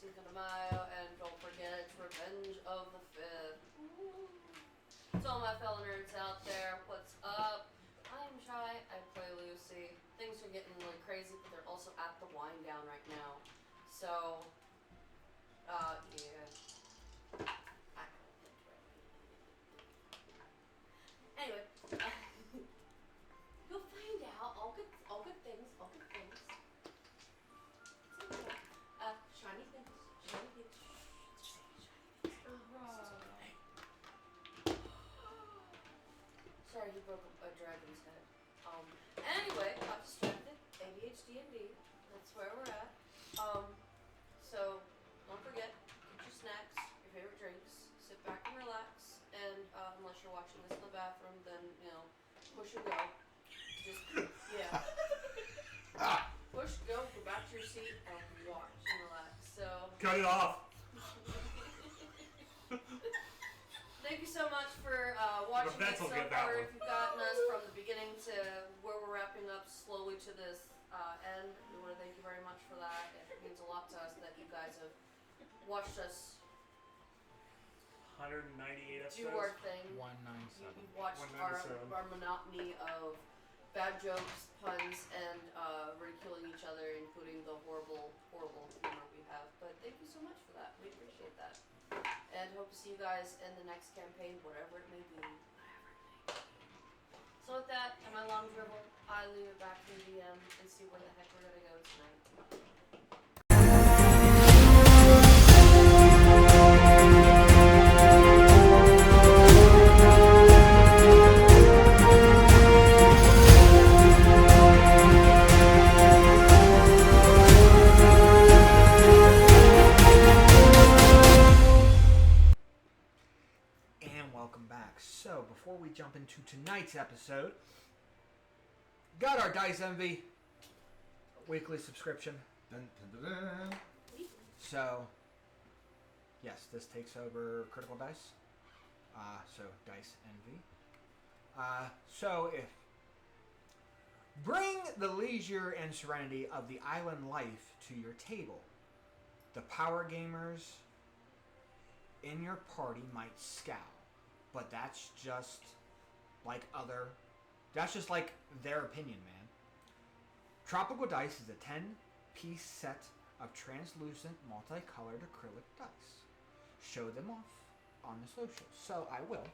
Cinco de Mayo, and don't forget it's Revenge of the 5th. To all my fellow nerds out there, what's up? I am Shy, I play Lucy. Things are getting really crazy, but they're also at the wind down right now. So, yeah. I don't think Anyway, you'll find out all good things. Shiny things. Sorry, he broke a dragon's head. Anyway, got distracted. ADHD indeed. That's where we're at. So don't forget, get your snacks, your favorite drinks, sit back and relax, and unless you're watching this in the bathroom, then push and go. Just push, go back to your seat, and watch and relax. So cut it off. Thank you so much for watching it so far. If you've gotten us from the beginning to where we're wrapping up slowly to this end, we want to thank you very much for that. It means a lot to us that you guys have watched us 198 episodes. do our thing. 197. You've watched our monotony of bad jokes, puns, and ridiculing each other, including the horrible humor we have. But thank you so much for that. We appreciate that. And hope to see you guys in the next campaign, whatever it may be. So with that, and my long dribble, I leave it back to the DM and see where the heck we're gonna go tonight. So, before we jump into tonight's episode, got our Dice Envy weekly subscription. Dun, dun, dun, dun. So, yes, this takes over Critical Dice. So, Dice Envy. So, if bring the leisure and serenity of the island life to your table. The power gamers in your party might scowl. But that's just like their opinion, man. Tropical Dice is a 10-piece set of translucent, multicolored acrylic dice. Show them off on the socials. So I will.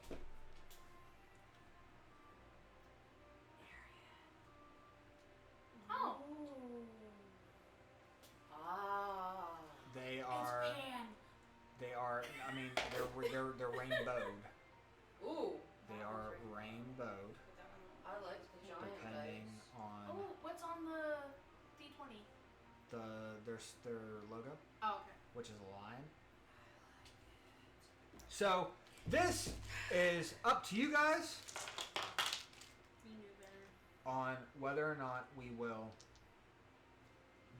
Oh. They are. I mean, they're rainbowed. Ooh. They are rainbowed. I like the giant depending dice. on What's on the D20? their logo. Oh, okay. Which is a lion. So this is up to you guys You knew better. on whether or not we will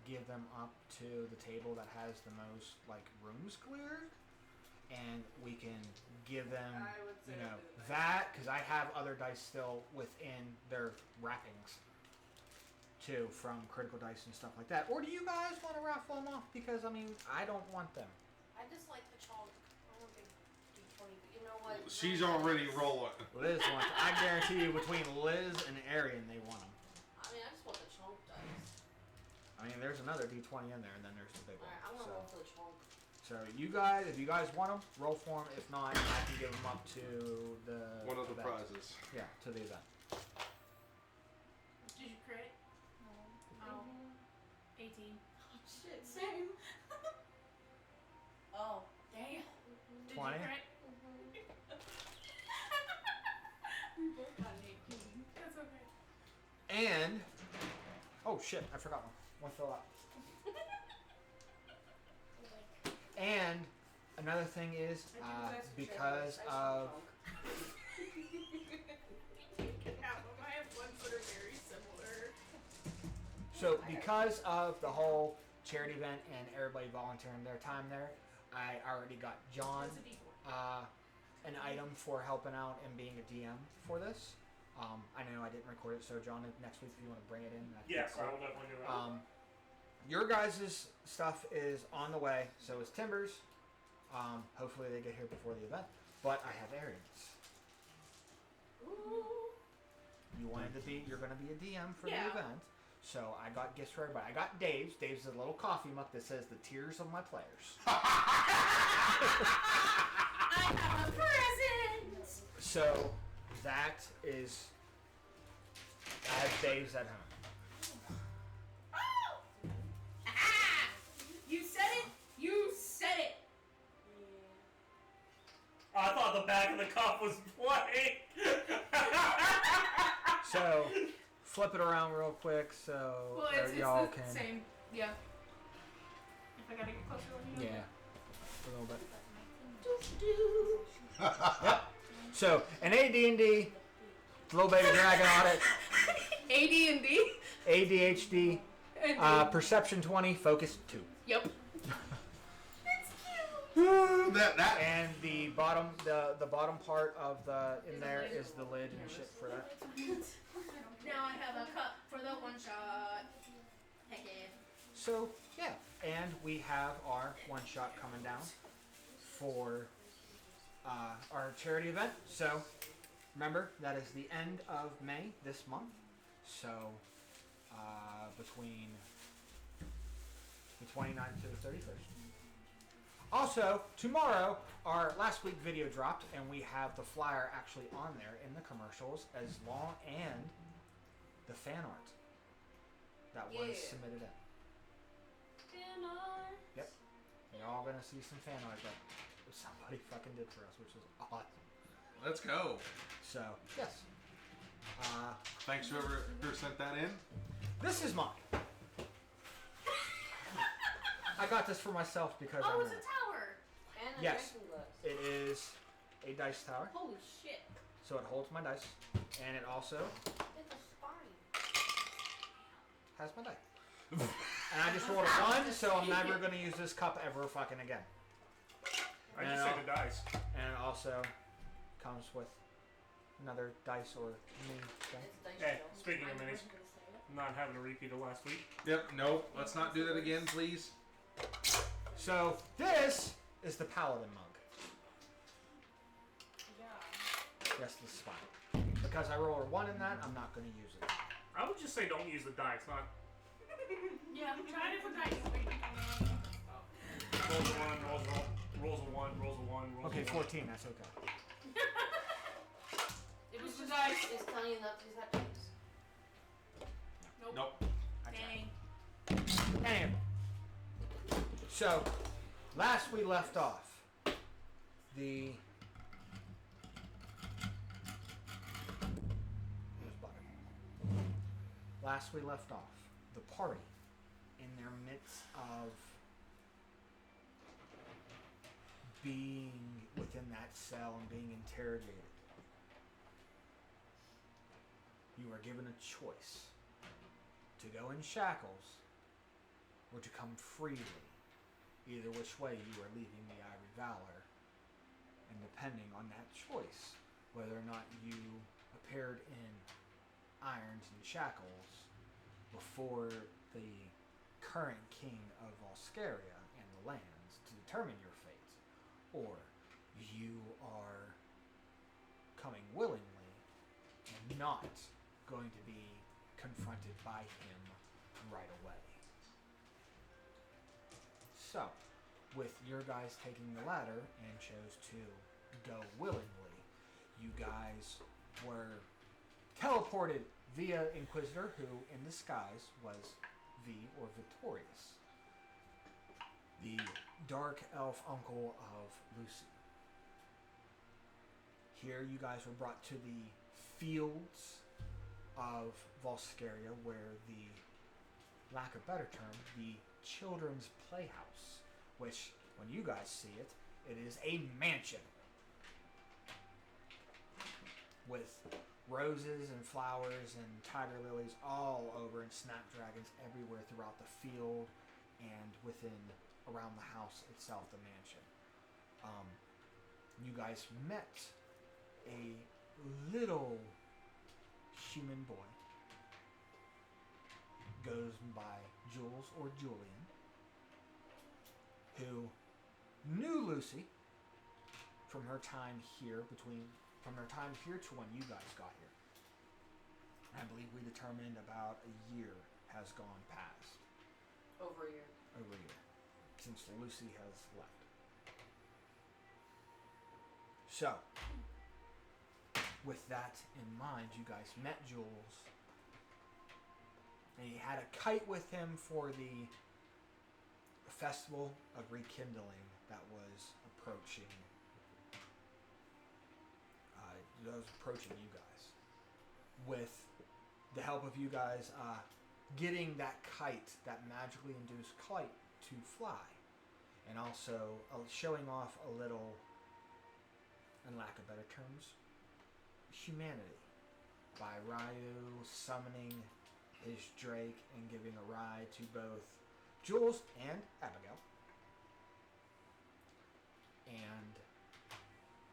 give them up to the table that has the most rooms cleared. And we can give them, that, because I have other dice still within their wrappings, too, from Critical Dice and stuff like that. Or do you guys want to raffle them off? Because, I mean, I don't want them. I just like the chalk. I don't think D20, but you know what? She's already rolling. Liz wants I guarantee you, between Liz and Arian, they want them. I mean, I just want the chalk dice. I mean, there's another D20 in there, and then there's the big one. Alright, I'm going to roll for the chalk. So you guys, if you guys want them, roll for them. If not, I can give them up to the one of the event. prizes. Yeah, to the event. Did you crit? No. 18. Oh, shit. Same. Oh, damn. Did 20? you crit? We both got an 18. That's okay. And oh shit, I forgot one. One fell out. And another thing is, because of I have ones that are very similar. so because of the whole charity event and everybody volunteering their time there, I already got John an item for helping out and being a DM for this. I know I didn't record it, so John, next week if you want to bring it in, Yes, I will definitely do that. your guys' stuff is on the way. So is Timbers. Hopefully they get here before the event. But I have Arian's. You wanted to be. You're going to be a DM for the event. So I got gifts for everybody. I got Dave's. Dave's a little coffee mug that says "The Tears of My Players." I have a present. So that is. I have Dave's at home. Oh! Ah! You said it. You said it. I thought the back of the cup was blank. So flip it around real quick so Well, it's y'all the can. same. Yeah. If I gotta get closer, let me know. Yeah, a little bit. Yep. So an AD&D, little baby dragon on it. AD&D. ADHD, perception 20, focus 2. Yep. That And the bottom, the bottom part of the in there is the lid and shit for that. Now I have a cup for the one shot. Heck yeah. So yeah, and we have our one shot coming down for our charity event. So remember that is the end of May this month. So between the 29th to the 31st. Also, tomorrow, our last week video dropped, and we have the flyer actually on there in the commercials, as long and the fan art that was submitted in. Fan art. Yep. You're all gonna see some fan art that somebody fucking did for us, which is awesome. Let's go. So, yes. Thanks whoever sent that in. This is mine. I got this for myself because Oh, I'm it's a tower. And a Yes. drinking glass. It is a dice tower, Holy shit. so it holds my dice, and it also It's a spine. has my die. And I just rolled a 1, so I'm never going to use this cup ever fucking again. I just said the dice. And it also comes with another dice or mini thing. It's dice Hey, shells. speaking of I minis. wasn't gonna say it. I'm not having a repeat of last week. Yep. Nope. Let's not do that again, please. So this is the paladin mug. Yes, the spine. Because I rolled a 1 in that, I'm not going to use it. I would just say don't use the dice, not Yeah, try different dice. rolls a 1, rolls a 1, rolls a 1, rolls Okay, a 1. 14, that's okay. It was It's the just dice. It's telling you not to use that dice. Nope. Nope. I tried. Dang. Anyway. So, last we left off, the... Last we left off, the party, in their midst of being within that cell and being interrogated, you are given a choice to go in shackles or to come freely. Either which way you are leaving the Ivory Valor, and depending on that choice, whether or not you appeared in irons and shackles before the current king of Volscaria and the lands to determine your fate, or you are coming willingly and not going to be confronted by him right away. So, with your guys taking the latter and chose to go willingly, you guys were teleported via Inquisitor, who in disguise was V or Victorious, the dark elf uncle of Lucy. Here you guys were brought to the fields of Volscaria, where the, lack of better term, the children's playhouse, which when you guys see it, it is a mansion with roses and flowers and tiger lilies all over and snapdragons everywhere throughout the field and around the house itself, the mansion. You guys met a little human boy goes by Jules or Julian, who knew Lucy from her time here to when you guys got here. I believe we determined about a year has gone past. Over a year. Over a year. Since Lucy has left. So, with that in mind, you guys met Jules. And he had a kite with him for the festival of rekindling that was approaching. You guys. With the help of you guys getting that kite, that magically induced kite, to fly, and also showing off a little, in lack of better terms, humanity by Ryu summoning his Drake and giving a ride to both Jules and Abigail. And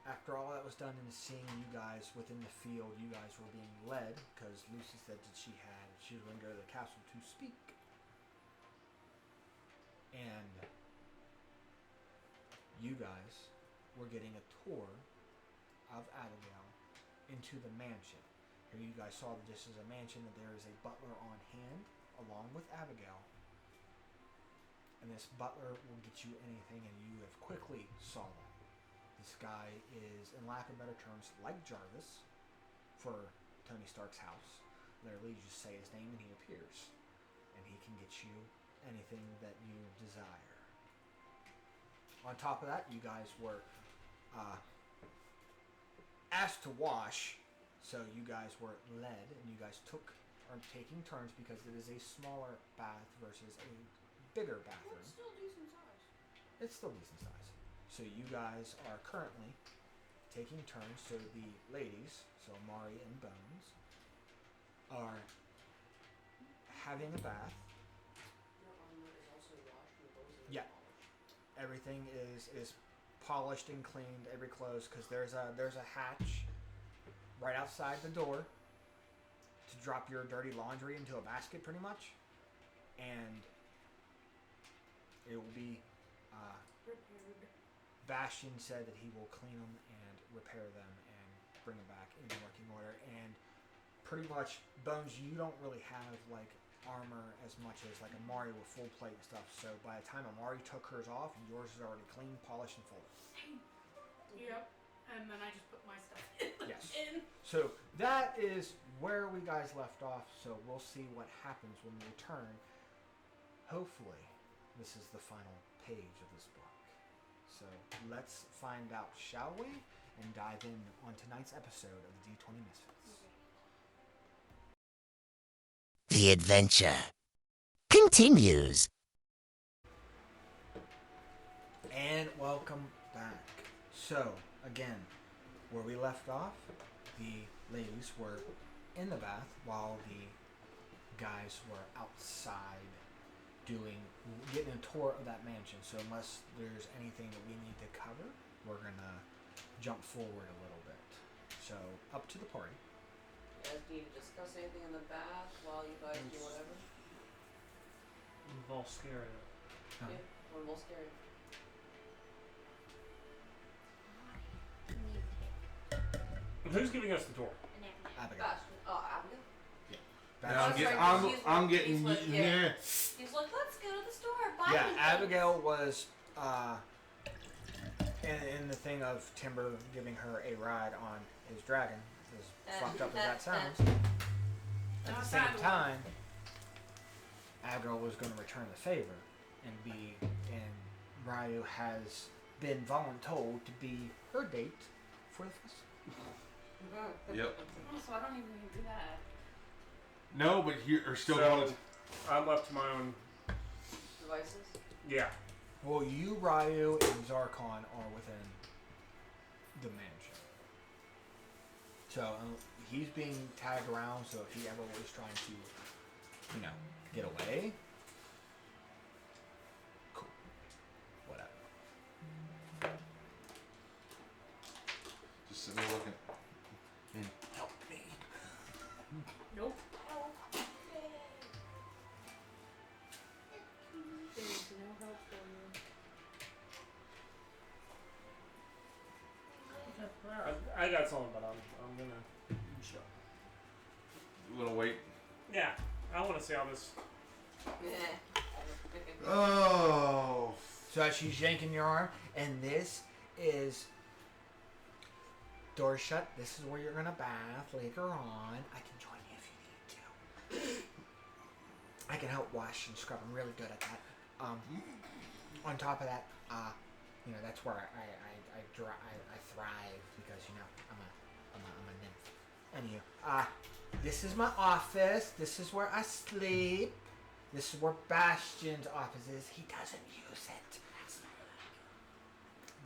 after all that was done and seeing you guys within the field, you guys were being led because Lucy said that she was going to go to the castle to speak. And you guys were getting a tour of Abigail into the mansion. Here you guys saw that this is a mansion, that there is a butler on hand along with Abigail. And this butler will get you anything, and you have quickly saw that. This guy is, in lack of better terms, like Jarvis for Tony Stark's house. Literally, you just say his name and he appears. And he can get you anything that you desire. On top of that, you guys were asked to wash. So you guys were led, and you guys are taking turns because it is a smaller bath versus a bigger bathroom. It's still decent size. It's still decent size. So you guys are currently taking turns. So the ladies, so Mari and Bones, are having a bath. Your armor is also washed and clothes are Yeah. polished. Everything is polished and cleaned. Every clothes, because there's a hatch right outside the door to drop your dirty laundry into a basket, pretty much, and it will be. Repaired. Bastion said that he will clean them and repair them and bring them back in working order. And pretty much, Bones, you don't really have like armor as much as like Amari with full plate and stuff. So by the time Amari took hers off, yours is already clean, polished, and folded. Yep. And then I just put my stuff in. Yes. in. So that is where we guys left off. So we'll see what happens when we return. Hopefully, this is the final page of this book. So let's find out, shall we? And dive in on tonight's episode of the D20 Misfits. The adventure continues. And welcome back. So, again, where we left off, the ladies were in the bath while the guys were outside getting a tour of that mansion. So unless there's anything that we need to cover, we're gonna jump forward a little bit. So up to the party. You guys need to discuss anything in the bath while you guys do whatever? We've all scared. Huh? Yeah, we're both scared. Who's giving us the tour? Abigail. Bastion. Oh, Abigail? I'm getting. He's like, Yeah. He's like, let's go to the store. Buy Yeah, anything." Abigail was in the thing of Timber giving her a ride on his dragon, as fucked up as that sounds. At the Not same that one. time, Abigail was going to return the favor and Ryu has been voluntold to be her date for the festival. Yep. Oh, so I don't even need to do that. No, but you're still going. I'm left to my own. Devices. Yeah. Well, you, Ryu, and Zarkon are within the mansion. So he's being tagged around, so if he ever was trying to, get away, cool. Whatever. Just sitting there looking. Help me. Nope. I got something, but I'm gonna shut. You wanna wait? Yeah, I want to see how this. Yeah. Oh. So as she's yanking your arm, and this is door shut. This is where you're gonna bath later on. I can join you if you need to. I can help wash and scrub. I'm really good at that. On top of that, that's where I thrive because I'm a nymph. Anywho, this is my office. This is where I sleep. This is where Bastion's office is. He doesn't use it.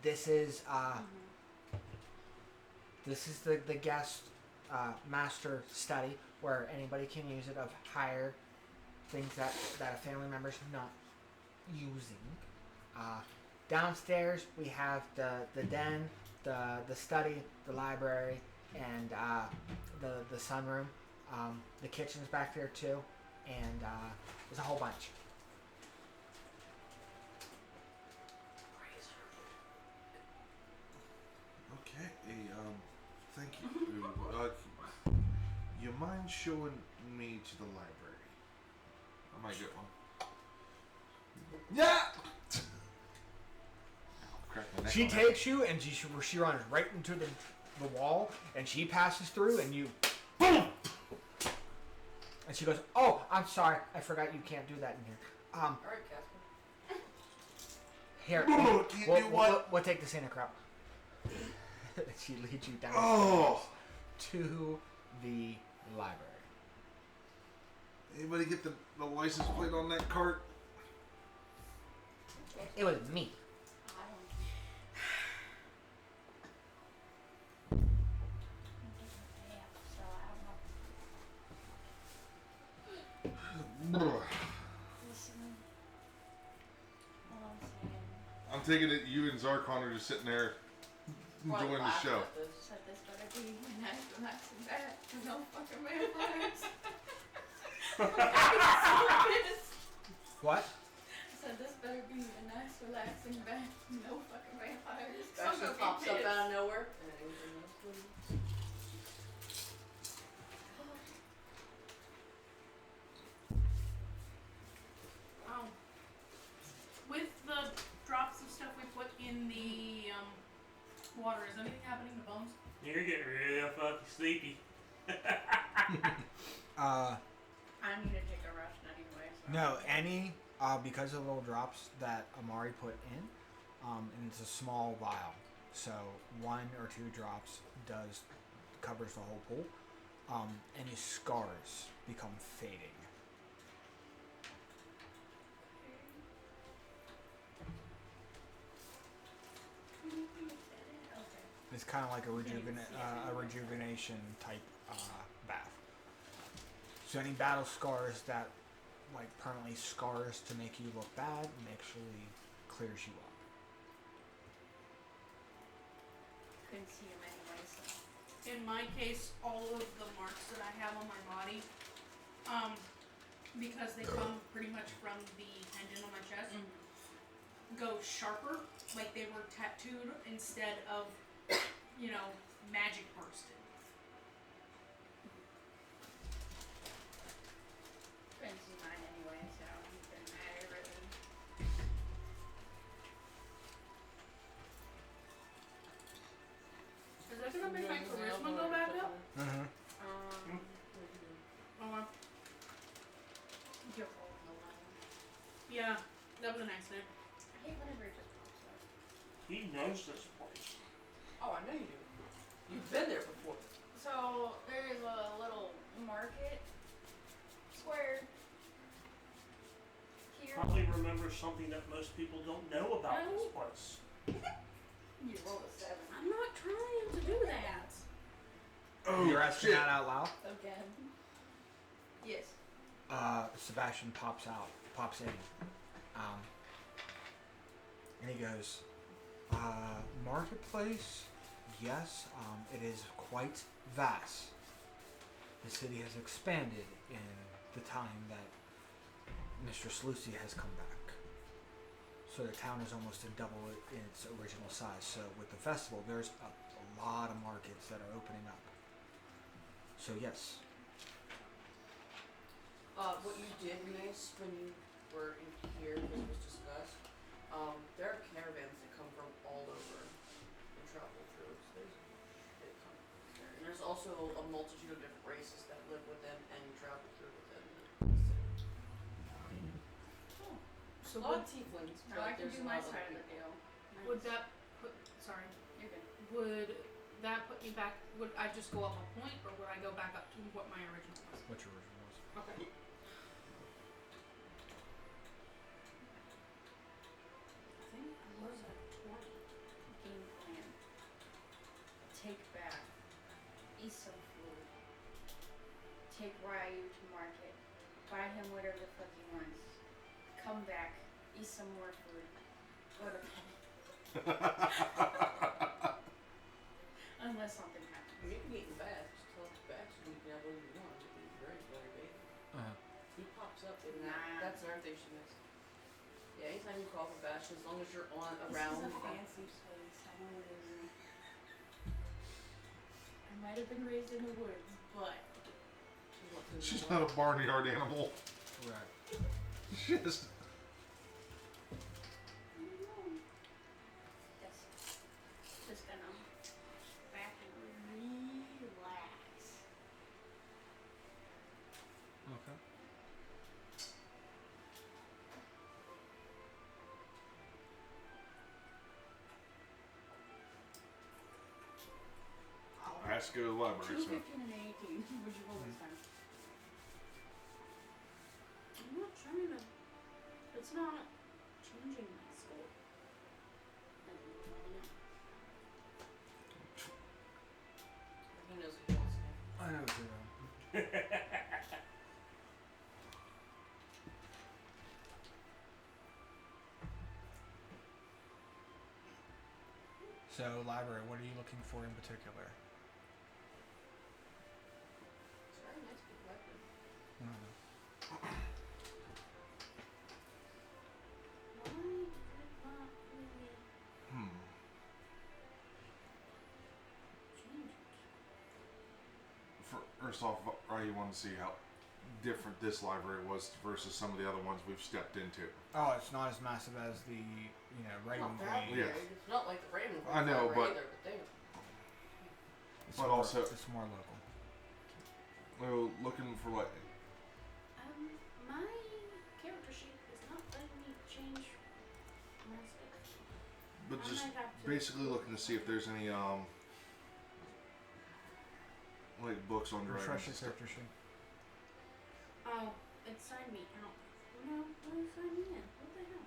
This is the guest master study where anybody can use it of higher things that a family member's not using. Downstairs we have the den, the study, the library, and the sunroom. The kitchen's back there too, and there's a whole bunch. Okay. Thank you. You mind showing me to the library? I might get one. Yeah. Crack my neck She on takes you and she runs right into the wall, and she passes through, and you boom. And she goes, "Oh, I'm sorry, I forgot you can't do that in here. Alright, Casper. Here, Can't do what? we'll take the Santa crowd." She leads you downstairs to the library. Anybody get the license plate on that cart? It was me. I'm taking it you and Zarkon are just sitting there enjoying the show. Said this better be a nice relaxing bed with no fucking vampires. What? Said this better be a nice relaxing bed with no fucking vampires. Bastion pops up out of nowhere. With the drops of stuff we put in the water, is anything happening to Bones? You're getting real fucking sleepy. I need to take a rest anyway. So No, because of the little drops that Amari put in, and it's a small vial, so 1 or 2 drops covers the whole pool. Any scars become fading. It's kind of like a rejuvenation type bath. So any battle scars that permanently scars to make you look bad actually clears you up. Couldn't see him anyway, so. In my case, all of the marks that I have on my body, because they come pretty much from the tendon on my chest, go sharper, like they were tattooed instead of, magic bursted. Couldn't see mine anyway, so it didn't matter really. Is that gonna make my charisma go back up? Mm-hmm. Yeah, that was a nice thing. I hate whenever it just pops up. He knows this place. Oh, I know you do. You've been there before. So there's a little market square here. Probably remember something that most people don't know about this place. You rolled a 7. I'm not trying to do that. Oh, You're asking that out loud? Again. Yes. Sebastian pops in. And he goes, marketplace? Yes, it is quite vast. The city has expanded in the time that Mistress Lucy has come back. So the town is almost in double its original size. So with the festival, there's a lot of markets that are opening up. So yes. What you did miss when you were in here, this was discussed, there are caravans that come from all over and travel through. So there's coming there. And there's also a multitude of different races that live with them and travel through with them. So A lot of tieflings, now I but can there's do a my lot of side of the people. deal. Would that put? Sorry. You're good. Would that put me back? Would I just go up a point, or would I go back up to what my original was? What your original was. Okay. I think I was at 20. Game plan. Take back. Eat some food. Take Ryu to market. Buy him whatever the fuck he wants. Come back. Eat some more food. Go to bed. Unless something happens. You can eat in back. Just tell back so you can have whatever you want. He's very, very big. He pops up in that. Nah. That's another thing she missed. Yeah, anytime you call for Bash, as long as you're on This around. is a fancy place. I know it isn't. I might have been raised in the woods, but She's not a barnyard animal. Right. Just. just gonna back and relax. Okay. I have to go to the library, 2, so. 15, and 18. Would you roll this time? I'm not trying to. It's not changing my score. He knows what he wants to do. I know what you're doing. So, library, what are you looking for in particular? It's very nice big weapon. Why did it not really change it? First off, you want to see how different this library was versus some of the other ones we've stepped into. Oh, it's not as massive as the, Raven Not that Queen. big. Yeah. It's not like the Raven Queen I know, library but- either, but they It's But more, also- it's more local. Well, looking for like. My character sheet is not letting me change my stuff. But I just might have to- basically looking to see if there's any like books on dragons. Refresh your and stuff. character sheet. Oh, it signed me out. No, it signed me in. What the hell?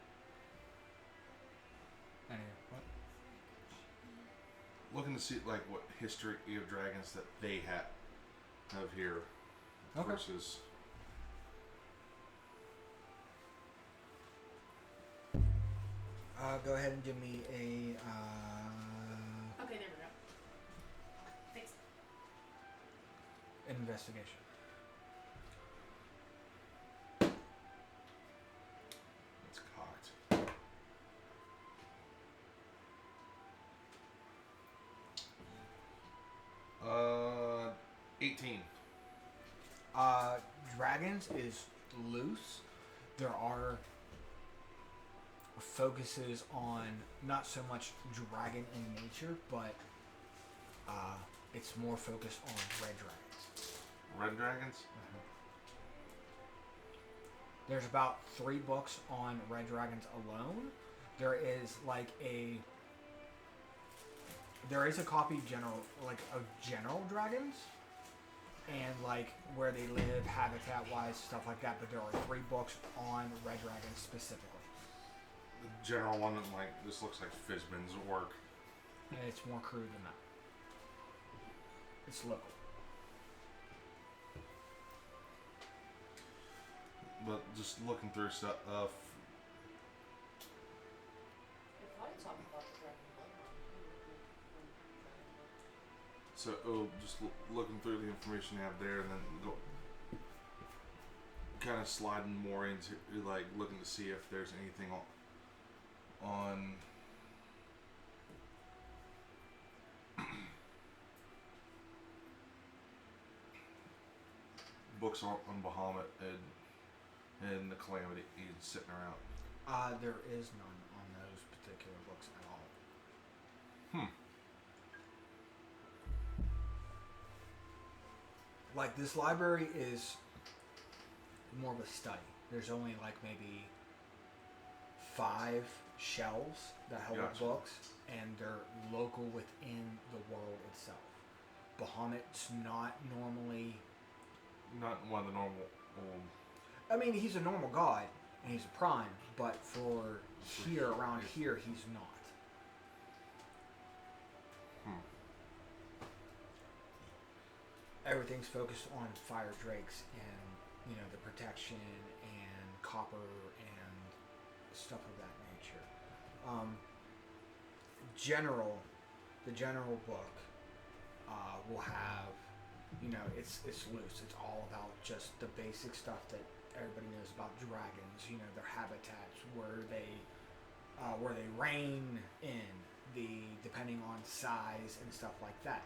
Anyway, what? Looking to see like what history of dragons that they have here Okay. versus. Go ahead and give me a, Okay, there we go. Thanks. an investigation. It's cocked. 18. Dragons is loose. There are focuses on not so much dragon in nature, but it's more focused on red dragons. Red dragons? There's about 3 books on red dragons alone. There is a copy of general dragons and where they live, habitat wise, stuff like that, but there are 3 books on red dragons specifically. The general one, this looks like Fizban's work. And it's more crude than that. It's local. But just looking through stuff. If I talk about the Dragon Bloodline, just looking through the information you have there, and then go kind of sliding more into looking to see if there's anything on books on Bahamut and the Calamity sitting around? There is none on those particular books at all. Like, this library is more of a study. There's only like maybe 5 shelves that hold Gotcha. books, and they're local within the world itself. Bahamut's not normally. Not one of the normal. I mean, he's a normal god, and he's a prime, but for here, around here, he's not. Everything's focused on fire drakes and, you know, the protection and copper and stuff of that nature. The general book will have, you know, it's loose. It's all about just the basic stuff that everybody knows about dragons. You know, their habitats, where they reign in, depending on size and stuff like that.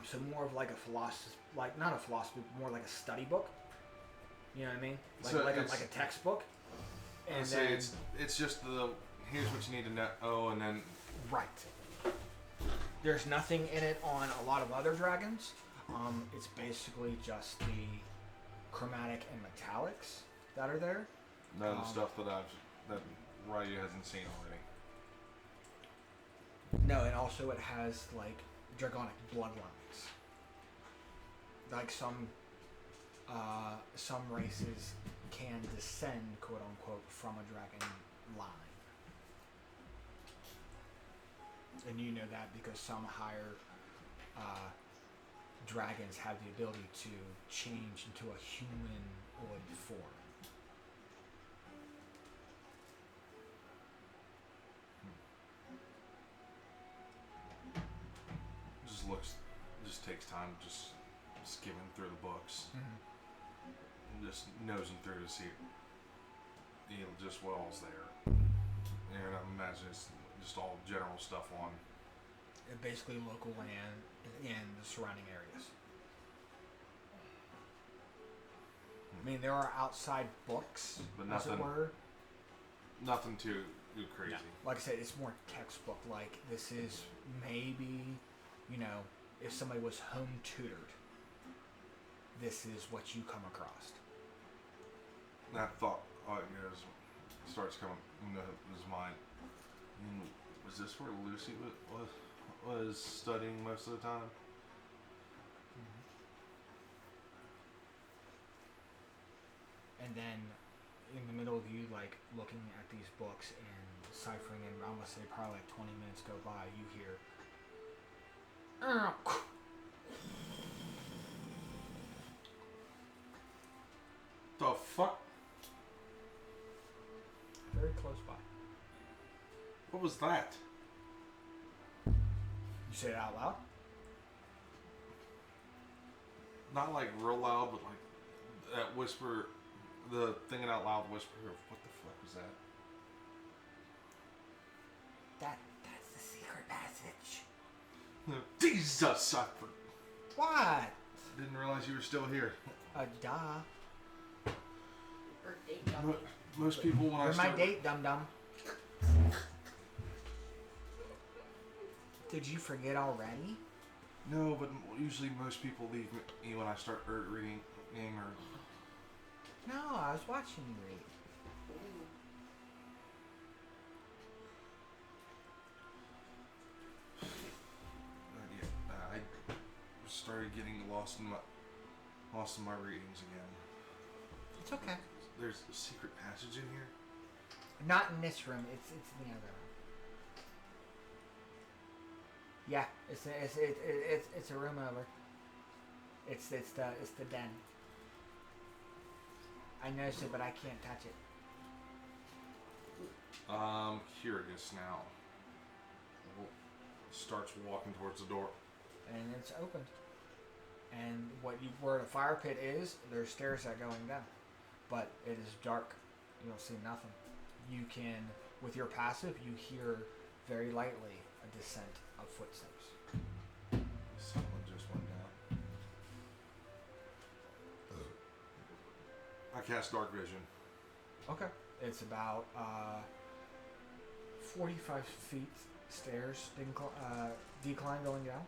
So more of like a philosophy, like not a philosophy, more like a study book. You know what I mean? Like So like it's- a textbook. And say then, it's just here's what you need to know, and then right. There's nothing in it on a lot of other dragons. It's basically just the chromatic and metallics that are there. none of the stuff that Ryu hasn't seen already. No, and also it has like dragonic bloodlines. Like some races can descend, quote unquote, from a dragon line. And you know that because some higher dragons have the ability to change into a humanoid form. Just takes time, just skimming through the books, just nosing through to see, just what all's there. And I imagine it's just all general stuff on. Basically local land and the surrounding areas. I mean, there are outside books, But as it nothing- were. Nothing too crazy. Like I said, it's more textbook. Like, this is maybe, you know, if somebody was home tutored, this is what you come across. That thought starts coming into his mind. Was this where Lucy was studying most of the time? And then, in the middle of you, like, looking at these books and deciphering, and I'm gonna say probably like 20 minutes go by, you hear. The fuck? Very close by. What was that? You say it out loud? Not like real loud, but like that whisper, the thinking out loud whisper of what the fuck was that? That's the secret passage. Jesus, I What? didn't realize you were still here. Duh. Birthday dummy. Most people when I You're my start, date, dum-dum. Did you forget already? no, but usually most people leave me when I start reading or No, I was watching you read. I started getting lost in my readings again. It's okay. There's a secret passage in here. Not in this room. It's in the other room. Yeah, it's a room over. It's the den. I noticed it, but I can't touch it. I'm curious now. Starts walking towards the door. And it's opened. And where the fire pit is, there's stairs that going down. But it is dark. You don't see nothing. You can, with your passive, you hear very lightly a descent of footsteps. Someone just went down. cast Dark Vision. Okay. It's about 45 feet stairs, decline going down.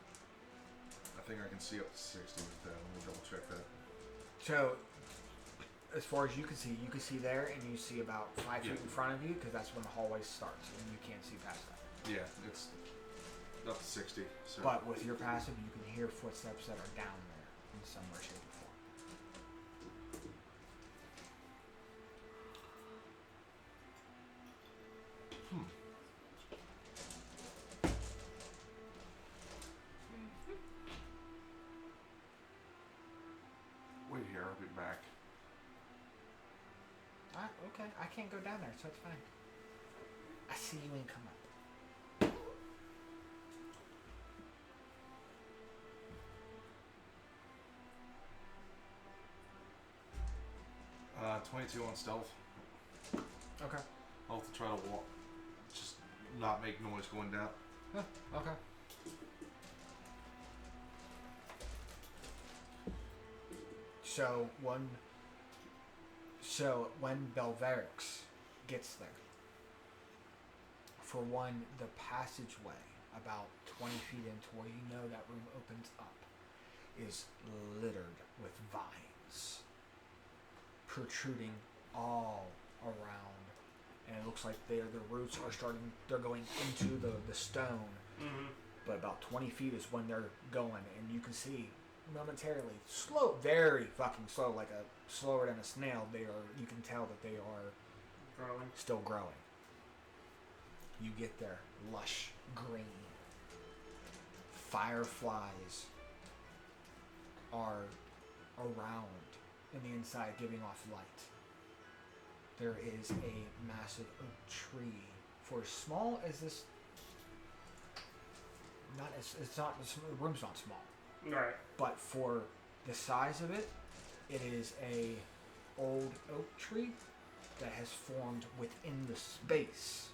I think I can see up to 60 with that. Let me double check that. So, as far as you can see there, and you see about 5 feet in front of you, because that's when the hallway starts, and you can't see past that. Yeah, it's up to 60. So. But with your passive, you can hear footsteps that are down there in some way, shape, or form. Wait here, I'll be back. Okay, I can't go down there, so it's fine. I see you ain't come up. 22 on stealth. Okay. I'll have to try to walk, just not make noise going down. Yeah, okay. So when Belverix gets there, for one, the passageway about 20 feet into where you know that room opens up is littered with vines protruding all around, and it looks like the roots are they're going into the stone. Mm-hmm. But about 20 feet is when they're going, and you can see momentarily, slow, very fucking slow, like slower than a snail. You can tell that they are Growing. still growing. You get there, lush green. Fireflies are around in the inside, giving off light. There is a massive oak tree, for as small as this. The room's not small. Right. But for the size of it, it is a old oak tree that has formed within the space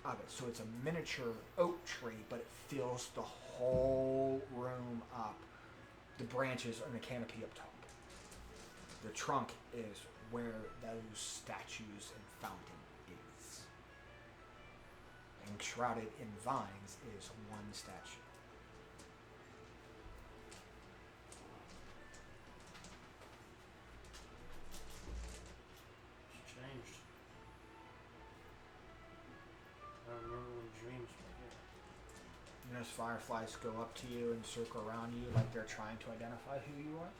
of it. So it's a miniature oak tree, but it fills the whole room up. The branches and the canopy up top. The trunk is where those statues and fountain is. And shrouded in vines is one statue. It's changed. I remember when dreams were here. You notice fireflies go up to you and circle around you like they're trying to identify who you are.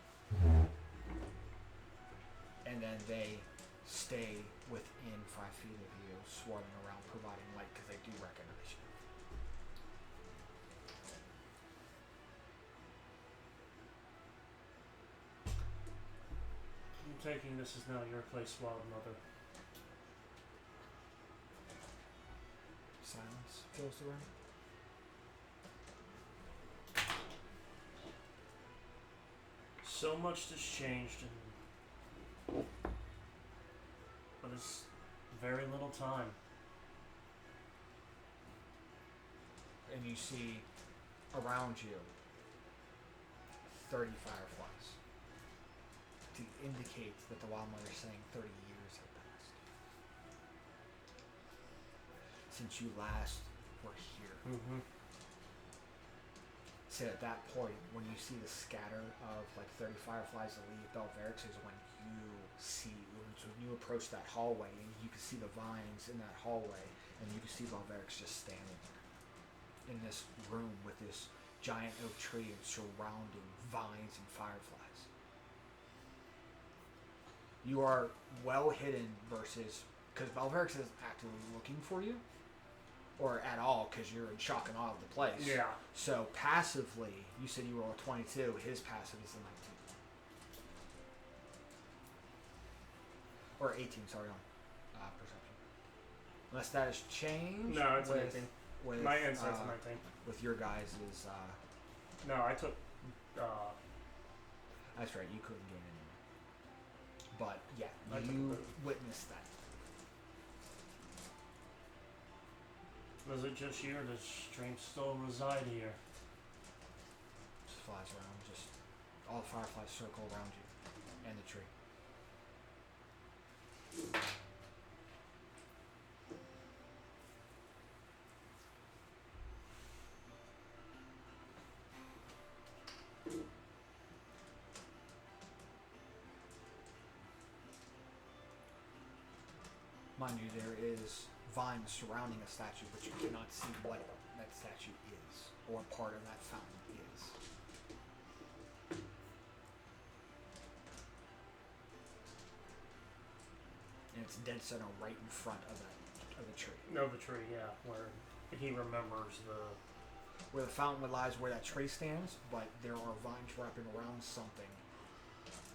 And then they stay within 5 feet of you, swarming around, providing light because they do recognize you. I'm taking this as now your place, Wild Mother. Silence fills the room. So much has changed, but it's very little time. And you see around you 30 fireflies to indicate that the Wild Mother is saying 30 years have passed since you last were here. Mm-hmm. So at that point, when you see the scatter of like 30 fireflies that leave Belverix is when you approach that hallway and you can see the vines in that hallway, and you can see Belverix just standing there in this room with this giant oak tree and surrounding vines and fireflies. You are well hidden versus, because Belverix is actively looking for you, or at all, because you're in shock and awe of the place. Yeah. So passively, you said you roll a 22. His passive is a 19. Or 18, sorry, on perception. Unless that has changed. No, it's with, 19. with My insight's a 19. with your guys' is. No, I took. That's right, you couldn't gain any more. But yeah, I took you a witnessed that. Was it just you, or does Stream still reside here? Just flies around, just all the fireflies circle around you and the tree. Mind you, there is vines surrounding a statue, but you cannot see what that statue is, or part of that fountain is. And it's dead center right in front of the tree. No, the tree, yeah, where he remembers Where the fountain lies, where that tree stands, but there are vines wrapping around something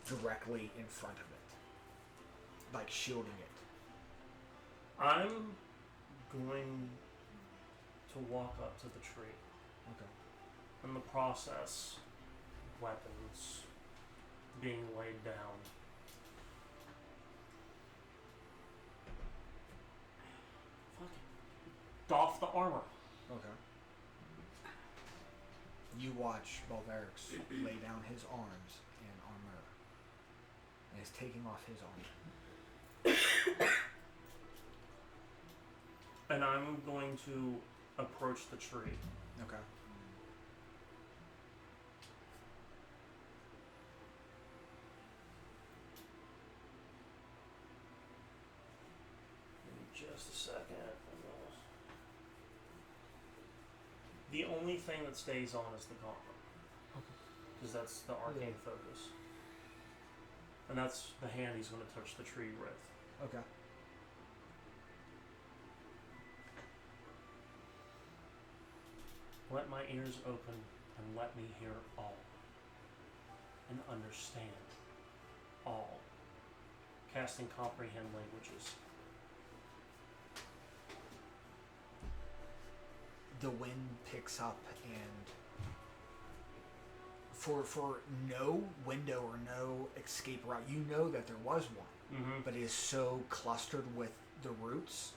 directly in front of it, like shielding it. I'm going to walk up to the tree. Okay. In the process, weapons being laid down. Fucking doff the armor. Okay. You watch Balverix lay down his arms and armor, and is taking off his armor. And I'm going to approach the tree. Okay. Give me just a second. The only thing that stays on is the gauntlet. Okay. Because that's the arcane focus. And that's the hand he's going to touch the tree with. Okay. Let my ears open and let me hear all. And understand all. Casting comprehend languages. The wind picks up, and for no window or no escape route, you know that there was one, but it is so clustered with the roots,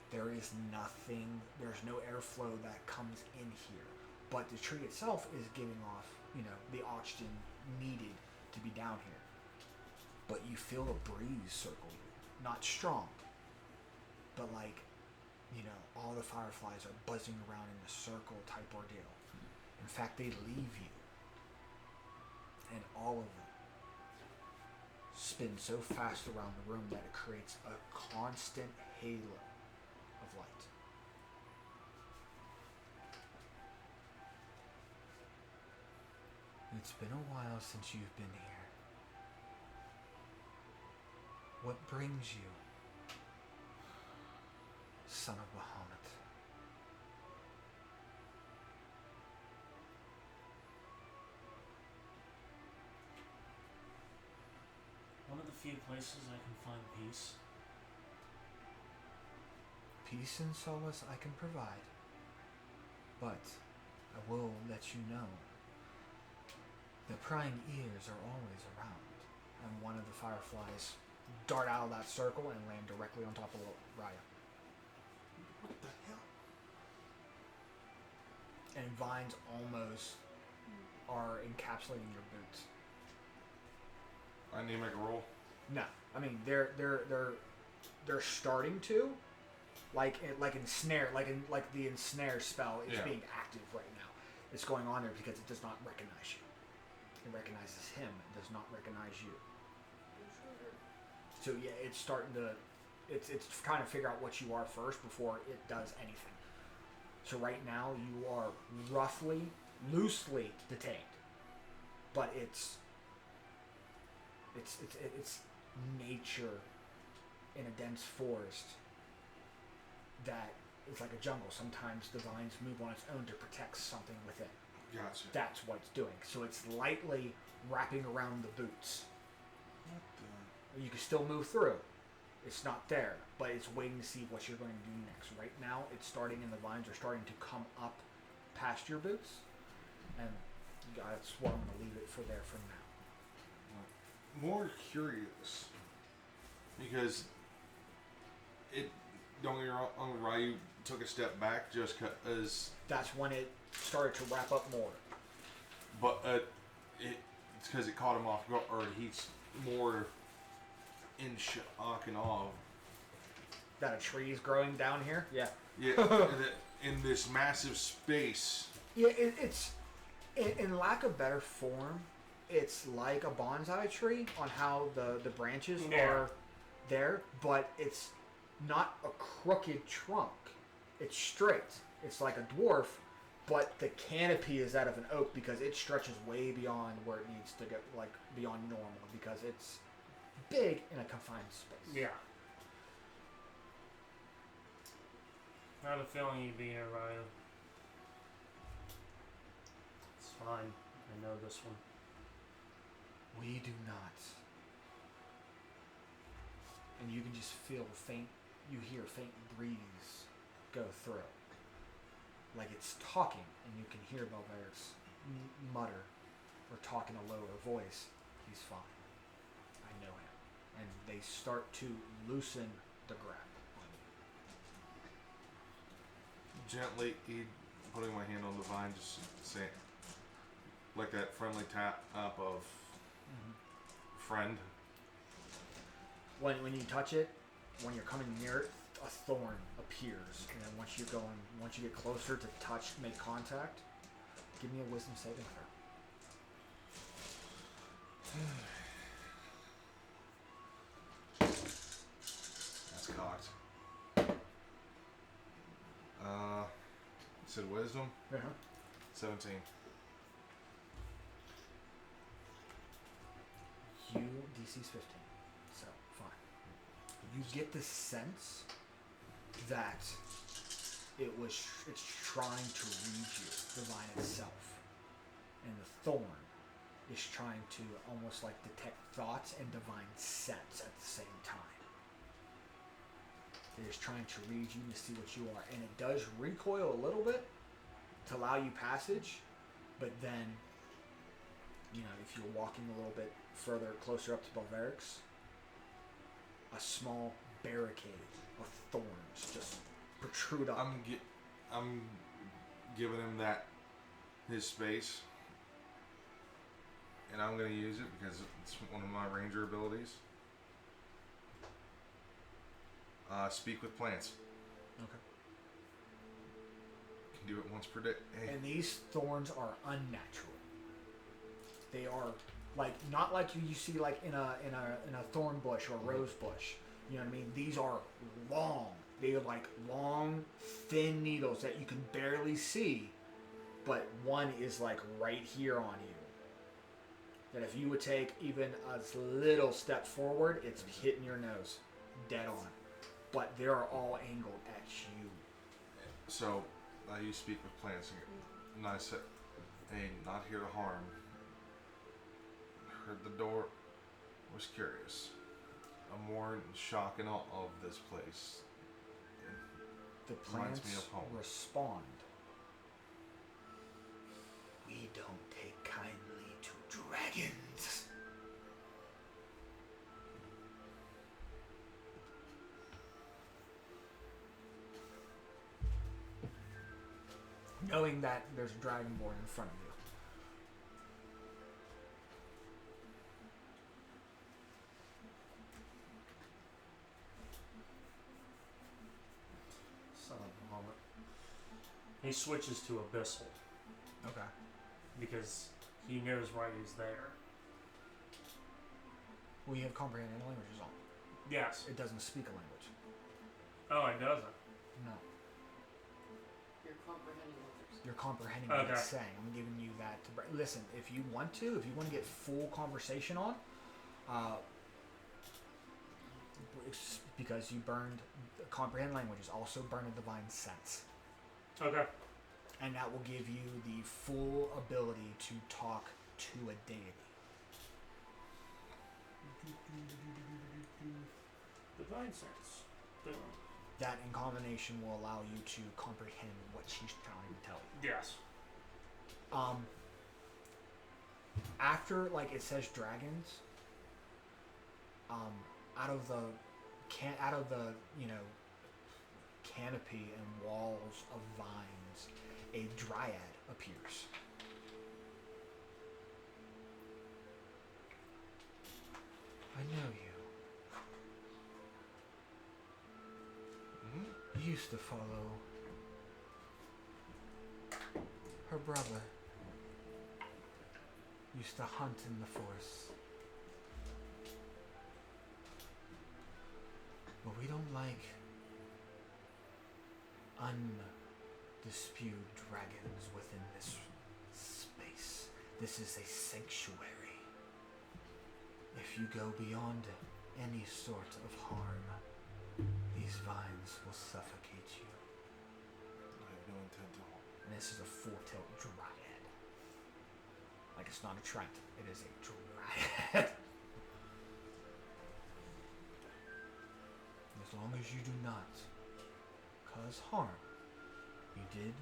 there is nothing, there's no airflow that comes in here. But the tree itself is giving off, the oxygen needed to be down here. But you feel a breeze circle you. Not strong, but like, all the fireflies are buzzing around in a circle type ordeal. In fact, they leave you. And all of them spin so fast around the room that it creates a constant halo of light. It's been a while since you've been here. What brings you, son of Bahamut? One of the few places I can find peace. Peace and solace I can provide, but I will let you know the prying ears are always around. And one of the fireflies dart out of that circle and land directly on top of Raya. What the hell? And vines almost are encapsulating your boots. I need to make a roll. No, I mean they're starting to, like ensnare, like the ensnare spell is being active right now. It's going on there because it does not recognize you. It recognizes him. It does not recognize you. So yeah, it's starting to, it's trying to figure out what you are first before it does anything. So right now you are loosely detained, but it's nature in a dense forest that is like a jungle. Sometimes the vines move on its own to protect something within. Gotcha. That's what it's doing. So it's lightly wrapping around the boots. What the? You can still move through. It's not there, but it's waiting to see what you're going to do next. Right now, it's starting, and the vines are starting to come up past your boots, and that's what I'm going to leave it for there for now. More curious, because it, don't get me wrong, Ryu took a step back just because. That's when it started to wrap up more. But it's because it caught him off guard, or he's more in shock and awe. That a tree is growing down here? Yeah. Yeah, in this massive space. Yeah, it's in lack of better form, it's like a bonsai tree on how the branches are there, but it's not a crooked trunk. It's straight. It's like a dwarf, but the canopy is that of an oak because it stretches way beyond where it needs to go, like beyond normal, because it's big in a confined space. Yeah. I have a feeling you'd be here, Ryan. It's fine. I know this one. We do not. And you can just feel you hear faint breeze go through. Like it's talking, and you can hear Belveric's mutter or talk in a lower voice. He's fine. I know him. And they start to loosen the grab on you. Gently, putting my hand on the vine, just saying, like that friendly tap up of friend. When you touch it, when you're coming near it, a thorn appears, and then once you get closer to touch, make contact, give me a wisdom saving throw. That's cocked. Said wisdom? 17. You DC's 15, so fine. You get the sense that it's trying to read you, the vine itself, and the thorn is trying to almost like detect thoughts and divine sense at the same time. It is trying to read you to see what you are, and it does recoil a little bit to allow you passage, but then, you know, if you're walking a little bit further, closer up to Belveric's, a small barricade of thorns just protrude up. I'm giving him his space, and I'm going to use it because it's one of my ranger abilities. Speak with plants. Okay. Can do it once per day. Hey. And these thorns are unnatural. They are like not like you see like in a thorn bush or rose bush. You know what I mean? These are long. They are like long, thin needles that you can barely see, but one is like right here on you. That if you would take even a little step forward, it's hitting your nose, dead on. But they are all angled at you. So, you speak with plants, and I said, hey, not here to harm. Heard the door, was curious. I'm more in shock and awe of this place. The Reminds plants me of home. respond. We don't take kindly to dragons. Knowing that there's a dragonborn in front of you. Son of a moment. He switches to abyssal Okay. because he knows why he's there. We have comprehending languages on. Yes. It doesn't speak a language. Oh, it doesn't. No. You're comprehending others. You're comprehending what Okay. it's saying. I'm giving you that to listen. If you want to get full conversation on, it's because you burned comprehend languages, also burn a divine sense, Okay. and that will give you the full ability to talk to a deity. Divine sense. Boom. That in combination will allow you to comprehend what she's trying to tell you. Yes. After like it says dragons, out of the canopy and walls of vines, a dryad appears. I know you. used to follow her brother. Used to hunt in the forest. But we don't like undisputed dragons within this space. This is a sanctuary. If you go beyond any sort of harm, these vines will suffocate you. I have no intent to harm. And this is a four-tailed dryad. Like, it's not a trent, it is a dryad. As long as you do not cause harm. You did,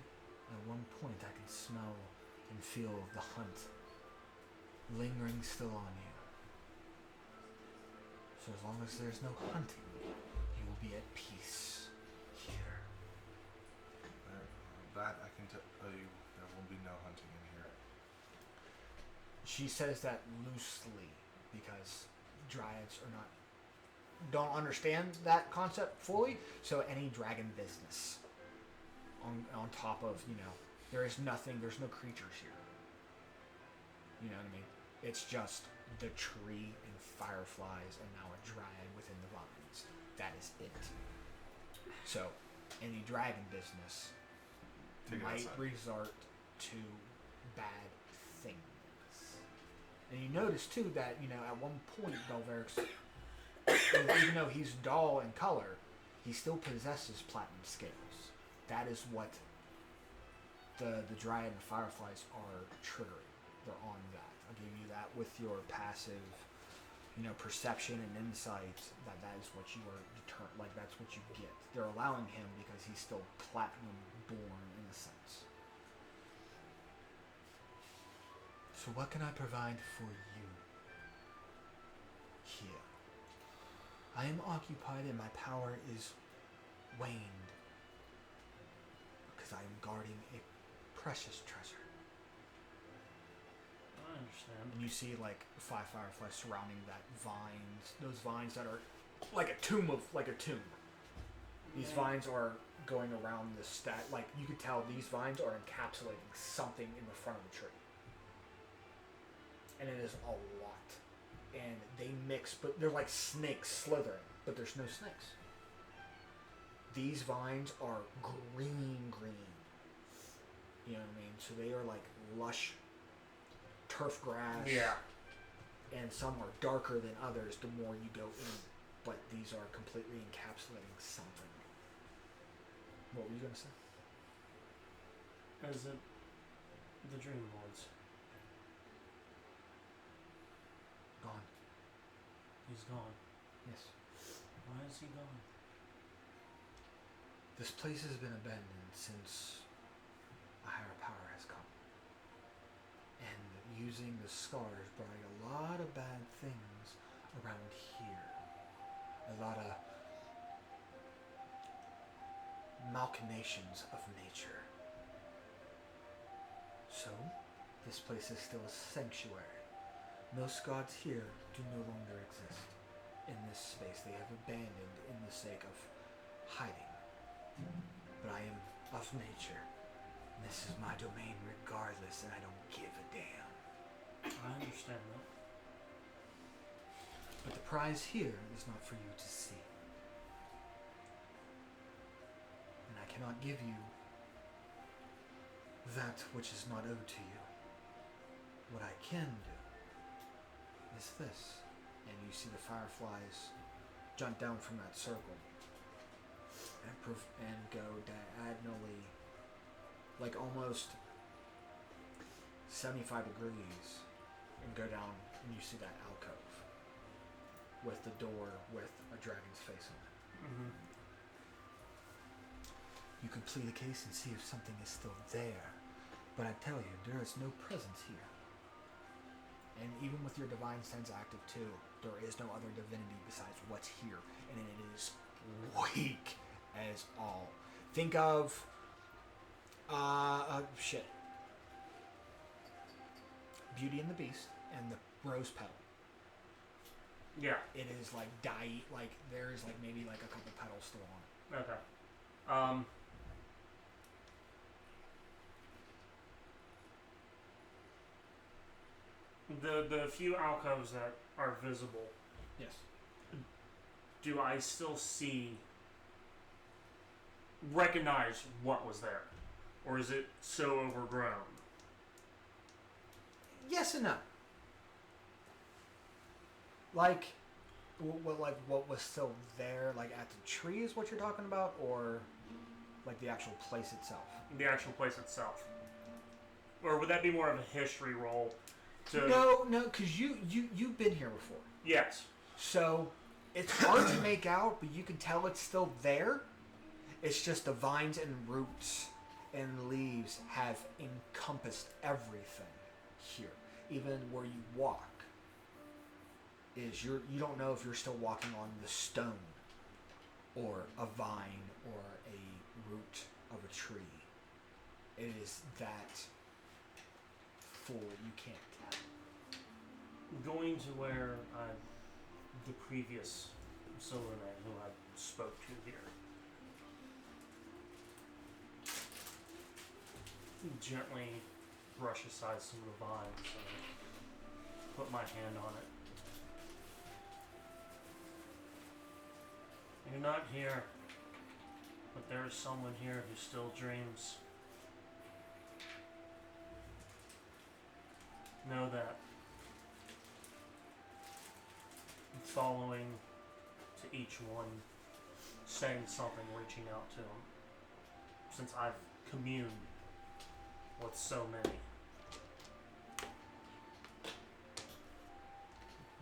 at one point I could smell and feel the hunt lingering still on you. So as long as there's no hunting, you will be at peace here. That I can tell you, there will be no hunting in here. She says that loosely because dryads don't understand that concept fully. So any dragon business on top of, there's no creatures here. You know what I mean? It's just the tree and fireflies and now a dryad within the vines. That is it. So any dragon business might resort to bad things. And you notice too that, at one point Belverix, even though he's dull in color, he still possesses platinum scales. That is what the dryad and fireflies are triggering. They're on that. I'll give you that with your passive, perception and insight. That is what you are that's what you get. They're allowing him because he's still platinum born in a sense. So what can I provide for you here? I am occupied and my power is waned because I am guarding a precious treasure. I understand. And you see like 5 fireflies surrounding that vines, those vines that are like a tomb. These vines are going around the like you could tell these vines are encapsulating something in the front of the tree. And it is a lot. And they mix, but they're like snakes slithering, but there's no snakes. These vines are green. You know what I mean? So they are like lush turf grass. Yeah. And some are darker than others the more you go in. But these are completely encapsulating something. What were you going to say? Is it the dream lords? Gone. He's gone. Yes. Why is he gone? This place has been abandoned since a higher power has come. And using the scars brought a lot of bad things around here. A lot of machinations of nature. So, this place is still a sanctuary. Most gods here do no longer exist in this space. They have abandoned in the sake of hiding. But I am of nature. This is my domain regardless, and I don't give a damn. I understand that. But the prize here is not for you to see. And I cannot give you that which is not owed to you. What I can do is this. And you see the fireflies jump down from that circle and go diagonally, like almost 75 degrees, and go down, and you see that alcove with the door with a dragon's face on it. Mm-hmm. You can plead a case and see if something is still there, but I tell you, there is no presence here. And even with your divine sense active too, there is no other divinity besides what's here, and it is weak as all. Think of Beauty and the Beast and the rose petal. Yeah. It is like there is like maybe like a couple petals still on it. Okay. The few alcoves that are visible, Yes. do I still recognize what was there? Or is it so overgrown? Yes and no. Like, what was still there, like at the tree is what you're talking about, or like the actual place itself? The actual place itself. Or would that be more of a history roll? No, because you've been here before. Yes. So it's hard to make out, but you can tell it's still there. It's just the vines and roots and leaves have encompassed everything here. Even where you walk is you don't know if you're still walking on the stone or a vine or a root of a tree. It is that full you can't tell. Going to where the previous Silverman who I spoke to here gently brush aside some of the vines and put my hand on it. You're not here, but there is someone here who still dreams. Know that following to each one, saying something, reaching out to them, since I've communed with so many.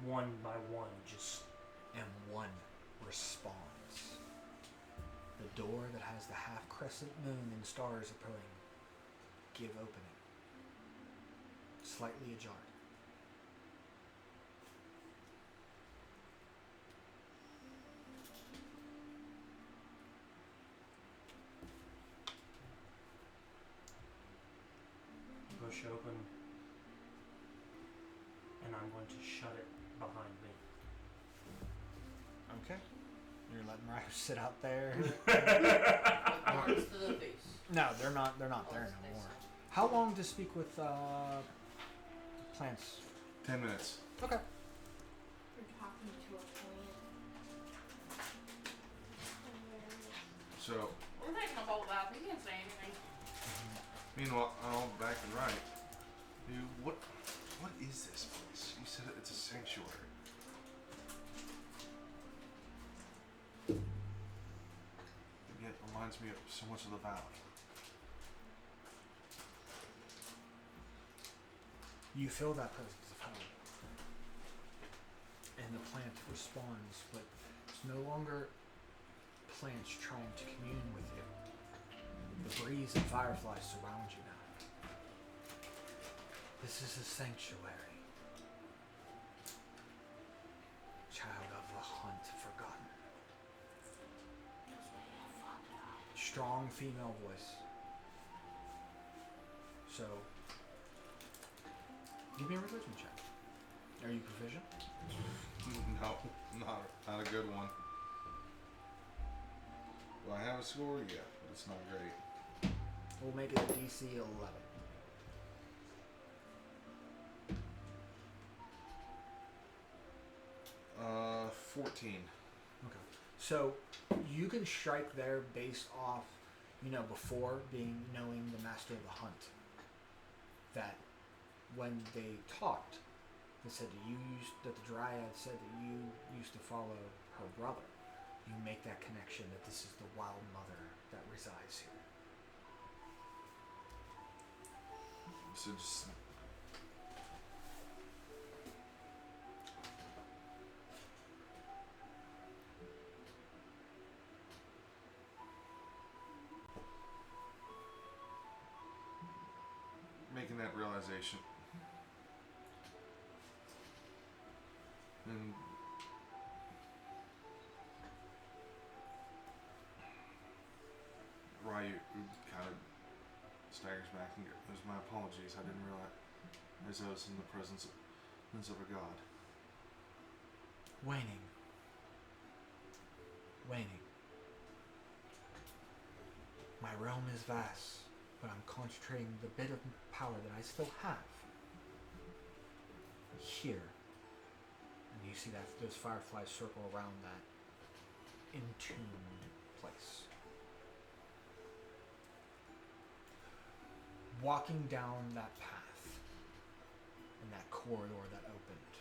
One by one, just... And one responds. The door that has the half-crescent moon and stars appearing give opening. Slightly ajar. Push open, and I'm going to shut it behind me. Okay. You're letting Ryu sit out there. Arms to the face. No, they're not there no more. How long to speak with plants? 10 minutes. Okay. We're talking to a plant. So, We're taking a bold bath. We can't say anything. meanwhile, I'll back and right. Dude, what is this place? You said it's a sanctuary. It reminds me of so much of the valley. You feel that presence of power. And the plant responds, but it's no longer plants trying to commune with you. The breeze and fireflies surround you now. This is a sanctuary. Child of the hunt forgotten. Strong female voice. So, give me a religion check. Are you proficient? No, not a good one. Do I have a score? Yeah, but it's not great. We'll make it a DC 11. Uh, 14. Okay. So you can strike there based off, before knowing the master of the hunt. That when they talked, they said that the dryad said that you used to follow her brother. You make that connection that this is the wild mother that resides here. So just making that realization. And Ryu kind of staggers back and goes, "My apologies. I didn't realize I was in the presence of a god." Waning. My realm is vast, but I'm concentrating the bit of power that I still have here. And you see that those fireflies circle around that entombed place. Walking down that path in that corridor that opened,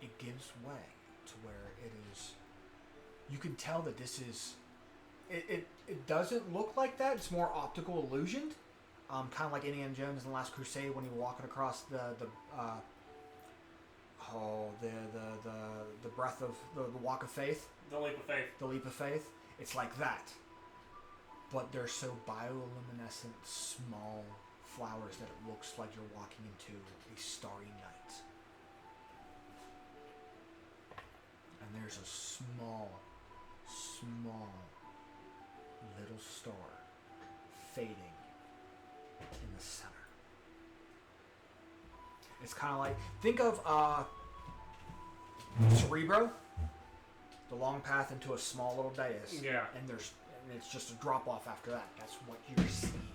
it gives way to where it is. You can tell that this is. It doesn't look like that. It's more optical illusioned, kind of like Indiana Jones in the Last Crusade when he was walking across the breath of the walk of faith. The leap of faith. The leap of faith. It's like that, but they're so bioluminescent, small flowers that it looks like you're walking into a starry night. And there's a small little star fading in the center. It's kind of like, think of Cerebro, the long path into a small little dais. Yeah. And it's just a drop off after that. That's what you're seeing.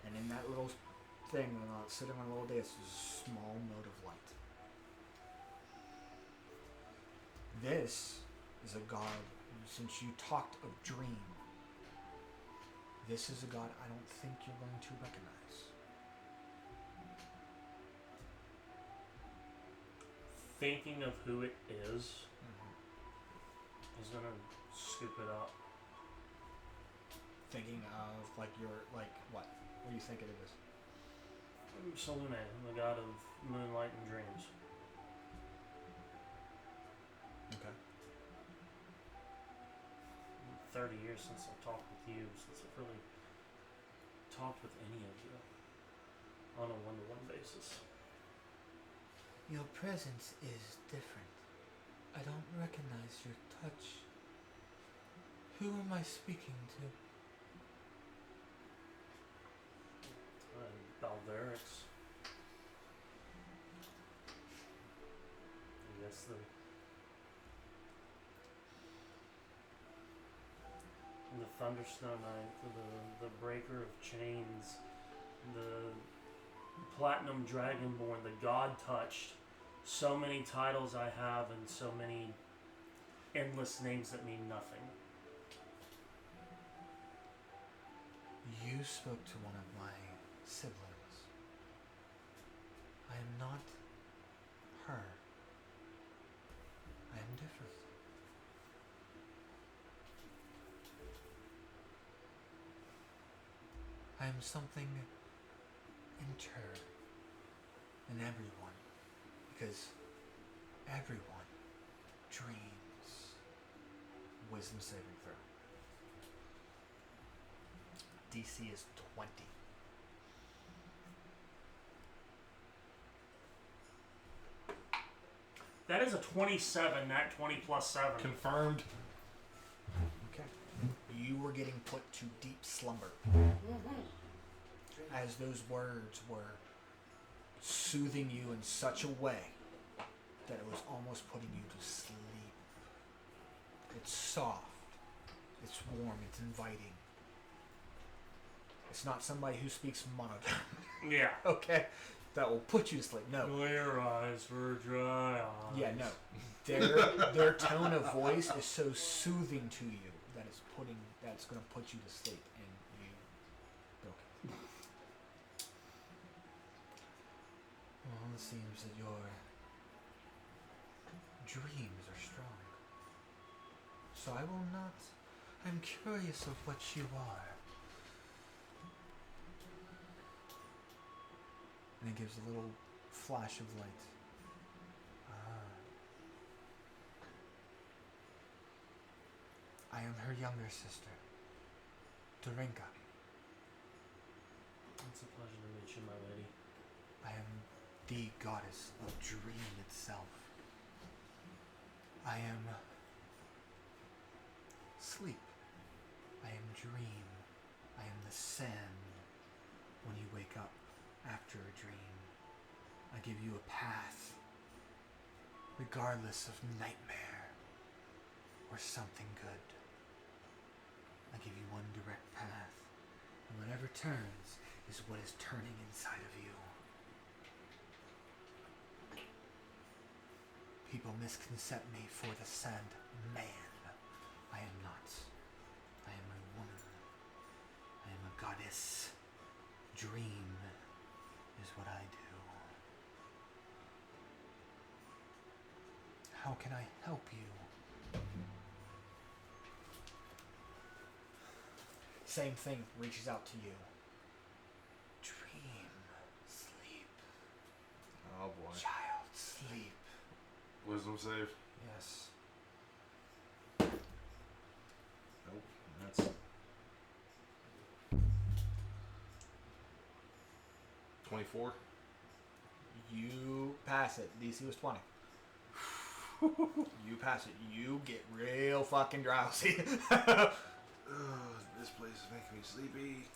And in that little thing, sitting on a little dais, is a small node of light. This is a god. Since you talked of dream, this is a god I don't think you're going to recognize. Thinking of who it is, he's gonna scoop it up. Thinking of what? What do you think it is? Salune, the god of moonlight and dreams. Okay. 30 years since I've talked with you, since I've really talked with any of you on a one-to-one basis. Your presence is different. I don't recognize your touch. Who am I speaking to? Balderix. I guess the Thunderstone Knight, the Breaker of Chains, the Platinum Dragonborn, the God Touched. So many titles I have and so many endless names that mean nothing. You spoke to one of my siblings. I am not her. I am different. I am something inter in everyone, because everyone dreams. Wisdom saving throw. DC is 20. That is a 27, not 20 plus 7. Confirmed. Okay. You were getting put to deep slumber. As those words were soothing you in such a way that it was almost putting you to sleep. It's soft. It's warm. It's inviting. It's not somebody who speaks monotone. Yeah. Okay? That will put you to sleep. No. Clear eyes for dry eyes. Yeah, no. Their tone of voice is so soothing to you that it's going to put you to sleep, and you broke it. Well, it seems that your dreams are strong. So I will not. I'm curious of what you are. And it gives a little flash of light. I am her younger sister, Dorinka. It's a pleasure to meet you, my lady. I am the goddess of dream itself. I am sleep. I am dream. I am the sand when you wake up after a dream. I give you a path, regardless of nightmare or something good. I give you one direct path, and whatever turns is what is turning inside of you. People misconcept me for the sand man. I am not. I am a woman. I am a goddess. Dream is what I do. How can I help you? Same thing reaches out to you. Dream, sleep, Oh boy. child, sleep. Wisdom save. Yes. Nope. That's 24. You pass it. DC was 20. You pass it. You get real fucking drowsy. This place is making me sleepy.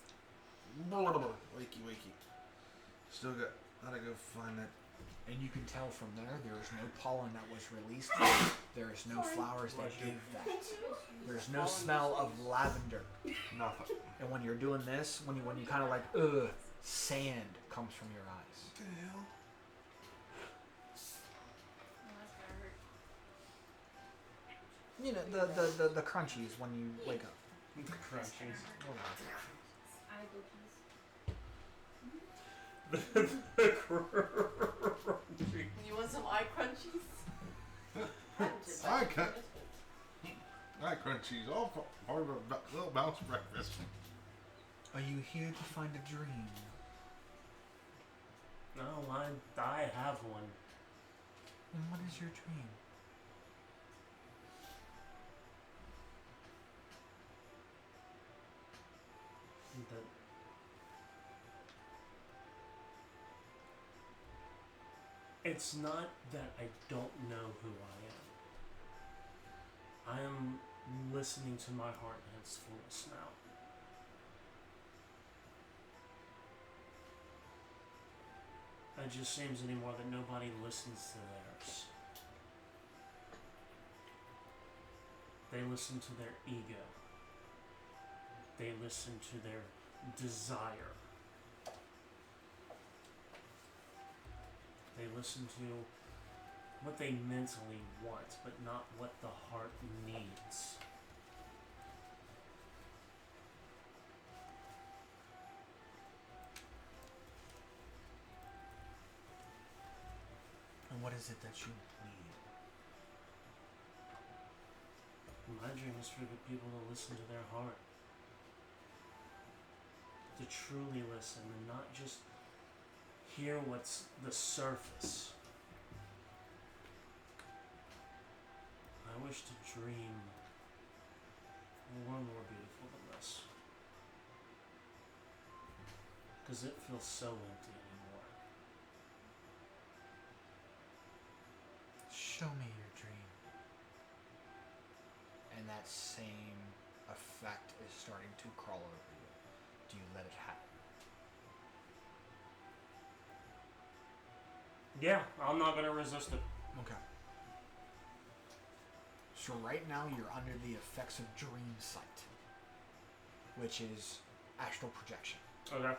Wakey, wakey. Still gotta go find that. And you can tell from there is no pollen that was released. There is no flowers that give that. There's no smell of lavender. Nothing. And when you're doing this, when you kind of like, sand comes from your eyes. What the hell? Oh, that's gonna hurt. You know, the crunchies when you wake up. Crunchies. Eye bookies. The crunchies. You want some eye crunchies? Eye cut. Eye crunchies. All part of a little bounce breakfast. Are you here to find a dream? No, I have one. And what is your dream? That it's not that I don't know who I am. I am listening to my heart in its fullest now. It just seems anymore that nobody listens to theirs. They listen to their ego. They listen to their desire. They listen to what they mentally want, but not what the heart needs. And what is it that you need? My dream is for the people to listen to their heart. To truly listen and not just hear what's the surface. I wish to dream a world more beautiful than this. Because it feels so empty anymore. Show me your dream. And that same effect is starting to crawl over you. Do you let it happen? Yeah, I'm not going to resist it. Okay. So right now you're under the effects of dream sight, which is astral projection. Okay.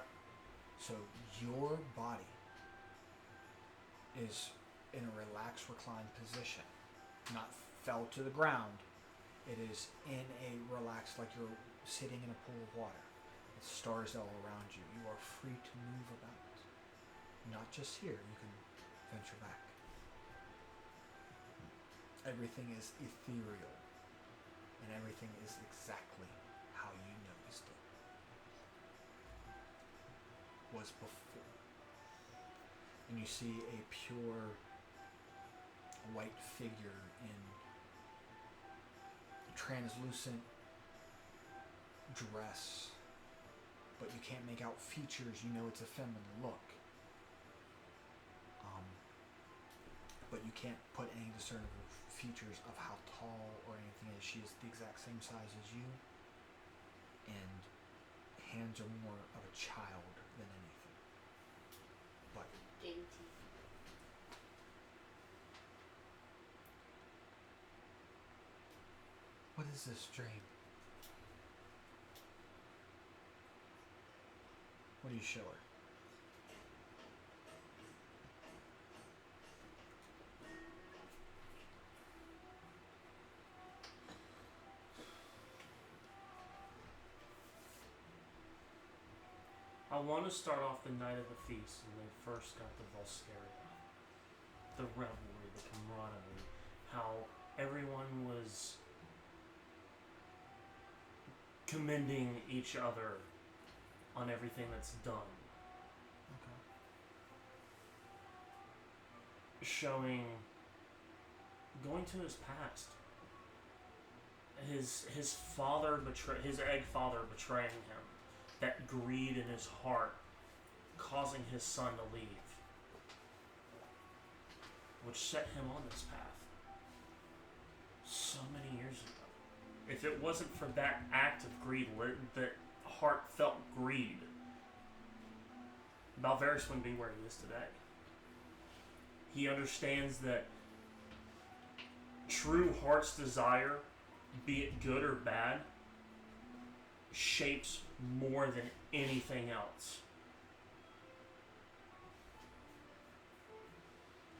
So your body is in a relaxed, reclined position, not fell to the ground. It is in a relaxed, like you're sitting in a pool of water. It's stars all around you. You are free to move about. Not just here, you can venture back. Everything is ethereal, and everything is exactly how you noticed it was before. And you see a pure white figure in translucent dress, but you can't make out features. You know it's a feminine look. But you can't put any discernible features of how tall or anything is. She is the exact same size as you, and hands are more of a child than anything. But Dainty. what is this dream? What do you show her? I want to start off the night of the feast when they first got to Volscaria. The revelry, the camaraderie, how everyone was commending each other on everything that's done. Okay. Showing, going to his past. His father his egg father betraying him. That greed in his heart causing his son to leave. Which set him on this path. So many years ago. If it wasn't for that act of greed, that heartfelt greed, Balveris wouldn't be where he is today. He understands that true heart's desire, be it good or bad, shapes more than anything else.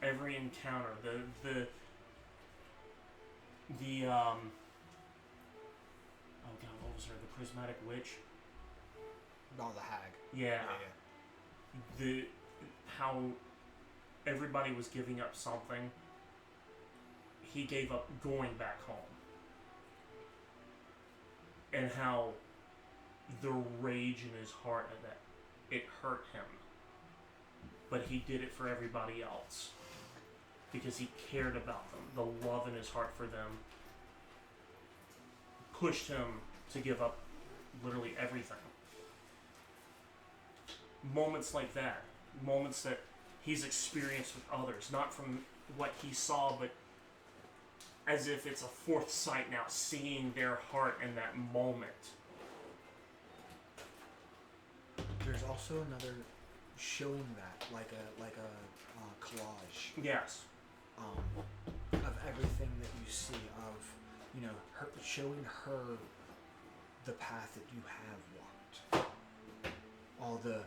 Every encounter, the oh god, what was her? The prismatic witch? Oh, the hag. Yeah. How everybody was giving up something. He gave up going back home. And how the rage in his heart at that, it hurt him. But he did it for everybody else. Because he cared about them. The love in his heart for them pushed him to give up literally everything. Moments like that. Moments that he's experienced with others. Not from what he saw, but as if it's a fourth sight now, seeing their heart in that moment. There's also another showing that, like a collage. Yes. Of everything that you see, of, her, showing her the path that you have walked. All the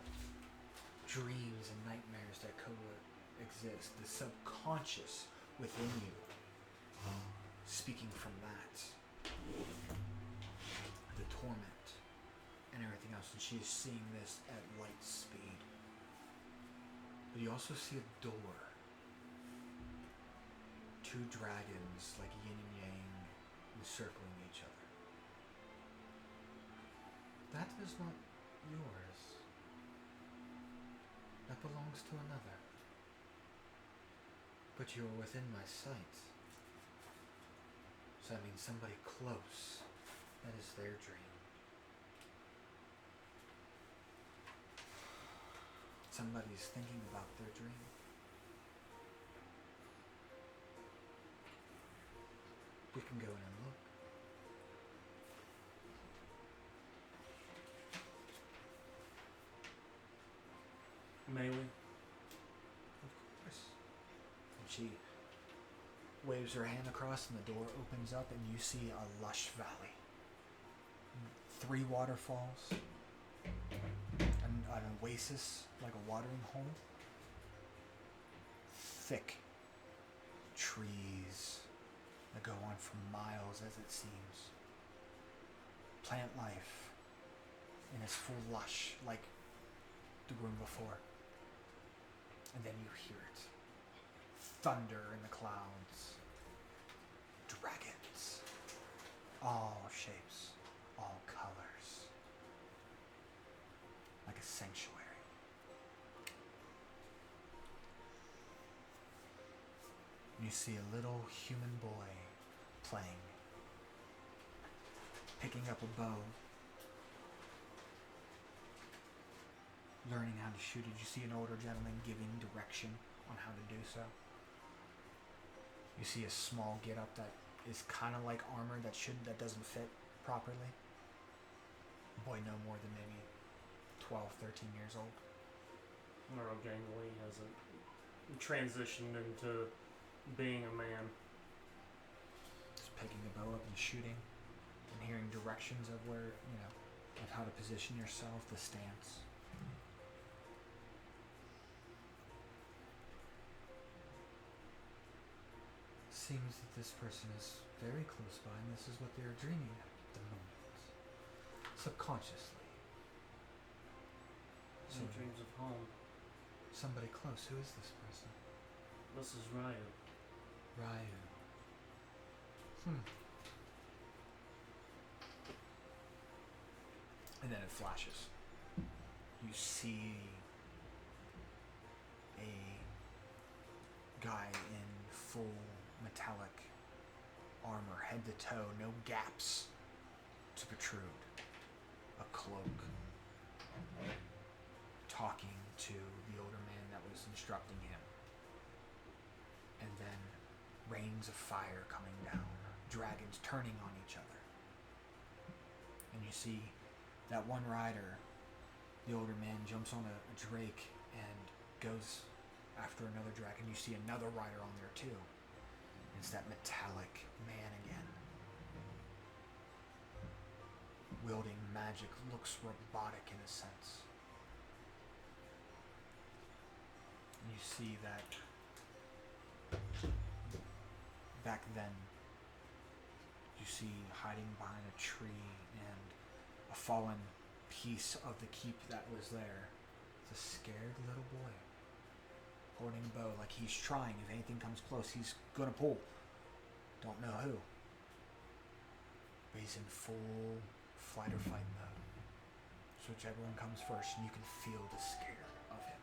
dreams and nightmares that coexist, the subconscious within you. Speaking from that, the torment and everything else, and she is seeing this at light speed. But you also see a door, two dragons like yin and yang encircling each other. That is not yours. That belongs to another. But you are within my sight. So that means somebody close. That is their dream. Somebody's thinking about their dream. We can go in and look. May we? Of course. And she waves her hand across and the door opens up and you see a lush valley. 3 waterfalls. An oasis, like a watering hole. Thick trees that go on for miles as it seems. Plant life in its full lush, like the room before. And then you hear it. Thunder in the clouds. Dragons. All shapes. All colors. Like a sanctuary. You see a little human boy playing. Picking up a bow. Learning how to shoot it. You see an older gentleman giving direction on how to do so. You see a small get-up that is kind of like armor that doesn't fit properly. Boy no more than maybe 12, 13 years old. Gangly hasn't transitioned into being a man. Just picking the bow up and shooting and hearing directions of where, of how to position yourself, the stance. seems that this person is very close by, and this is what they are dreaming at the moment. Subconsciously. Some dreams of home. Somebody close. Who is this person? This is Ryu. Ryu. And then it flashes. You see a guy in full metallic armor, head to toe, no gaps to protrude. A cloak. Talking to the older man that was instructing him. And then rains of fire coming down. Dragons turning on each other. And you see that one rider, the older man, jumps on a drake and goes after another dragon. You see another rider on there too. It's that metallic man again. Wielding magic, looks robotic in a sense. And you see that back then, you see hiding behind a tree and a fallen piece of the keep that was there. It's a scared little boy holding a bow like he's trying. If anything comes close, he's gonna pull. Don't know who. But he's in full flight or fight mode. So whichever one comes first, and you can feel the scare of him.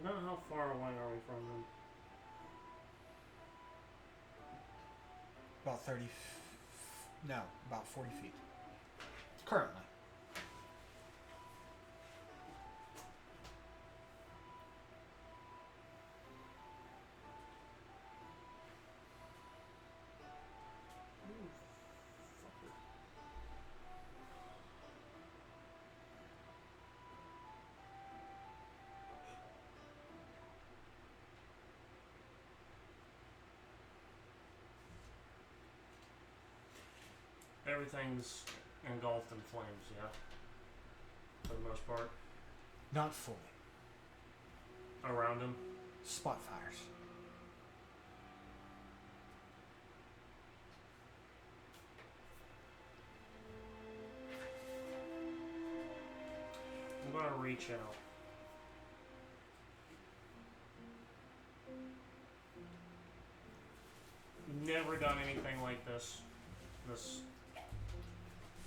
Now, how far away are we from them? About 40 feet. Currently. Everything's engulfed in flames, yeah? For the most part. Not fully. Around him. Spot fires. I'm gonna reach out. Never done anything like this. This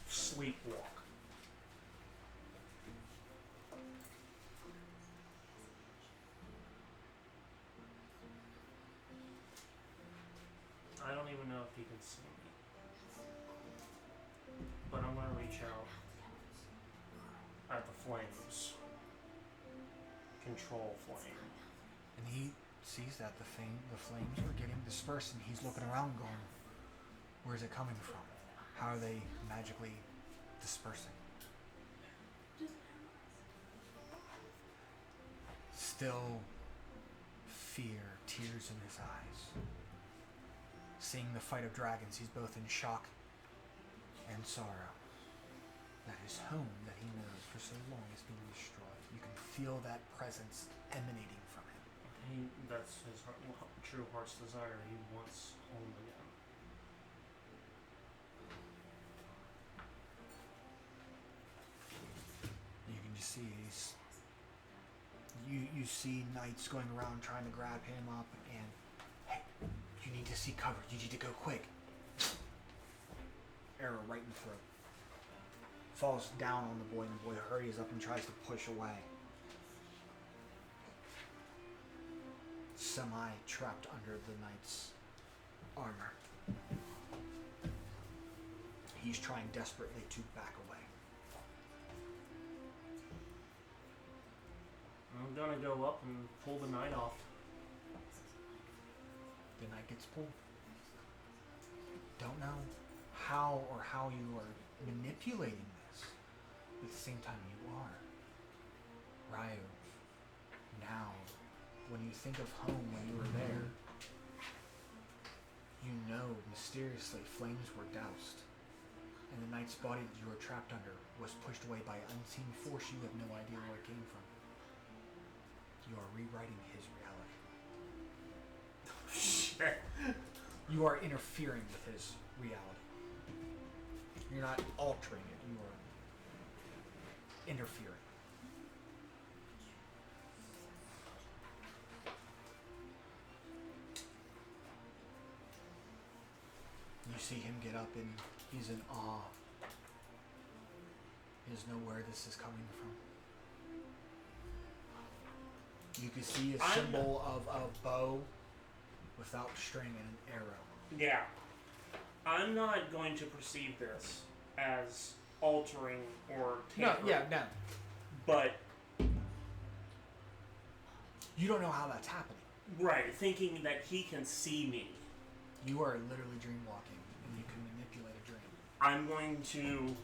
sleepwalk. I don't even know if he can see me. But I'm gonna reach out at the flames. Control flame. And he sees that the flames are getting dispersed, and he's looking around going, where's it coming from? How are they magically dispersing? Still fear, tears in his eyes. Seeing the fight of dragons, he's both in shock and sorrow. That his home that he knows for so long is being destroyed. You can feel that presence emanating from him. That's his true heart's desire. He wants home again. You can just see you see knights going around trying to grab him up, and hey, you need to see cover. You need to go quick. Arrow right in the throat. Falls down on the boy, and the boy hurries up and tries to push away. Semi-trapped under the knight's armor. He's trying desperately to back away. I'm gonna go up and pull the knight off. The knight gets pulled. Don't know how or how you are manipulating this. At the same time, you are. Ryu, now, when you think of home when you were there, you know mysteriously flames were doused, and the knight's body that you were trapped under was pushed away by an unseen force you have no idea where it came from. You are rewriting his reality. Shit. You are interfering with his reality. You're not altering it, you are interfering. You see him get up and he's in awe. He doesn't know where this is coming from. You can see a symbol of a bow without string and an arrow. Yeah. I'm not going to perceive this as altering or tampering. No. But You don't know how that's happening. right, thinking that he can see me. You are literally dreamwalking, and you can manipulate a dream. I'm going to.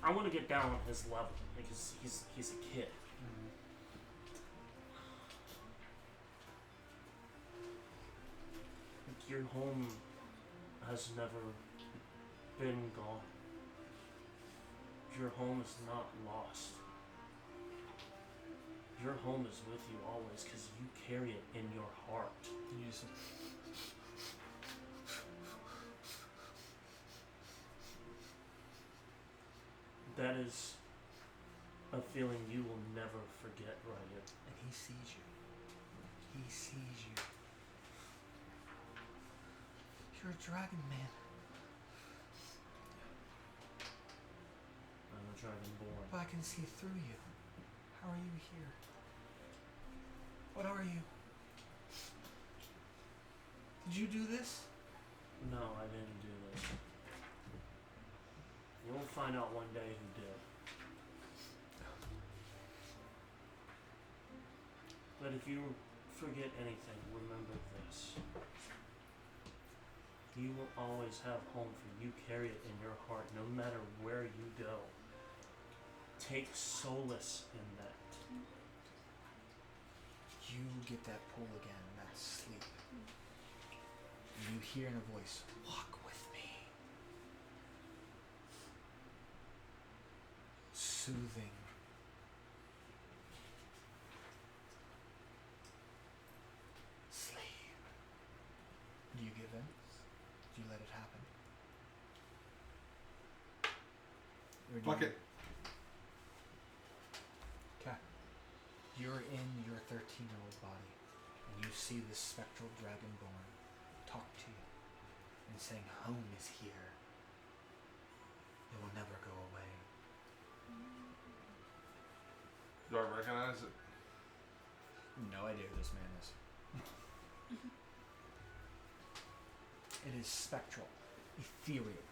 I want to get down on his level because he's a kid. Your home has never been gone. Your home is not lost. Your home is with you always because you carry it in your heart. You just That is a feeling you will never forget, Riot. and he sees you. He sees you. You're a dragon man. I'm a dragonborn. But I can see through you. How are you here? What are you? Did you do this? No, I didn't do this. You'll find out one day who did. But if you forget anything, remember this. You will always have home for you. Carry it in your heart, no matter where you go. Take solace in that. You get that pull again, that sleep. And you hear in a voice, walk with me. Soothing. Sleep. Do you give in? Do you let it happen? Or do Fuck you- it. Okay. You're in your 13-year-old body, and you see this spectral dragonborn talk to you and saying, home is here. It will never go away. Do I recognize it? No idea who this man is. It is spectral, ethereal.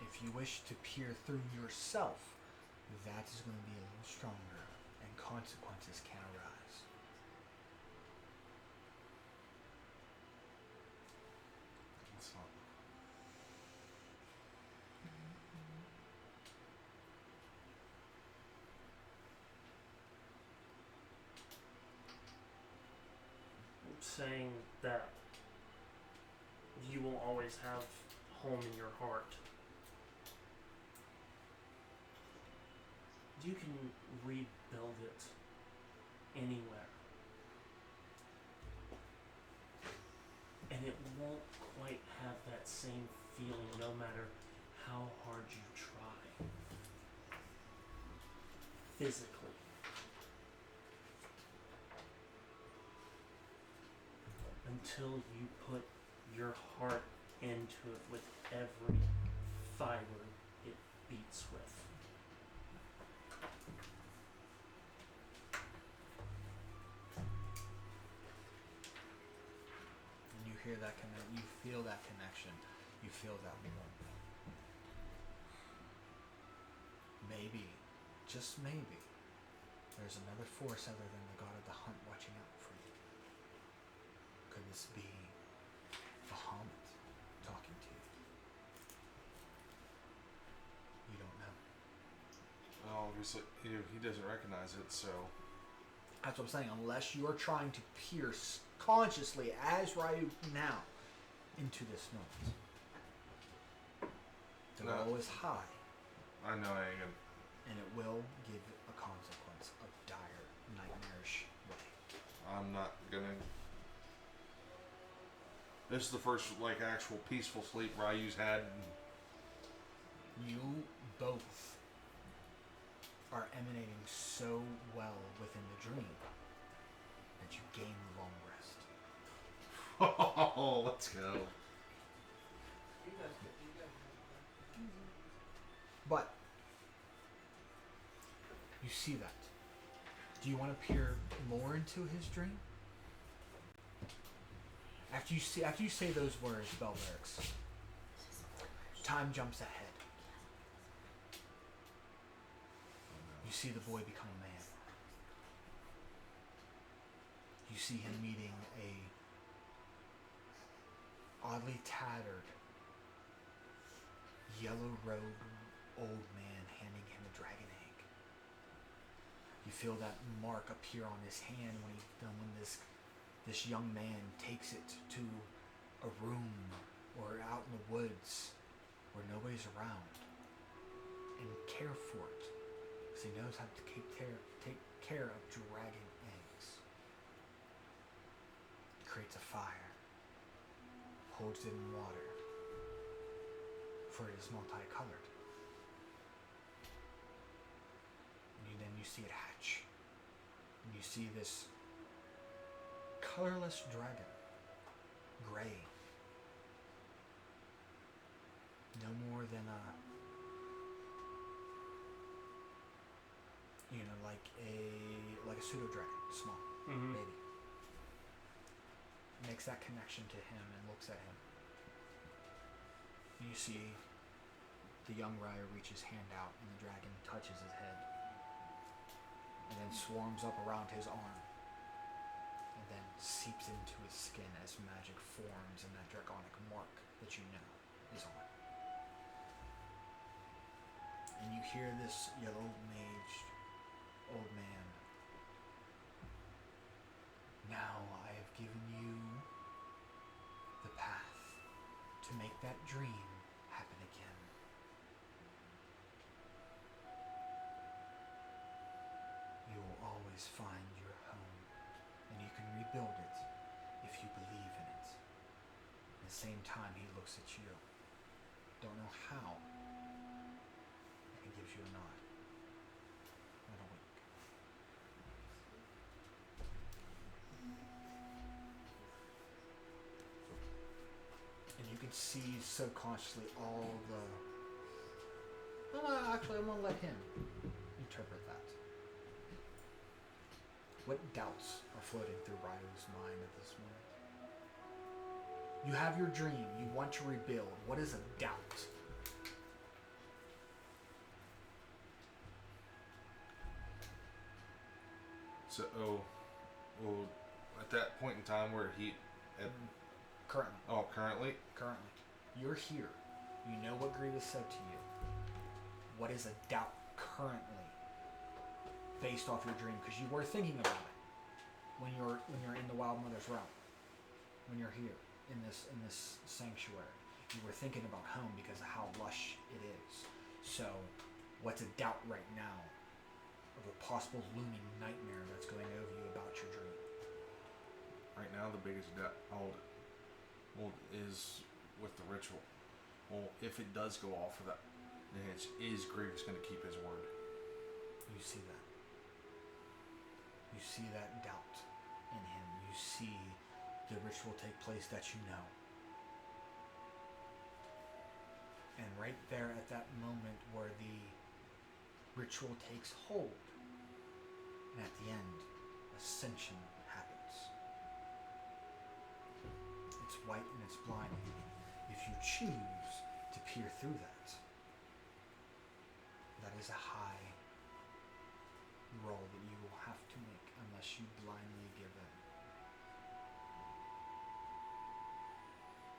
If you wish to peer through yourself, that is going to be a little stronger, and consequences can arise. It's not. Saying that you will always have home in your heart. You can rebuild it anywhere. And it won't quite have that same feeling no matter how hard you try. Physically. Until you put your heart into it with every fiber it beats with. And you hear that you feel that connection. You feel that warmth. Maybe, just maybe, there's another force other than the god of the hunt watching out for you. this be Bahamut talking to you? You don't know. Well, obviously, he doesn't recognize it, so... That's what I'm saying. Unless you are trying to pierce consciously, as Ryu now, into this moment. The roll is high. I know I ain't gonna... And it will give a consequence of dire, nightmarish way. I'm not gonna... This is the first, like, actual peaceful sleep Ryu's had. You both are emanating so well within the dream that you gain long rest. Oh, let's go. But you see that. Do you want to peer more into his dream? After you say those words, Belberix, time jumps ahead. You see the boy become a man. You see him meeting a oddly tattered, yellow-robed old man handing him a dragon egg. You feel that mark appear on his hand when this young man takes it to a room or out in the woods where nobody's around and care for it. Because he knows how to take care of dragon eggs. He creates a fire, holds it in water, for it is multicolored. And then you see it hatch. And you see this colorless dragon, gray. No more than like a pseudo dragon, small, baby. Makes that connection to him and looks at him. You see the young Ryu reach his hand out and the dragon touches his head and then swarms up around his arm and then seeps into his skin as magic forms and that draconic mark that you know is on. And you hear this yellow-maged old man. Now I have given you the path to make that dream happen again. You will always find your home, and you can rebuild it if you believe in it. At the same time, he looks at you. Don't know how. He gives you a nod. Not a wink. And you can see subconsciously all the... Actually, I'm going to let him interpret that. What doubts are floating through Ryu's mind at this moment? You have your dream. You want to rebuild. What is a doubt? So, at that point in time where Currently. Oh, currently? Currently. You're here. You know what Grievous said to you. What is a doubt currently based off your dream? Because you were thinking about it when you're in the Wild Mother's realm. When you're here in this sanctuary. You were thinking about home because of how lush it is. So, what's a doubt right now of a possible looming nightmare that's going over you about your dream? Right now, the biggest doubt is with the ritual. Well, if it does go off of that, then is Grievous going to keep his word? You see that. You see that doubt in him. You see the ritual take place that you know. And right there at that moment where the ritual takes hold, and at the end, ascension happens. It's white and it's blinding. If you choose to peer through that, that is a high roll that you will have to make unless you blindly give in.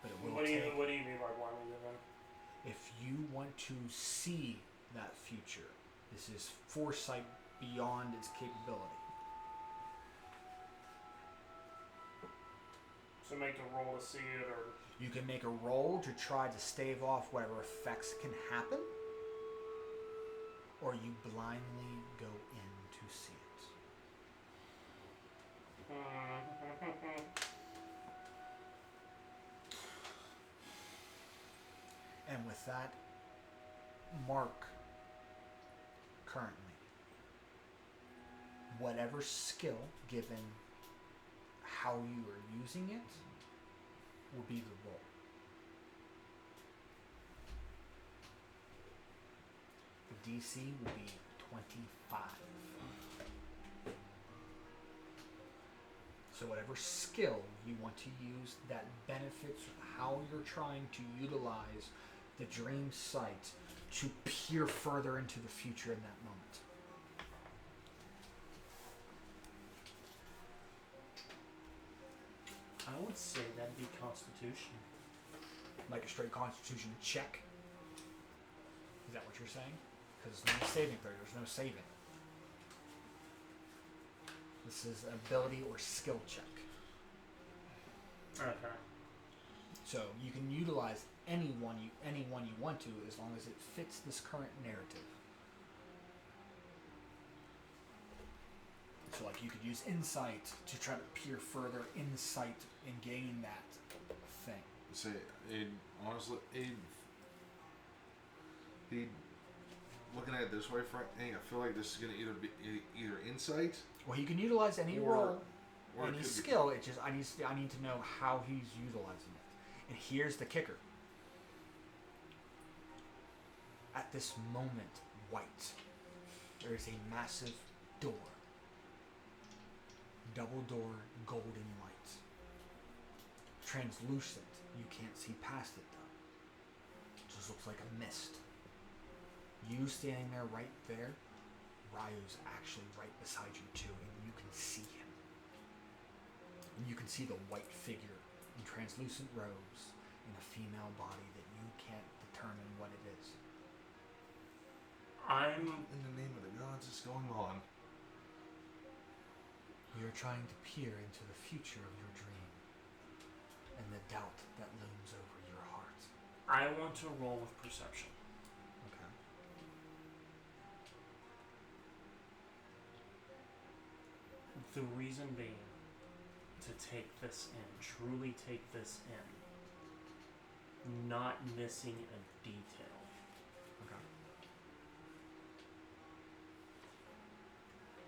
but it will What do you take. What do you mean by blindly given? If you want to see that future, this is foresight beyond its capability. So make a roll to see it, or You can make a roll to try to stave off whatever effects can happen, or you blindly go in to see it. And with that, mark currently whatever skill, given how you are using it, will be the roll. The DC will be 25. So whatever skill you want to use that benefits how you're trying to utilize the dream sight to peer further into the future in that moment. I would say that'd be Constitution. Like a straight constitution check. Is that what you're saying? Because it's not a saving throw, there's no saving. This is an ability or skill check. Okay. So you can utilize any one you want to, as long as it fits this current narrative. So like you could use insight to try to peer further insight and gain that thing. Say, honestly, looking at it this way, Frank, I feel like this is going to either be either insight. Well, you can utilize any roll, or any skill. It just I need to know how he's utilizing it. And here's the kicker. At this moment, white, there is a massive door. Double door, golden light. Translucent. You can't see past it though. It just looks like a mist. You standing there right there, Ryu's actually right beside you too, and you can see him. And you can see the white figure in translucent robes in a female body that you can't determine what it is. In the name of the gods, is going on? You're trying to peer into the future of your dream and the doubt that looms over your heart. I want to roll with perception. Okay. The reason being to take this in, truly take this in, not missing a detail. Okay.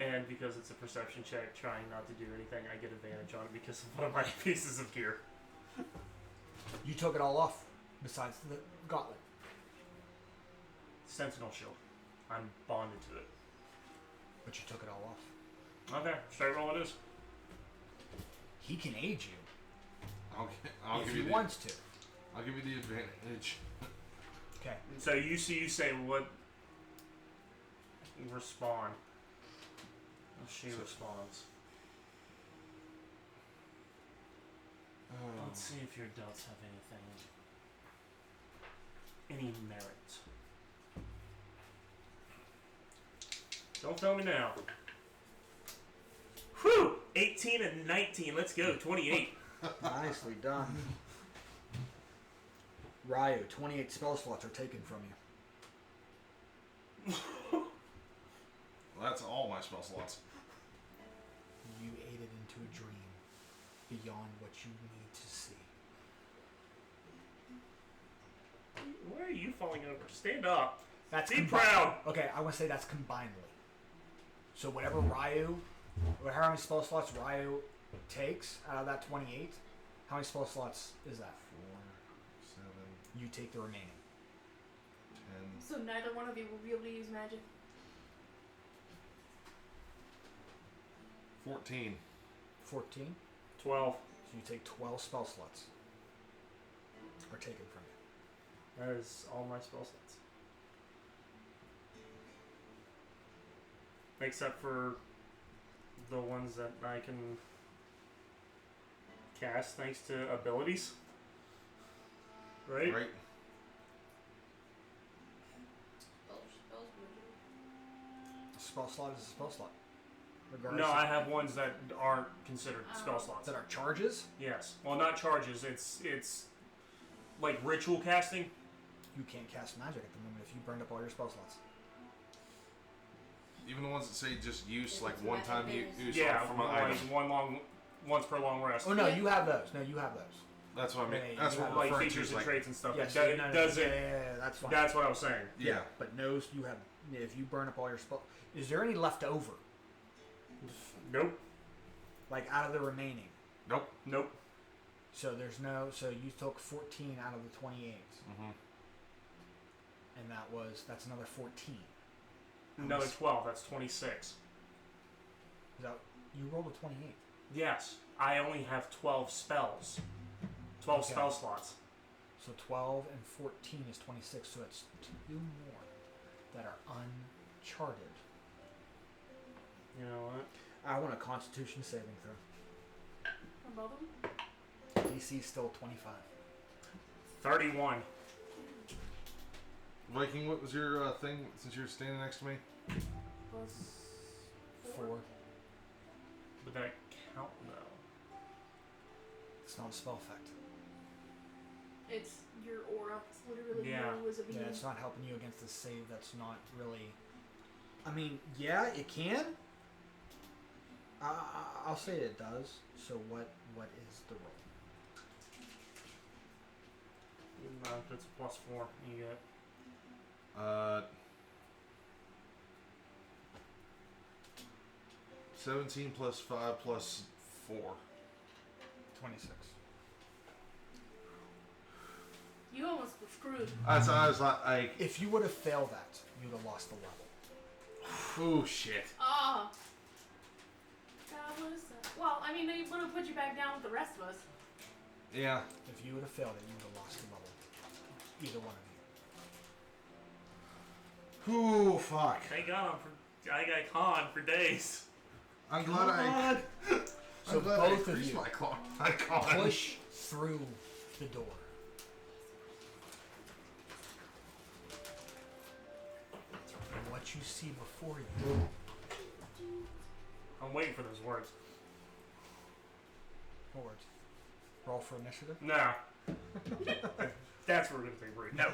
And because it's a perception check, trying not to do anything, I get advantage on it because of one of my pieces of gear. You took it all off, besides the gauntlet. Sentinel shield. I'm bonded to it. But you took it all off. Okay, straight roll it is. He can aid you I'll if give he you the, wants to. I'll give you the advantage. Okay. So you say what? You respond. She responds. Let's see if your delts have any merit. Don't tell me now. Whew! 18 and 19. Let's go. 28. Nicely done. Ryu, 28 spell slots are taken from you. Well, that's all my spell slots. You aided into a dream beyond what you need to see. Where are you falling over? Stand up. That's Be proud. Okay, I want to say that's combinedly. So whatever many spell slots Ryu takes out of that 28, how many spell slots is that? 4, 7, You take the remaining. 10. So neither one of you will be able to use magic. 14. 14. 12. So you take 12 spell slots. Are taken from you. That is all my spell slots. Except for the ones that I can cast thanks to abilities. Right? Right? Spells moving. A spell slot is a spell slot. Regardless No, of- I have ones that aren't considered spell slots. that are charges. Yes. Well, not charges. It's like ritual casting. You can't cast magic at the moment if you burned up all your spell slots. Even the ones that say just use, If like it's one magic time based. use Yeah, from an like item. once per long rest. Oh no, you have those. No, you have those. That's what I mean. Yeah, That's you what have, I'm Like referring to. features Is and like, traits and stuff. Yes, It no, no, doesn't. yeah, that's fine. That's what I was saying. yeah. But those you have. If you burn up all your spell, is there any left over? Nope. Like out of the remaining? Nope. Nope. So there's no. So you took 14 out of the 28, Mm-hmm. and that's another 14. Another 12. That's 26. Is that, you rolled a 28. Yes. I only have 12 spells. 12 Okay. spell slots. So 12 and 14 is 26. So it's 2 more that are uncharted. You know what? I want a Constitution saving throw. For both of them? DC still 25. 31. Viking, what was your thing since you're standing next to me? Plus 4. Would that count though? It's not a spell effect. It's your aura. It's literally Yeah. you as a being. Yeah, it's not helping you against the save. That's not really. I mean, yeah, it can. I'll say it does. So what is the roll? It's a +4. You get 17 plus 5 plus 4. 26. You almost were screwed. I was like, If you would have failed that, you'd have lost the level. oh shit. Ah. That was. Well, I mean, they would have put you back down with the rest of us. Yeah. If you would have failed it, you would have lost the level. Either one of you. Ooh, fuck. Thank God I got con for days. I'm glad So I'm glad both I of increased you my con. push through the door. And what you see before you I'm waiting for those words. What words? Roll for initiative. Nah. That's what we're gonna take a break. No.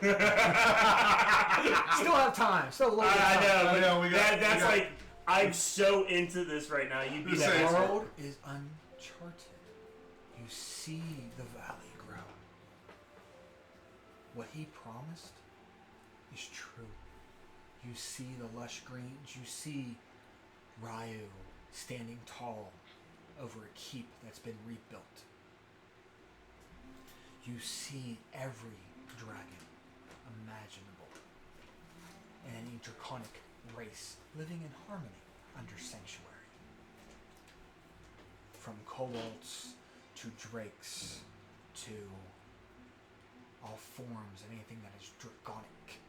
Still have time. Still a little bit of I time. know. But know, we got- that's we got- like I'm so into this right now. You'd be Just that say The it's- expert. world is uncharted. You see the valley grow. What he promised is true. You see the lush greens. You see Ryu standing tall over a keep that's been rebuilt. You see every dragon imaginable and any draconic race living in harmony under sanctuary. From kobolds to drakes to all forms and anything that is draconic.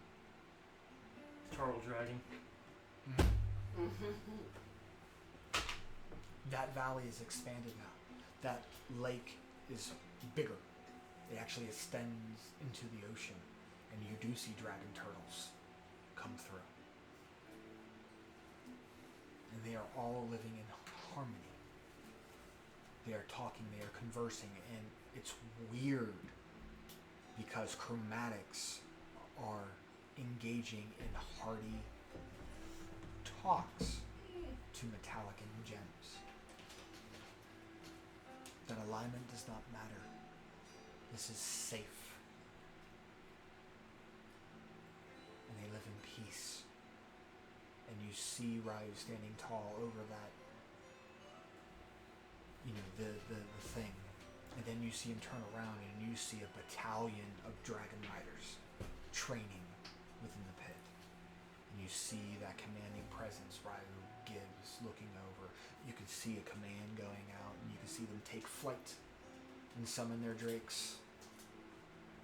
Turtle dragon. That valley is expanded now. That lake is bigger. It actually extends into the ocean, and you do see dragon turtles come through. And they are all living in harmony. They are talking, they are conversing, and it's weird because chromatics are engaging in hearty talks to metallic and gems. That alignment does not matter. This is safe. And they live in peace. And you see Ryu standing tall over that, the thing. And then you see him turn around and you see a battalion of dragon riders training within the pit. And you see that commanding presence Ryu gives looking over. You can see a command going out and you can see them take flight and summon their drakes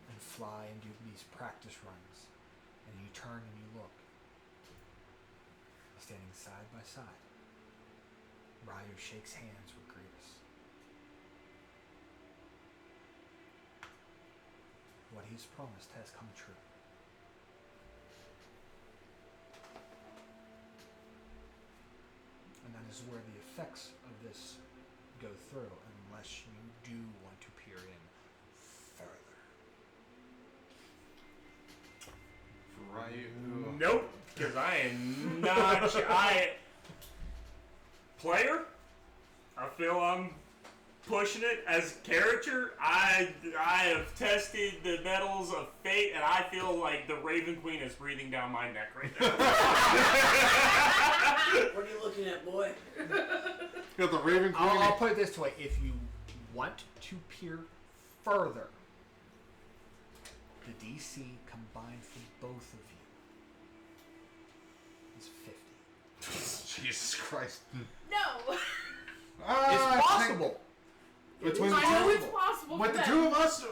and fly and do these practice runs. And you turn and you look. Standing side by side, Ryu shakes hands with Grievous. what he's promised has come true. And that is where the effects of this go through, unless you do want to peer in further. For Ryu. Nope, because I am not. Player. I feel I'm pushing it as character. I have tested the metals of fate, and I feel like the Raven Queen is breathing down my neck right now. What are you looking at, boy? Got the Raven Queen. I'll put it this way: if you want to peer further, the DC combined for both of you is 50. Jesus Christ. No. It's possible. Between I know the it's possible. with for the them. two of us.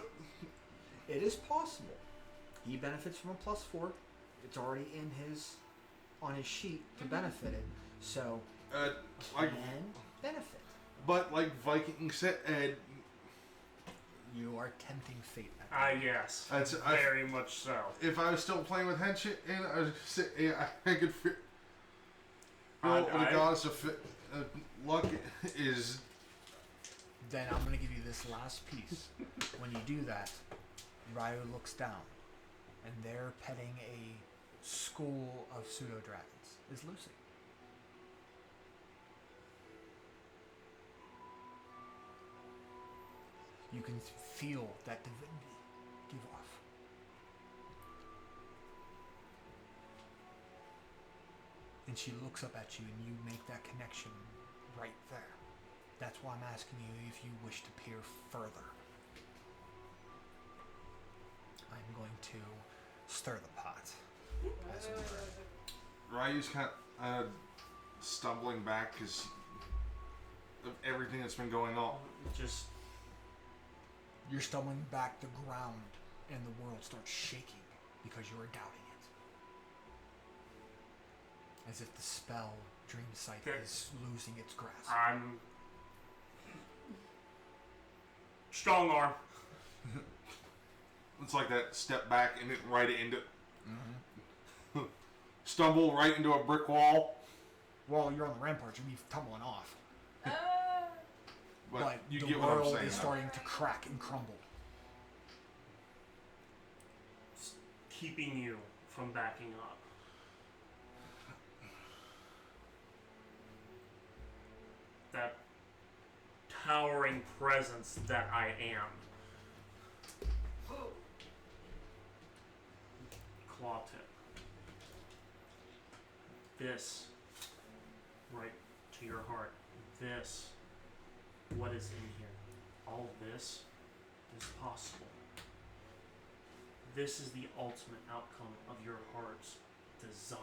It is possible. He benefits from a +4. It's already on his sheet to benefit it. So Like, can benefit. but like Viking said, You are tempting fate. Yes. I Very much so. if I was still playing with Henshin, I could feel I- the goddess of luck is. Then I'm going to give you this last piece. When you do that, Ryu looks down, and there petting a school of pseudo-dragons is Lucy. You can feel that divinity give off. And she looks up at you, and you make that connection right there. That's why I'm asking you if you wish to peer further. I'm going to stir the pot. As it were. Ryu's kind of stumbling back because of everything that's been going on. Just You're stumbling back, the ground and the world starts shaking because you are doubting it. As if the spell, Dream Sight, is losing its grasp. I'm strong arm. It's like that step back and it right into. Stumble right into a brick wall. Well, you're on the ramparts, you'd be tumbling off. But you the get what I'm world saying. is starting to crack and crumble. Keeping you from backing up. That towering presence that I am. Claw tip. This, right to your heart. This, what is in here. All of this is possible. This is the ultimate outcome of your heart's desire.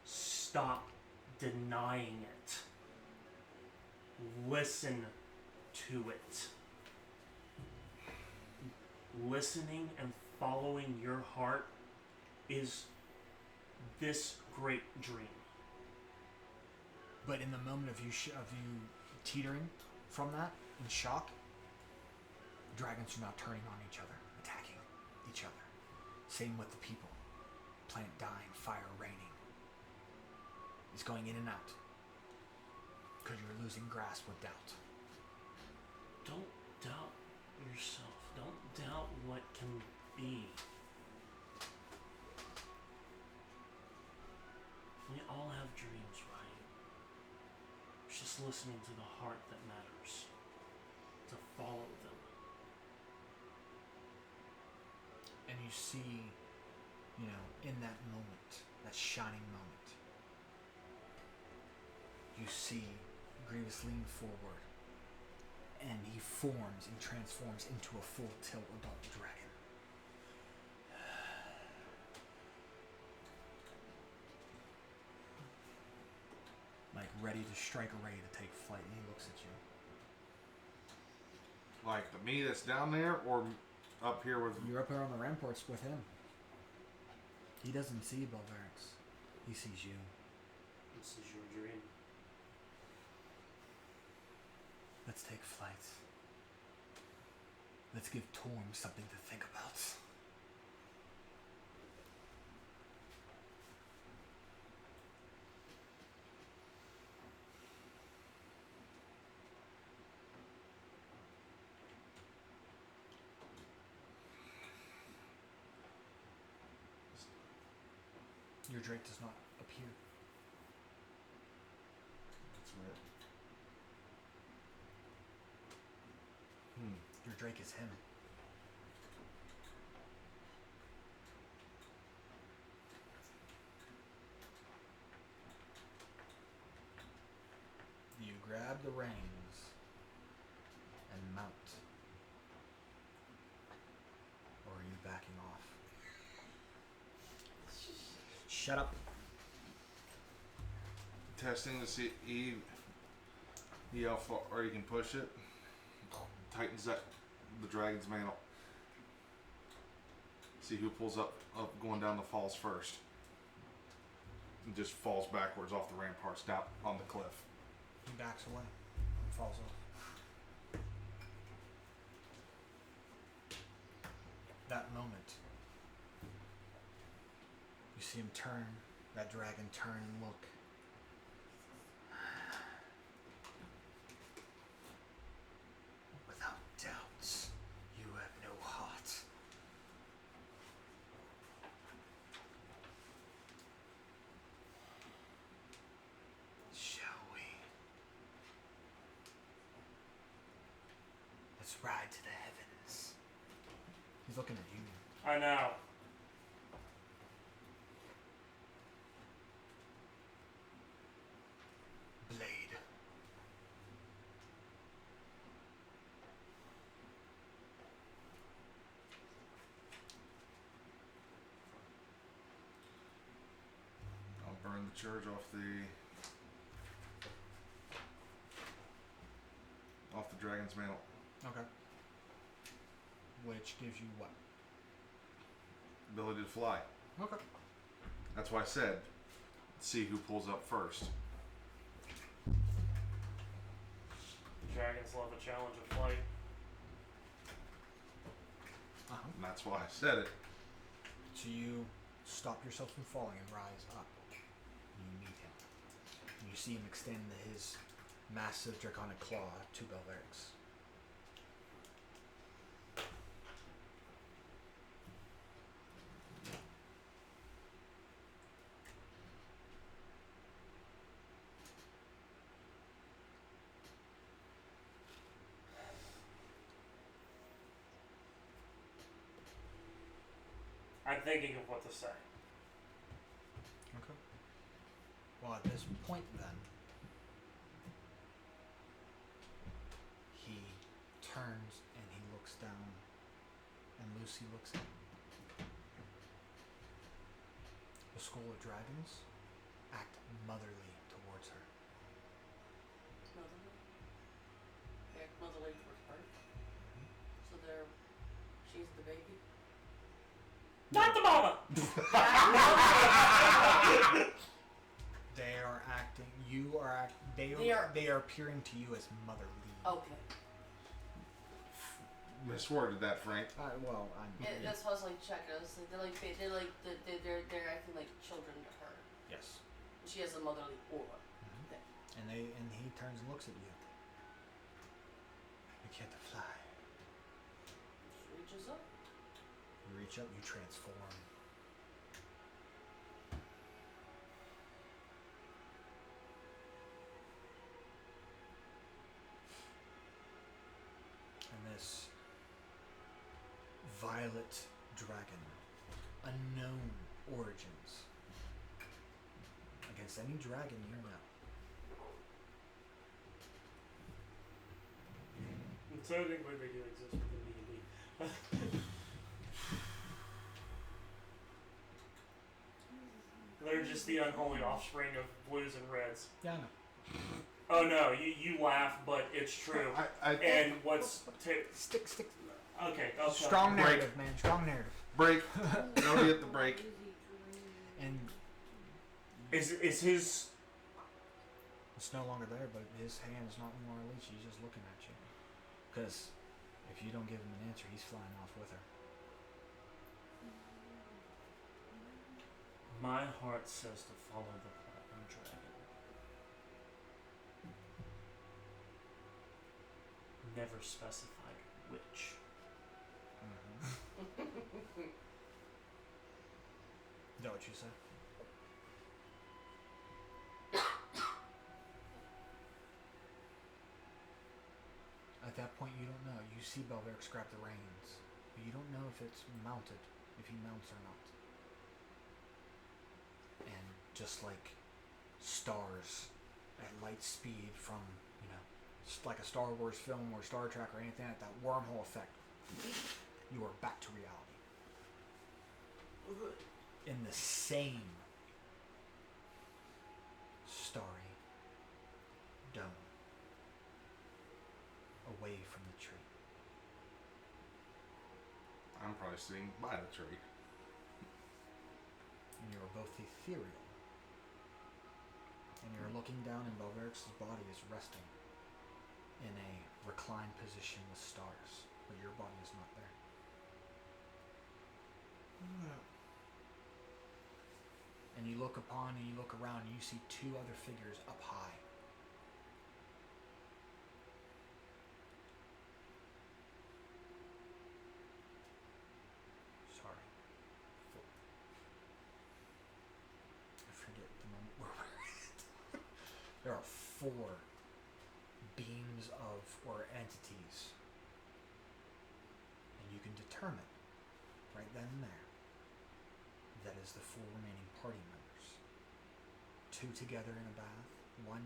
Stop denying it. Listen to it. Listening and following your heart is this great dream. But in the moment of you teetering from that, in shock, dragons are now turning on each other, attacking each other. Same with the people. Plant dying, fire raining. It's going in and out. Because you're losing grasp with doubt. Don't doubt yourself. Don't doubt what can be. We all have dreams, right? It's just listening to the heart that matters. To follow them. And you see, in that moment, that shining moment, you see Grievous lean forward, and he forms and transforms into a full tilt adult dragon. Like ready to strike a ray to take flight, and he looks at you. Like the me that's down there, or up here with. You're up there on the ramparts with him. He doesn't see Belvarix. He sees you. This is your dream. Let's take flight. Let's give Torm something to think about. Your Drake does not appear. That's weird. Your Drake is him. You grab the reins and mount. Or are you backing off? Shut up. Testing to see how far, or you can push it. Tightens that the dragon's mantle. See who pulls up going down the falls first. And just falls backwards off the ramparts down on the cliff. He backs away and falls off. That moment, you see him turn, that dragon turn and look. Without doubts, you have no heart. Shall we? Let's ride to the heavens. He's looking at you. I know. Blade. I'll burn the charge off the dragon's mantle. Okay. Which gives you what? Ability to fly. Okay. That's why I said, see who pulls up first. Dragons love a challenge of flight. Uh-huh. And that's why I said it. So you stop yourself from falling and rise up. You meet him. And you see him extend his massive draconic claw to Belverix. I'm thinking of what to say. Okay. Well, at this point then, he turns and he looks down, and Lucy looks at him. The School of Dragons act motherly towards her. Motherly? Yeah, motherly towards her. So she's the baby? Not the mama! They are acting. They are appearing to you as motherly. Okay. Misworded that, Frank. Well, I'm. That's what I was like checking. I was like, they're acting like children to her. Yes. She has a motherly aura. Mm-hmm. And he turns and looks at you. You can't fly. She reaches up. You reach up, you transform. And this violet dragon, unknown origins, against any dragon you know. Technically, they do exist within D&D. They're just the unholy offspring of blues and reds. Yeah, I know. Oh no, you laugh, but it's true. And what's Stick. okay? Strong narrative, man. Strong narrative. Break. Nobody hit the break. And Is his? it's no longer there, but his hand is not anymore released. He's just looking at you. Because if you don't give him an answer, he's flying off with her. My heart says to follow the platinum dragon. Never specified which. Is that what you said? At that point, you don't know. You see Belverix grab the reins, but you don't know if it's mounted, if he mounts or not. And just like stars at light speed from, like a Star Wars film or Star Trek or anything like that wormhole effect, you are back to reality. In the same starry dome away from the tree. I'm probably sitting by the tree. And you are both ethereal. And you're looking down, and Belverix's body is resting in a reclined position with stars, but your body is not there. And you look upon and you look around and you see two other figures up high. Sorry. I forget the moment where we're at. There are 4 beams of, or entities. And you can determine, right then and there, that is the 4 remaining party members. 2 together in a bath. 1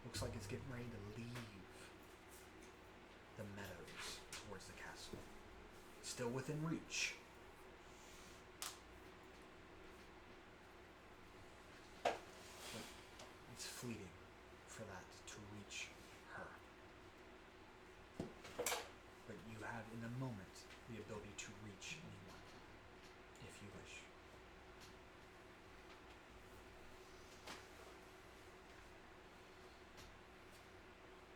looks like it's getting ready to leave the meadows towards the castle. Still within reach. But it's fleeting for that to reach her. But you have in a moment the ability to reach anyone, if you wish.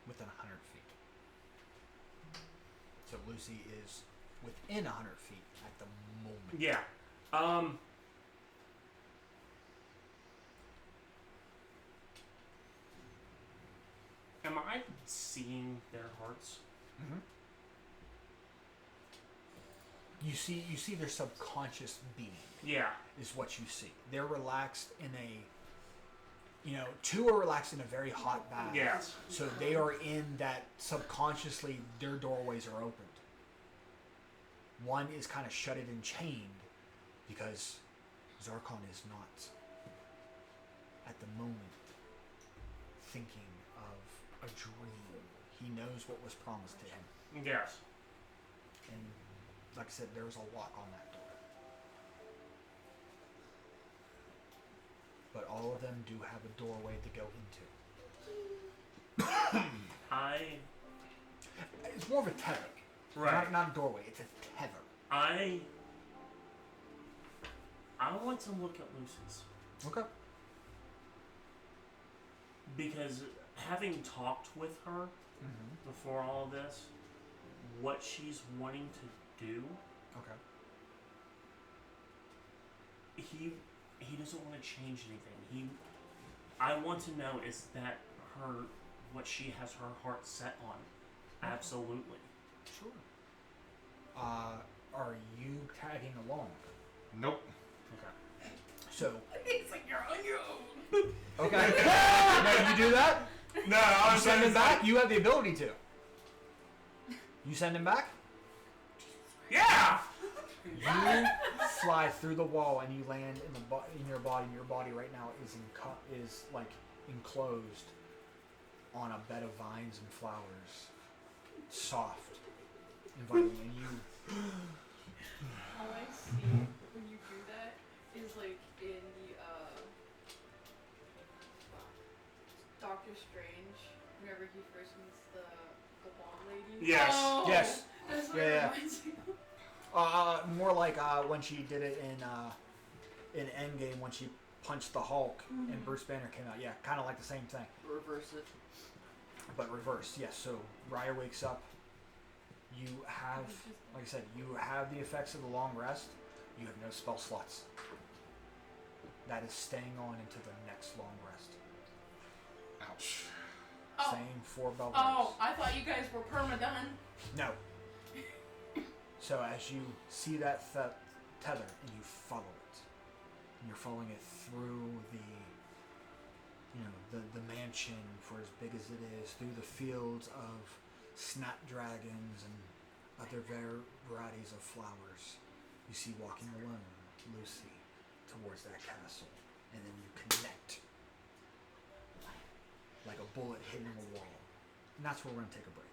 Within 100 feet. So Lucy is within 100 feet at the moment. Yeah. Am I seeing their hearts? Mm-hmm. You see their subconscious being. Yeah. Is what you see. They're relaxed in a, 2 are relaxed in a very hot bath. Yes. So they are in that subconsciously their doorways are opened. 1 is kind of shuttered and chained because Zarkon is not at the moment thinking of a dream. He knows what was promised to him. Yes. And like I said, there's a lock on that door. But all of them do have a doorway to go into. It's more of a tether. Right. Not a doorway, it's a tether. I want to look at Lucy's. Okay. Because having talked with her before all of this, what she's wanting to do, Okay. he doesn't want to change anything. I want to know is that what she has her heart set on. Absolutely. Sure. Are you tagging along? Nope. Okay. So. It's like you're on your own. Okay. Now you do that? No, I You send him back? You have the ability to. You send him back? Yeah! You fly through the wall and you land in your body. And your body right now is like enclosed on a bed of vines and flowers, soft, inviting, and you. All I see when you do that is like in the Doctor Strange, whenever he first meets the blonde lady. Yes. Oh, Yes. That's what Yeah, it yeah. reminds me of. More like when she did it in Endgame when she punched the Hulk and Bruce Banner came out. Yeah, kind of like the same thing, Reverse it. but reversed. Yes. So Raya wakes up. You have, like I said, you have the effects of the long rest. You have no spell slots. That is staying on into the next long rest. Ouch. Oh. Same for Belverix. Oh, I thought you guys were perma-done. No. So as you see that tether and you follow it, and you're following it through the mansion for as big as it is, through the fields of snapdragons and other varieties of flowers. You see walking alone Lucy towards that castle, and then you connect like a bullet hitting a wall. And that's where we're going to take a break.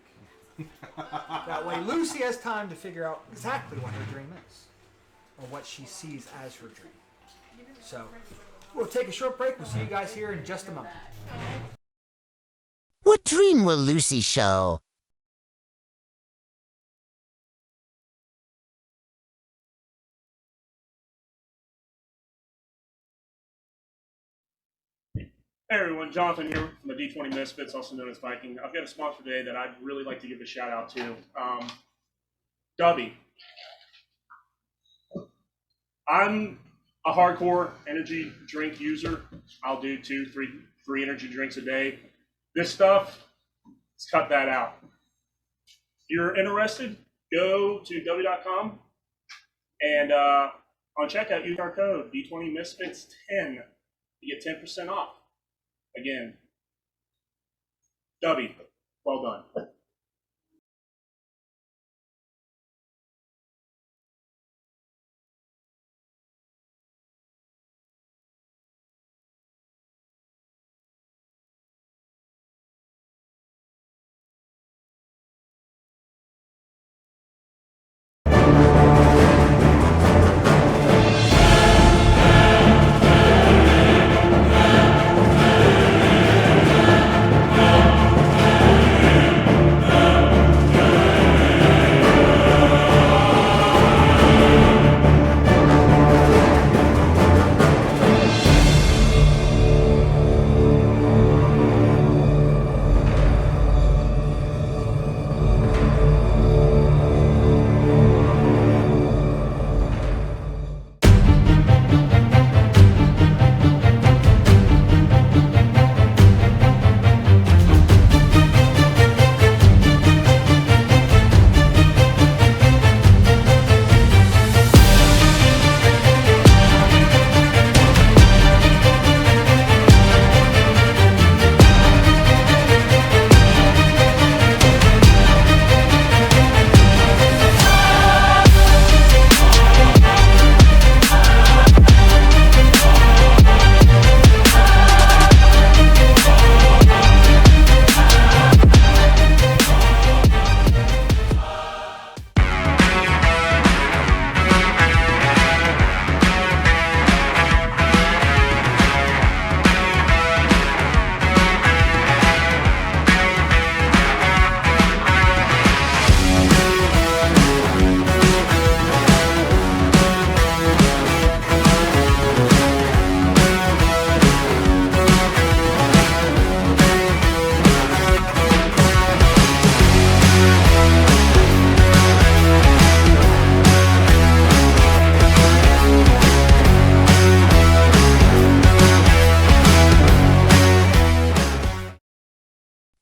That way Lucy has time to figure out exactly what her dream is, or what she sees as her dream. So we'll take a short break. We'll see you guys here in just a moment. What dream will Lucy show? Hey everyone, Jonathan here from the D20 Misfits, also known as Viking. I've got a sponsor today that I'd really like to give a shout out to. Dubby. I'm a hardcore energy drink user. I'll do 2, 3 energy drinks a day. This stuff, let's cut that out. If you're interested, go to w.com and on checkout, use our code D20 Misfits 10 to get 10% off. Again, Dubby, well done.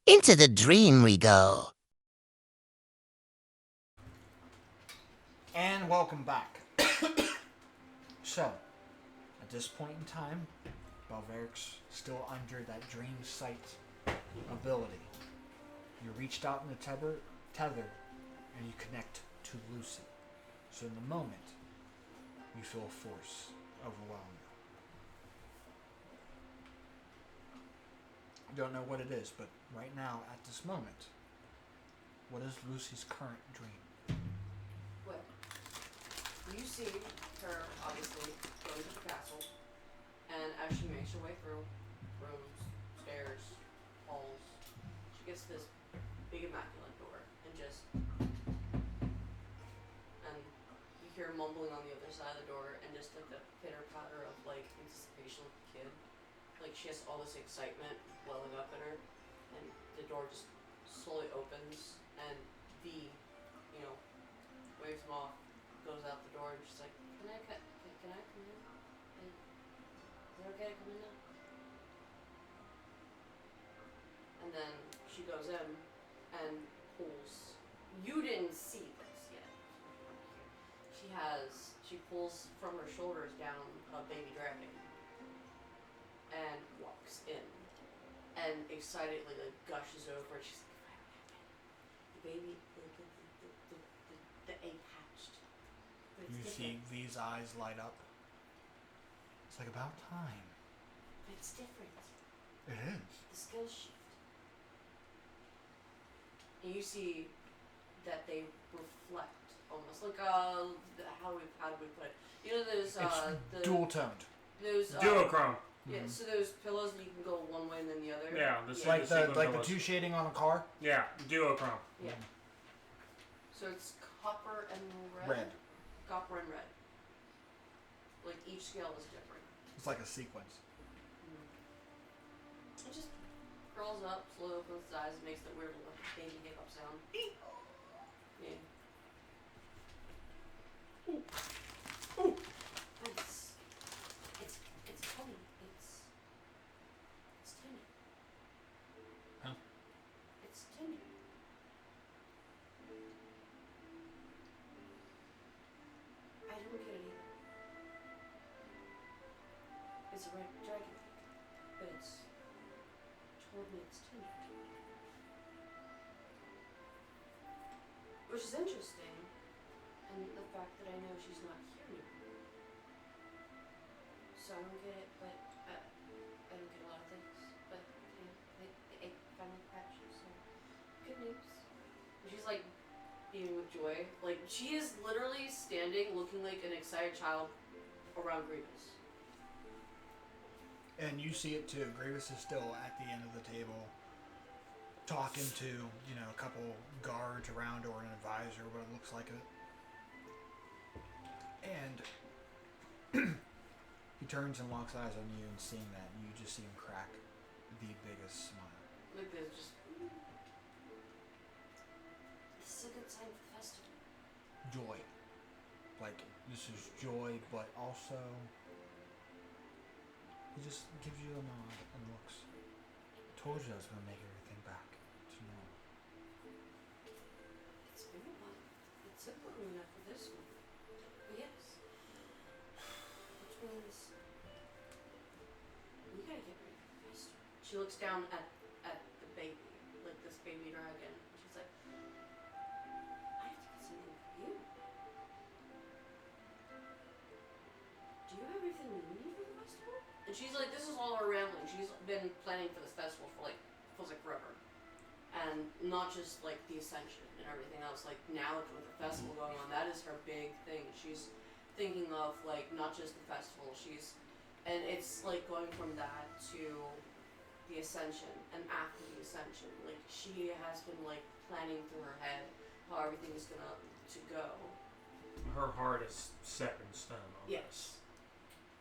Into the dream we go. And welcome back. So, at this point in time, Balveric's still under that dream sight ability. You reached out in the tether, and you connect to Lucy. So in the moment, you feel a force overwhelm you. You don't know what it is, but right now, at this moment, what is Lucy's current dream? Well, you see her obviously going to the castle, and as she makes her way through rooms, stairs, halls, she gets to this big immaculate door, and you hear mumbling on the other side of the door, and just like the pitter patter of like anticipation of the kid. Like she has all this excitement welling up in her, and the door just slowly opens, and V, waves him off, goes out the door, and she's like, can I come in? Is it okay to come in now? And then she goes in and pulls. You didn't see this yet. She pulls from her shoulders down a baby dragon and walks in and excitedly like gushes over. She's like, baby, the egg hatched. But it's You different. see V's eyes light up. It's like about time. But it's different. It is. The skills shift. And you see that they reflect almost like how do we put it? You know those It's dual toned. those Duochrome. yeah, so those pillows that you can go one way and then the other. Yeah, Like the pillows. two shading on a car. Yeah, duochrome. Yeah. So it's copper and red. Red. Copper and red. Like each scale is different. It's like a sequence. It just curls up, slowly opens its eyes, and makes that weird little baby hiccup sound. Yeah. Ooh. It's funny. It's tender. Huh? It's tender. I don't get it either. It's a red dragon, but it's told me it's tender. Which is interesting, and the fact that I know she's not here anymore. So I don't get it, but I don't get a lot of things. But yeah, the egg finally hatched, so good news. And she's like beaming with joy. Like she is literally standing, looking like an excited child around Grievous. And you see it too. Grievous is still at the end of the table, talking to, a couple guards around or an advisor, what it looks like it. And he turns and locks eyes on you, and seeing that, you just see him crack the biggest smile. Like this, just. This is a good sign for the festival. Joy. Like, this is joy, but also he just gives you a nod and looks. Told you I was going to make everything back to normal. It's been a while. It's important enough for this one. But yes. Which means we gotta get ready for the festival. She looks down at the baby, like this baby dragon. She's like, I have to get something for you. Do you have everything we need for the festival? And she's like, this is all her rambling. She's been planning for this festival for feels like forever. And not just like the Ascension and everything else. Like now with the festival going on, that is her big thing. She's thinking of like not just the festival. And it's like going from that to the Ascension and after the Ascension. Like she has been like planning through her head how everything is to go. Her heart is set in stone on Yes.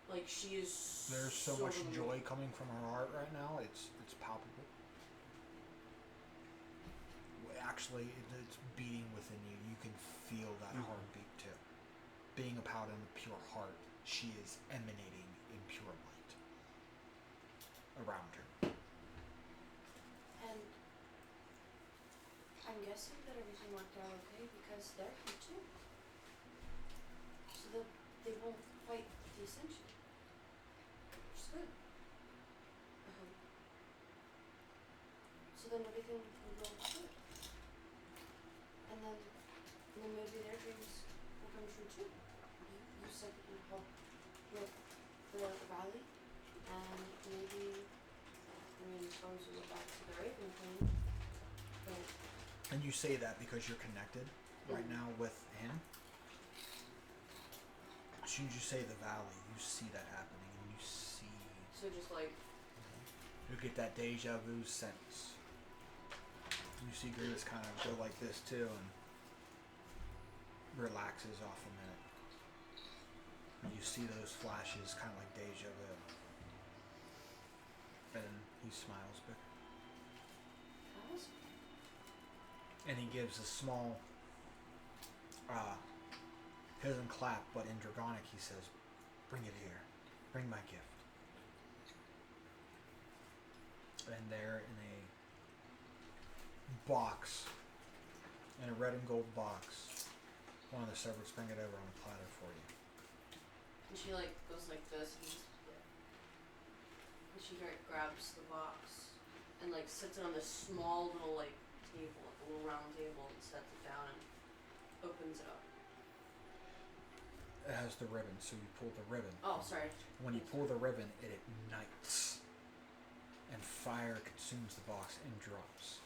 Like she is. There's so much joy coming from her heart right now. It's palpable. Actually, it's beating within you. You can feel that heartbeat too. Being a paladin of pure heart, she is emanating in pure light around her. And I'm guessing that everything worked out okay because they're here too. So that they won't fight the Ascension. Which is good. So then everything will go good. And then maybe their dreams will come true too. You said that you help with the valley, and maybe suppose we go back to the Raven Queen. But And you say that because you're connected right now with him. As soon as you say the valley, you see that happening, and you see. so just like You get that deja vu sense. You see Grievous kind of go like this too, and relaxes off a minute. And you see those flashes, kind of like deja vu. And he smiles bigger. that was And he gives a small, he doesn't clap, but in Dragonic he says, "Bring it here. Bring my gift." And there in a box, in a red and gold box, one of the servants bring it over on a platter for you. and she like goes like this and she grabs the box and like sits it on this small little like table, like a little round table, and sets it down and opens it up. It has the ribbon, so you pull the ribbon. Oh, sorry. When you pull the ribbon, it ignites, and fire consumes the box and drops.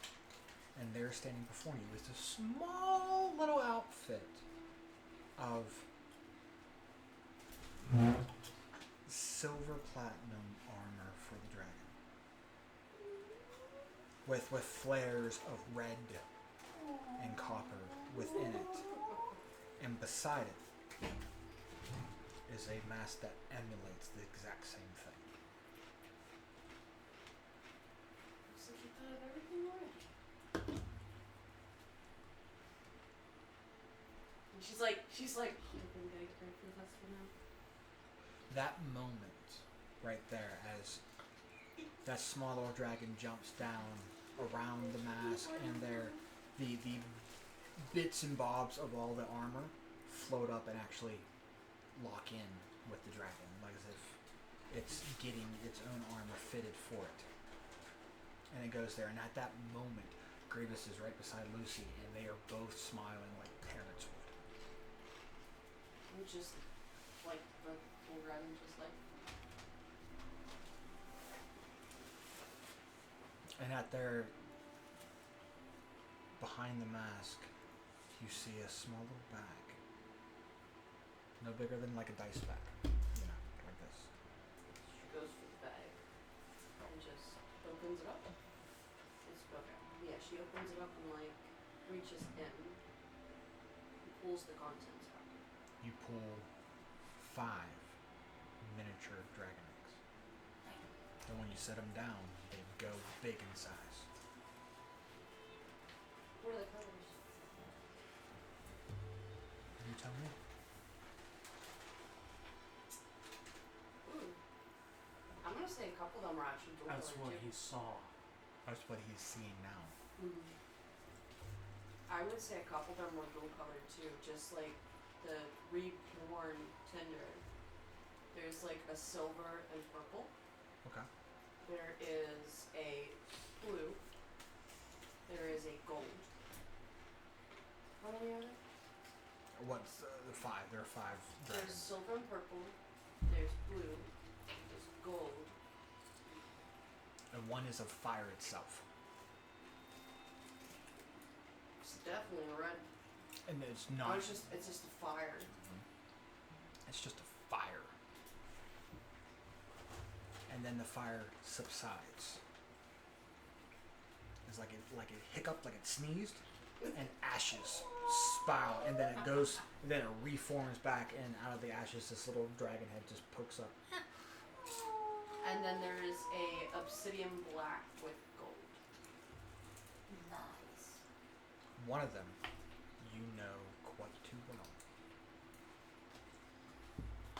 And there, standing before you, is a small little outfit of silver platinum armor for the dragon, with flares of red and copper within it, and beside it is a mask that emulates the exact same thing. Looks like you thought of everything already. And she's like, I'm gonna get ready for the festival now. That moment right there, as that small little dragon jumps down around the mask, and there the bits and bobs of all the armor float up and actually lock in with the dragon, like as if it's getting its own armor fitted for it. And it goes there, and at that moment, Grievous is right beside Lucy, and they are both smiling like parents would. And just like the little dragon, just like. And at their behind the mask, you see a small little bag, no bigger than like a dice bag, you know, like this. She goes for the bag and just opens it up. It's okay. Yeah, she opens it up and like reaches in and pulls the contents out. You pull 5 miniature dragon eggs. And when you set them down, they go big in size. What are the colors? You tell me. Ooh. I'm gonna say a couple of them are actually dual That's colored what too. he saw. That's what he's seeing now. I would say a couple of them were dual colored too, just like the reborn Tinder. There's like a silver and purple. Okay. There is a blue. There is a gold. How many are there? What's the 5? There are 5 There's dragons. silver and purple. There's blue. There's gold. And one is of fire itself. It's definitely a red. And it's Oh, not. it's just a fire. It's just a fire. And then the fire subsides. It's like it hiccuped, like it sneezed, and ashes spiral, and then it goes, and then it reforms back, and out of the ashes, this little dragon head just pokes up. And then there is a obsidian black with gold. Nice. One of them, you know quite too well,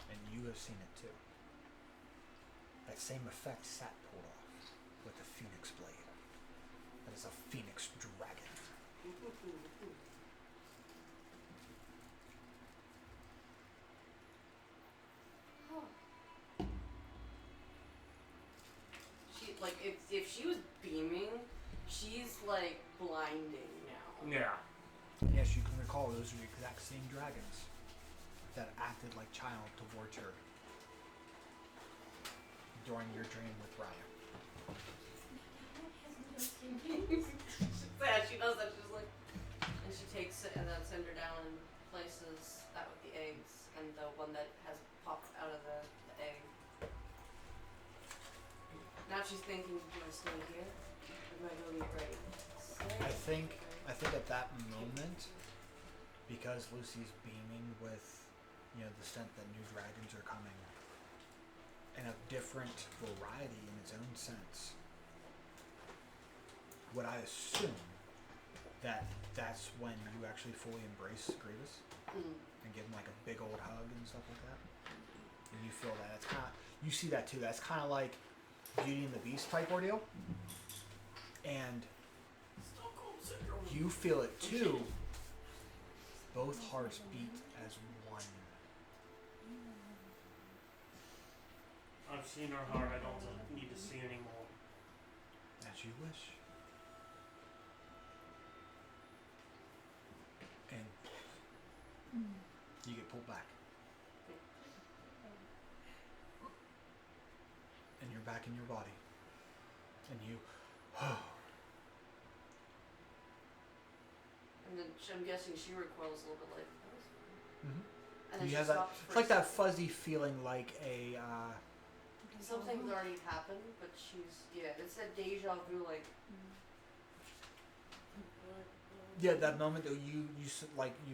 and you have seen it too. That same effect Sat pulled off with the Phoenix blade. That is a Phoenix dragon. She like if she was beaming, she's like blinding now. Yeah. Yes, you can recall those are the exact same dragons that acted like child towards her during your dream with Raya. Yeah, she does that. She's like, and she takes it and then sends her down and places that with the eggs and the one that has popped out of the egg. Now she's thinking, do I stay here? Or do I go get ready? I think at that moment, because Lucy's beaming with, you know, the scent that new dragons are coming, and of different variety in its own sense, would I assume that that's when you actually fully embrace Grievous and give him like a big old hug and stuff like that? And you feel that. It's kind of, you see that too. That's kind of like Beauty and the Beast type ordeal. And you feel it too. Both hearts beat as one. I've seen her heart. I don't need to see anymore. As you wish. You get pulled back. And you're back in your body. And you... And then I'm guessing she recoils a little bit like this. Mm-hmm. And then You she have that, stops for it's like a that second. fuzzy feeling like a... Something's already happened, but she's... Yeah, it's that deja vu, like... Yeah, that moment that you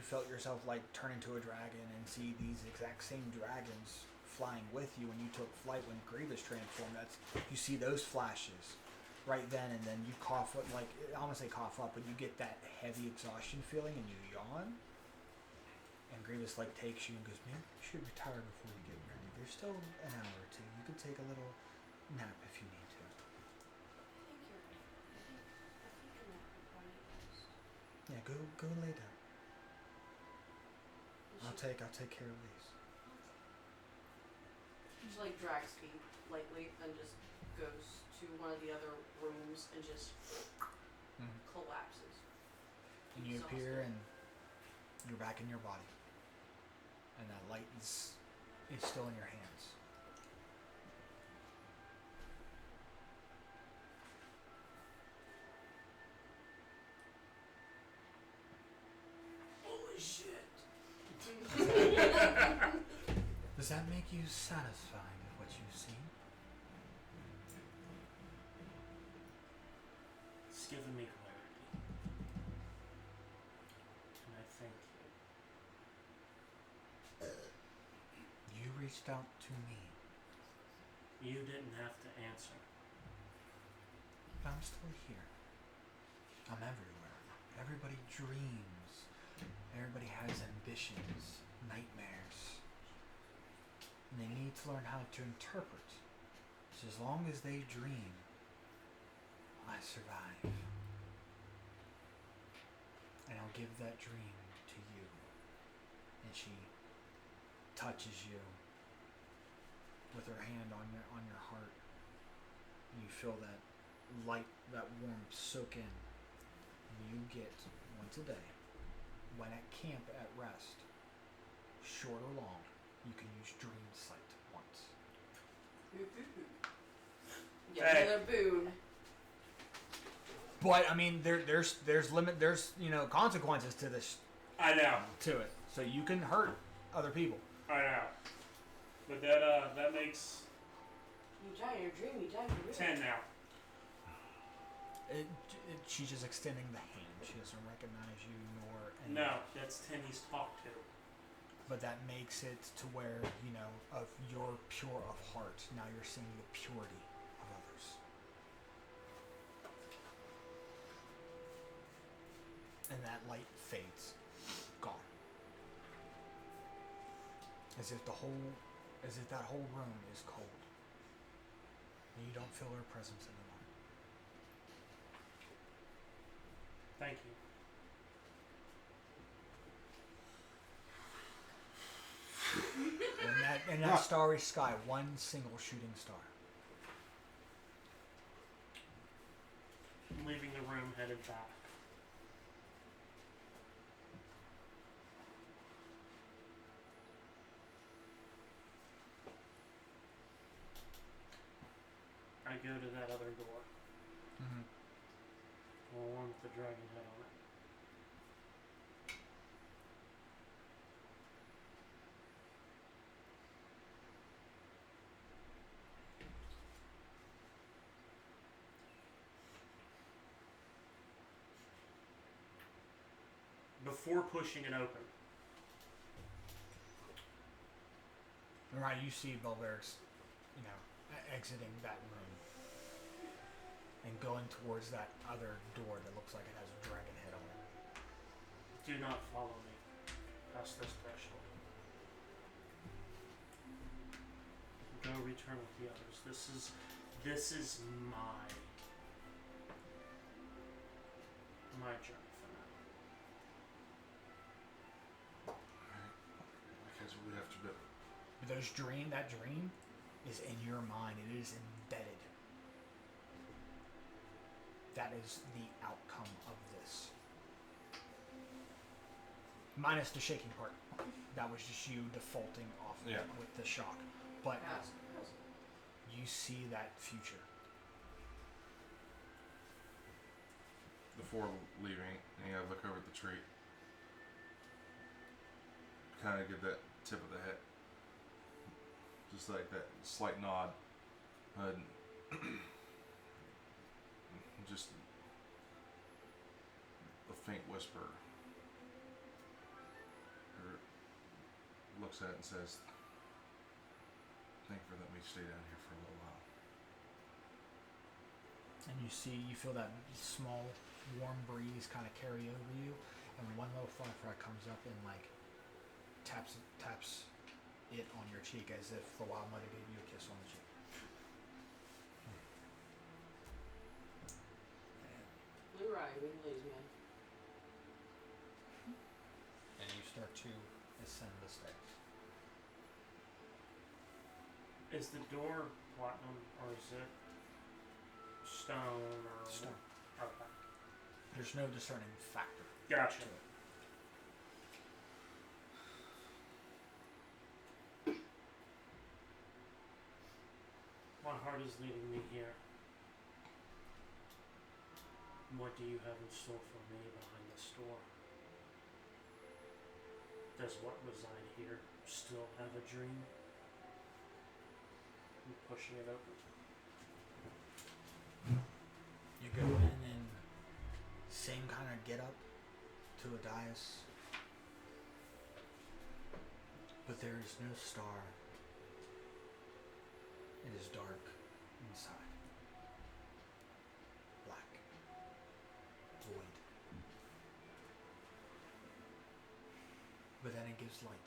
felt yourself like turn into a dragon and see these exact same dragons flying with you when you took flight when Grievous transformed. You see those flashes right then, and then you cough up, like I don't want to say cough up, but you get that heavy exhaustion feeling and you yawn. And Grievous like takes you and goes, "Man, you should retire before you get ready. There's still an hour or two. You could take a little nap if you need to." Yeah, go lay down. I'll take care of these. She like drags feet lightly and just goes to one of the other rooms and just collapses. And you appear and you're back in your body. And that light is still in your hands. Holy shit. Does that make you satisfied with what you've seen? It's given me clarity. And I thank you. You reached out to me. You didn't have to answer. But I'm still here. I'm everywhere. Everybody dreams. Everybody has ambitions, nightmares. And they need to learn how to interpret. So as long as they dream, I survive. And I'll give that dream to you. And she touches you with her hand on your heart. And you feel that light, that warmth soak in. And you get, once a day, when at camp at rest, short or long, you can use dream sight once. Yeah, Hey. another boon. But I mean, there's consequences to this, I know. to it. So you can hurt other people. I know. But that makes You die in your dream, you die in your 10 now. She's just extending the hand. She doesn't recognize you nor any. No, that's 10 he's talked to. But that makes it to where, of you're pure of heart. Now you're seeing the purity of others. And that light fades. Gone. As if that whole room is cold. And you don't feel her presence anymore. Thank you. In that starry sky, one single shooting star. I'm leaving the room, headed back. I go to that other door. Mm-hmm. The one with the dragon head on it. Before pushing it open, Right, you see Belverix, exiting that room and going towards that other door that looks like it has a dragon head on it. do not follow me past this threshold. Go return with the others. This is my journey for now. Because we have to do. But that dream is in your mind. It is embedded. That is the outcome of this. Minus the shaking part. That was just you defaulting off Yeah. with the shock. But Yes. you see that future. Before leaving, you gotta look over at the tree. Kind of give that tip of the head. Just like that slight nod. Just a faint whisper. Or looks at it and says, "Thank you for letting me stay down here for a little while." And you feel that small, warm breeze kind of carry over you, and one little firefly comes up and like taps it on your cheek as if the wild mother gave you a kiss on the cheek. You're right, we lose, man. And you start to ascend the stairs. Is the door platinum or is it stone or Stone. Okay. There's no discerning factor Gotcha. to it. My heart is leading me here. What do you have in store for me behind this door? Does what reside here still have a dream? I'm pushing it open. You go in and same kind of get up to a dais, but there is no star. It is dark inside. Black. Void. But then it gives light.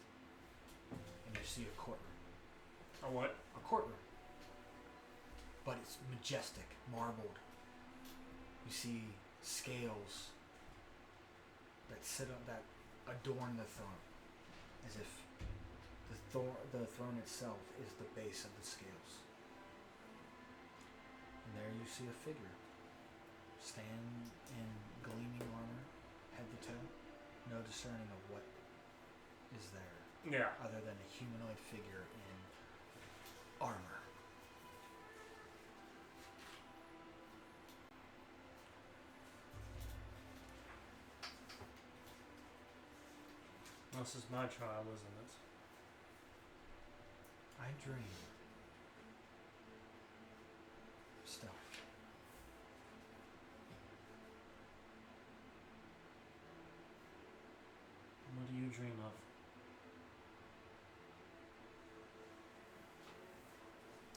And you see a courtroom. A what? A courtroom. But it's majestic, marbled. You see scales that sit up, that adorn the throne, as if the throne itself is the base of the scales. And there you see a figure stand in gleaming armor, head to toe, no discerning of what is there Yeah. other than a humanoid figure in armor. This is my trial, isn't it? I dream. Still. What do you dream of?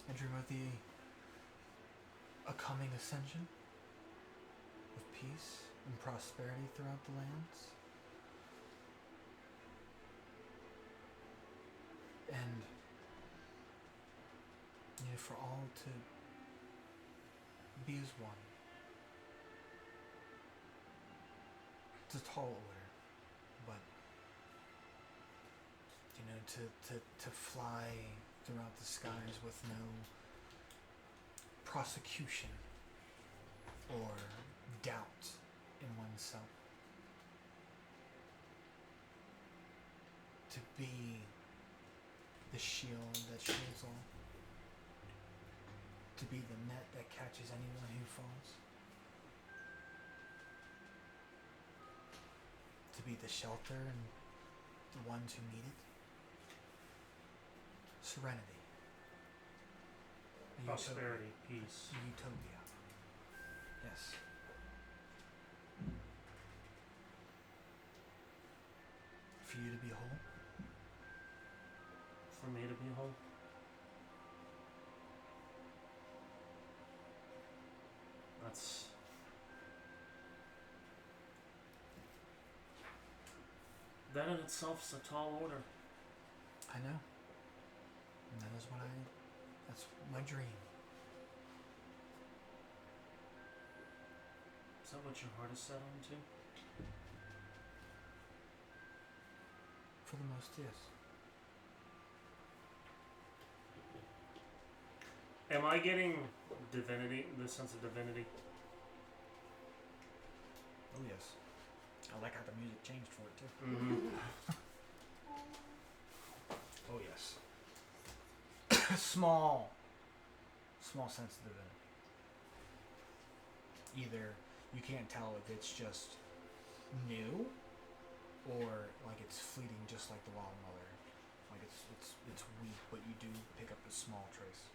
I dream of a coming ascension of peace and prosperity throughout the lands. And for all to be as one. It's a tall order, but to fly throughout the skies with no prosecution or doubt in oneself. To be the shield that shields all. To be the net that catches anyone who falls. To be the shelter and the ones who need it. Serenity. A Prosperity, peace. Utopia. Yes. For you to be whole. For me to be whole? That's... That in itself is a tall order. I know. And that's my dream. Is that what your heart is set on to? For the most, yes. Am I getting divinity, the sense of divinity? Oh, yes. I like how the music changed for it too. Mm-hmm. Oh yes. small sense of divinity. Either you can't tell if it's just new, or like it's fleeting, just like the Wild Mother. Like it's weak, but you do pick up a small trace.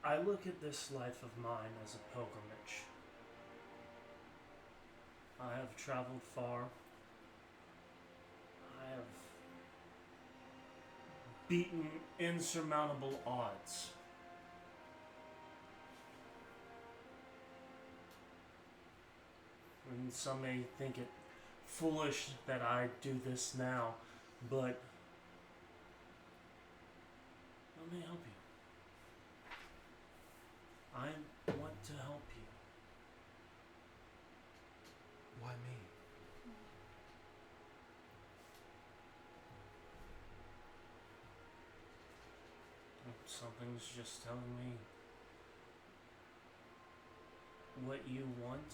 I look at this life of mine as a pilgrimage. I have traveled far. I have beaten insurmountable odds. And some may think it foolish that I do this now, but let me help you. I want to help you. Why me? Something's just telling me what you want.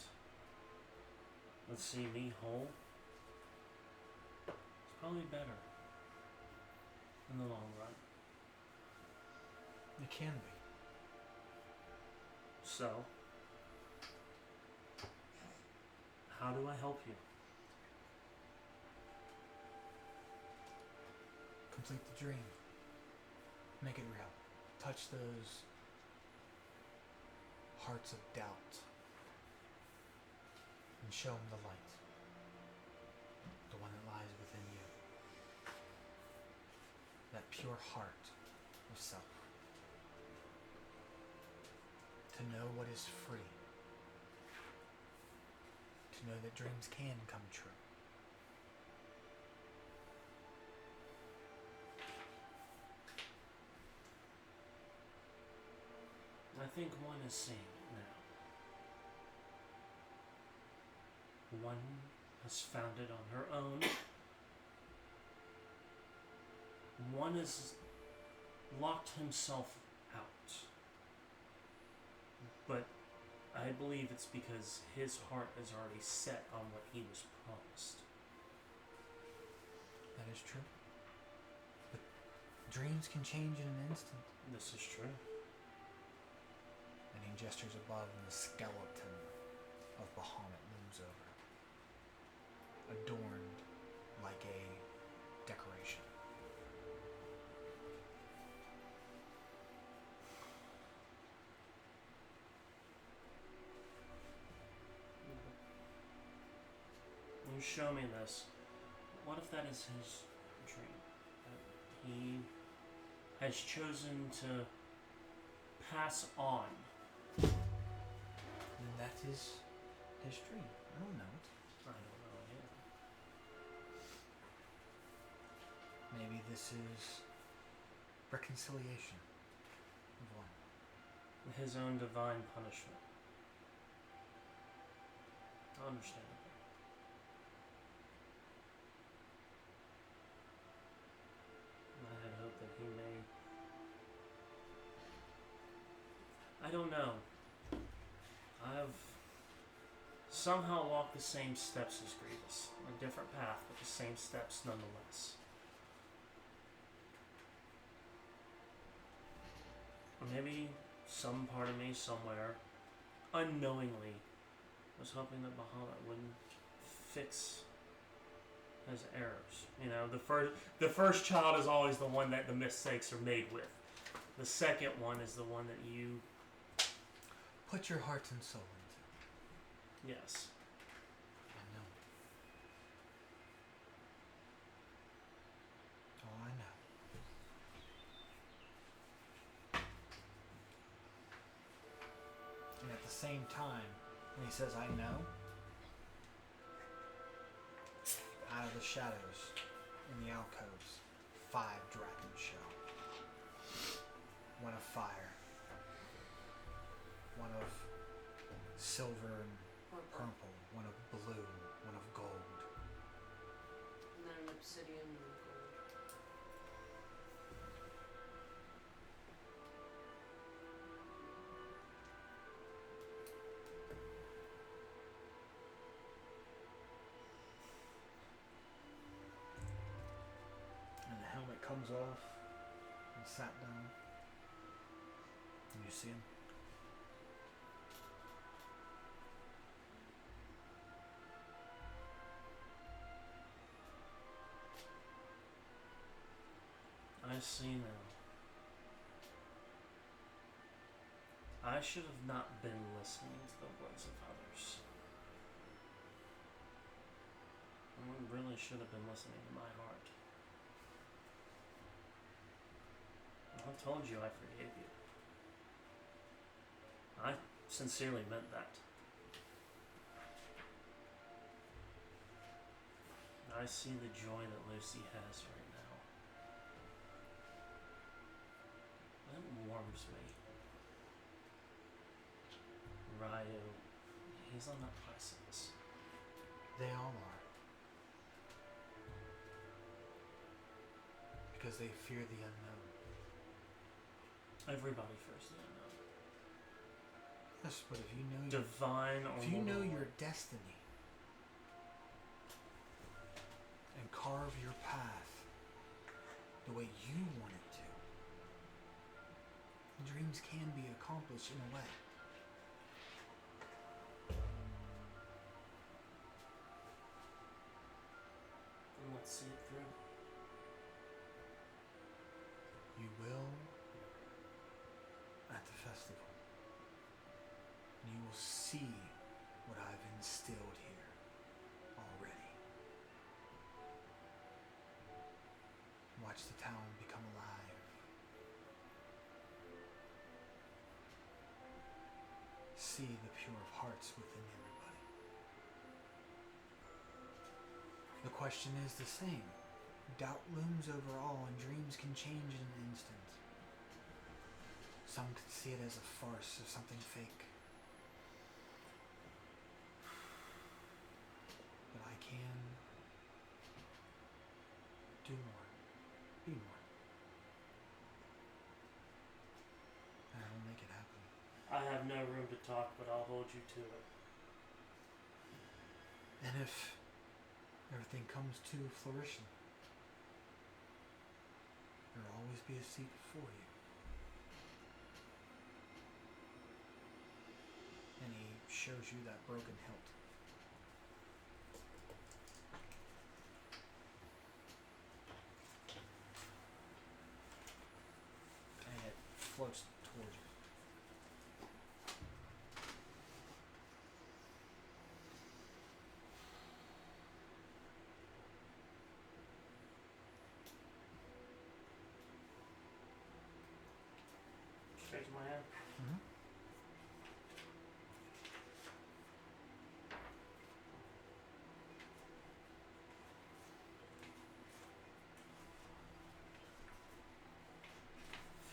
Let's see me whole. It's probably better in the long run. It can be. So, how do I help you? Complete the dream. Make it real. Touch those hearts of doubt and show them the light. The one that lies within you. That pure heart of self. To know what is free. To know that dreams can come true. I think one is seeing it now. One has found it on her own. One has locked himself out. But I believe it's because his heart is already set on what he was promised. That is true. But dreams can change in an instant. This is true. And he gestures above, and the skeleton of Bahamut looms over, adorned like a decoration. You show me this. What if that is his dream? That he has chosen to pass on. And that is his dream. I don't know it. I don't know yet. Maybe this is reconciliation of one. His own divine punishment. Understandable. I had hoped that he may. I don't know. I've somehow walked the same steps as Grievous. A different path, but the same steps nonetheless. Or maybe some part of me somewhere, unknowingly, was hoping that Bahamut wouldn't fix his errors. You know, the first child is always the one that the mistakes are made with. The second one is the one that you... Put your heart and soul into. Yes. I know. Oh, I know. And at the same time, when he says, I know, out of the shadows, in the alcoves, 5 dragons show. One of fire, one of silver and purple, one of blue, one of gold. And then an obsidian comes off and sat down. And you see him. I see now. I should have not been listening to the words of others. I really should have been listening to my heart. I told you I forgave you. I sincerely meant that. I see the joy that Lucy has right now. That warms me. Ryu, he's on that precipice. They all are. Because they fear the unknown. Everybody fears the unknown. Yes, but if you know Divine or if you know mortal. your destiny and carve your path the way you want it to, dreams can be accomplished in a way. Then let's see it through. You will at the festival. And you will see what I've instilled here already. Watch the town become alive. See the pure of hearts within everybody. The question is the same. Doubt looms over all, and dreams can change in an instant. Some could see it as a farce or something fake. But I can do more, be more. And I will make it happen. I have no room to talk, but I'll hold you to it. And if everything comes to fruition, there will always be a seat for you. And he shows you that broken hilt. And it floats towards you. Straight to my hand. Mm-hmm.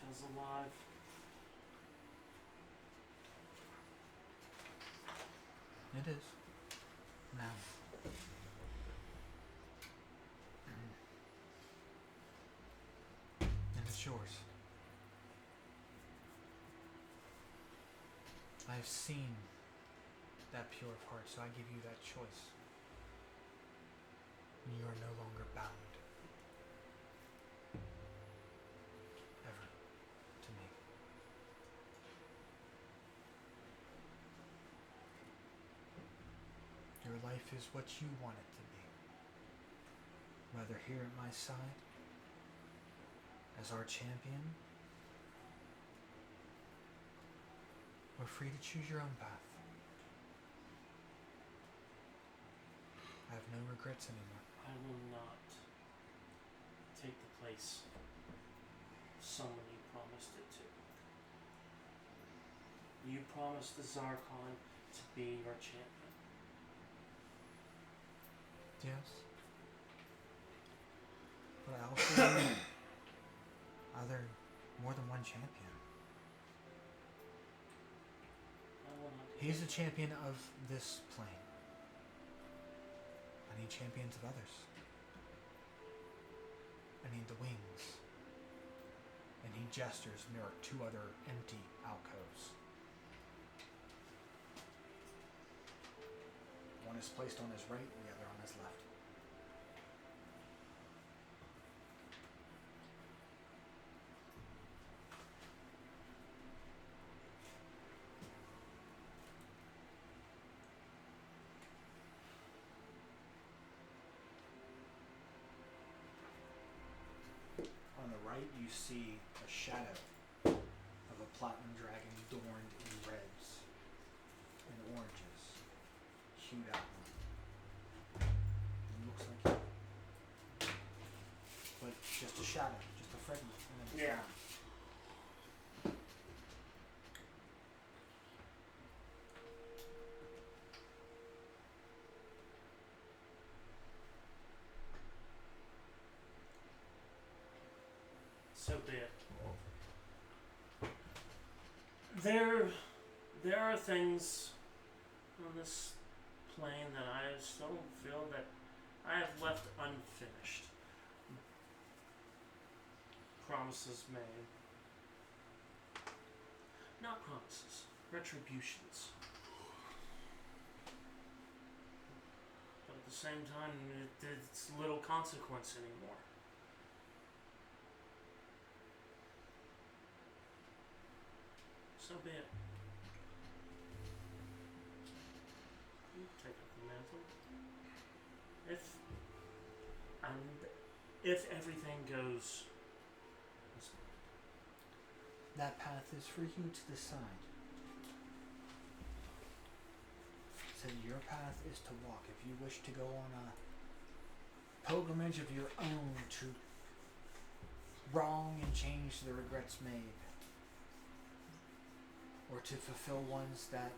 Feels alive. It is. Now. And it's yours. I've seen that pure of heart, so I give you that choice. And you are no longer bound. Ever. To me. Your life is what you want it to be. Whether here at my side, as our champion, or free to choose your own path. I have no regrets anymore. I will not take the place someone you promised it to. You promised the Zarkon to be your champion. Yes. But I also need more than one champion. I will not. He's the champion of this plane. I need champions of others. I need the wings. And he gestures near two other empty alcoves. One is placed on his right and the other on his left. right, you see a shadow of a platinum dragon adorned in reds and oranges, hued outline. It looks like you. But just a shadow, just a fragment. And then it's Yeah. gone. So be it. There are things on this plane that I still feel that I have left unfinished. Promises made. Not promises. Retributions. But at the same time, it's little consequence anymore. So be it. You take up the mantle. If everything goes as That path is for you to decide. So your path is to walk. If you wish to go on a pilgrimage of your own to wrong and change the regrets made, or to fulfill ones that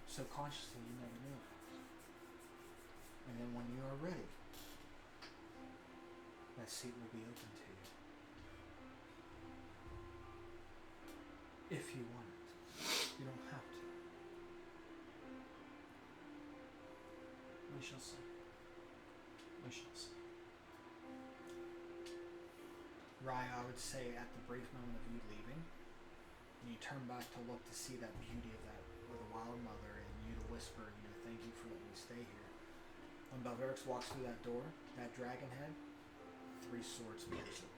subconsciously you never knew about. And then when you are ready, that seat will be open to you. If you want it. You don't have to. we shall see. We shall see. Raya, I would say at the brief moment of you leaving, and you turn back to look to see that beauty of that, or the wild mother, and you to whisper, thank you for letting me stay here. When Belverix walks through that door, that dragon head, 3 swords pierce it.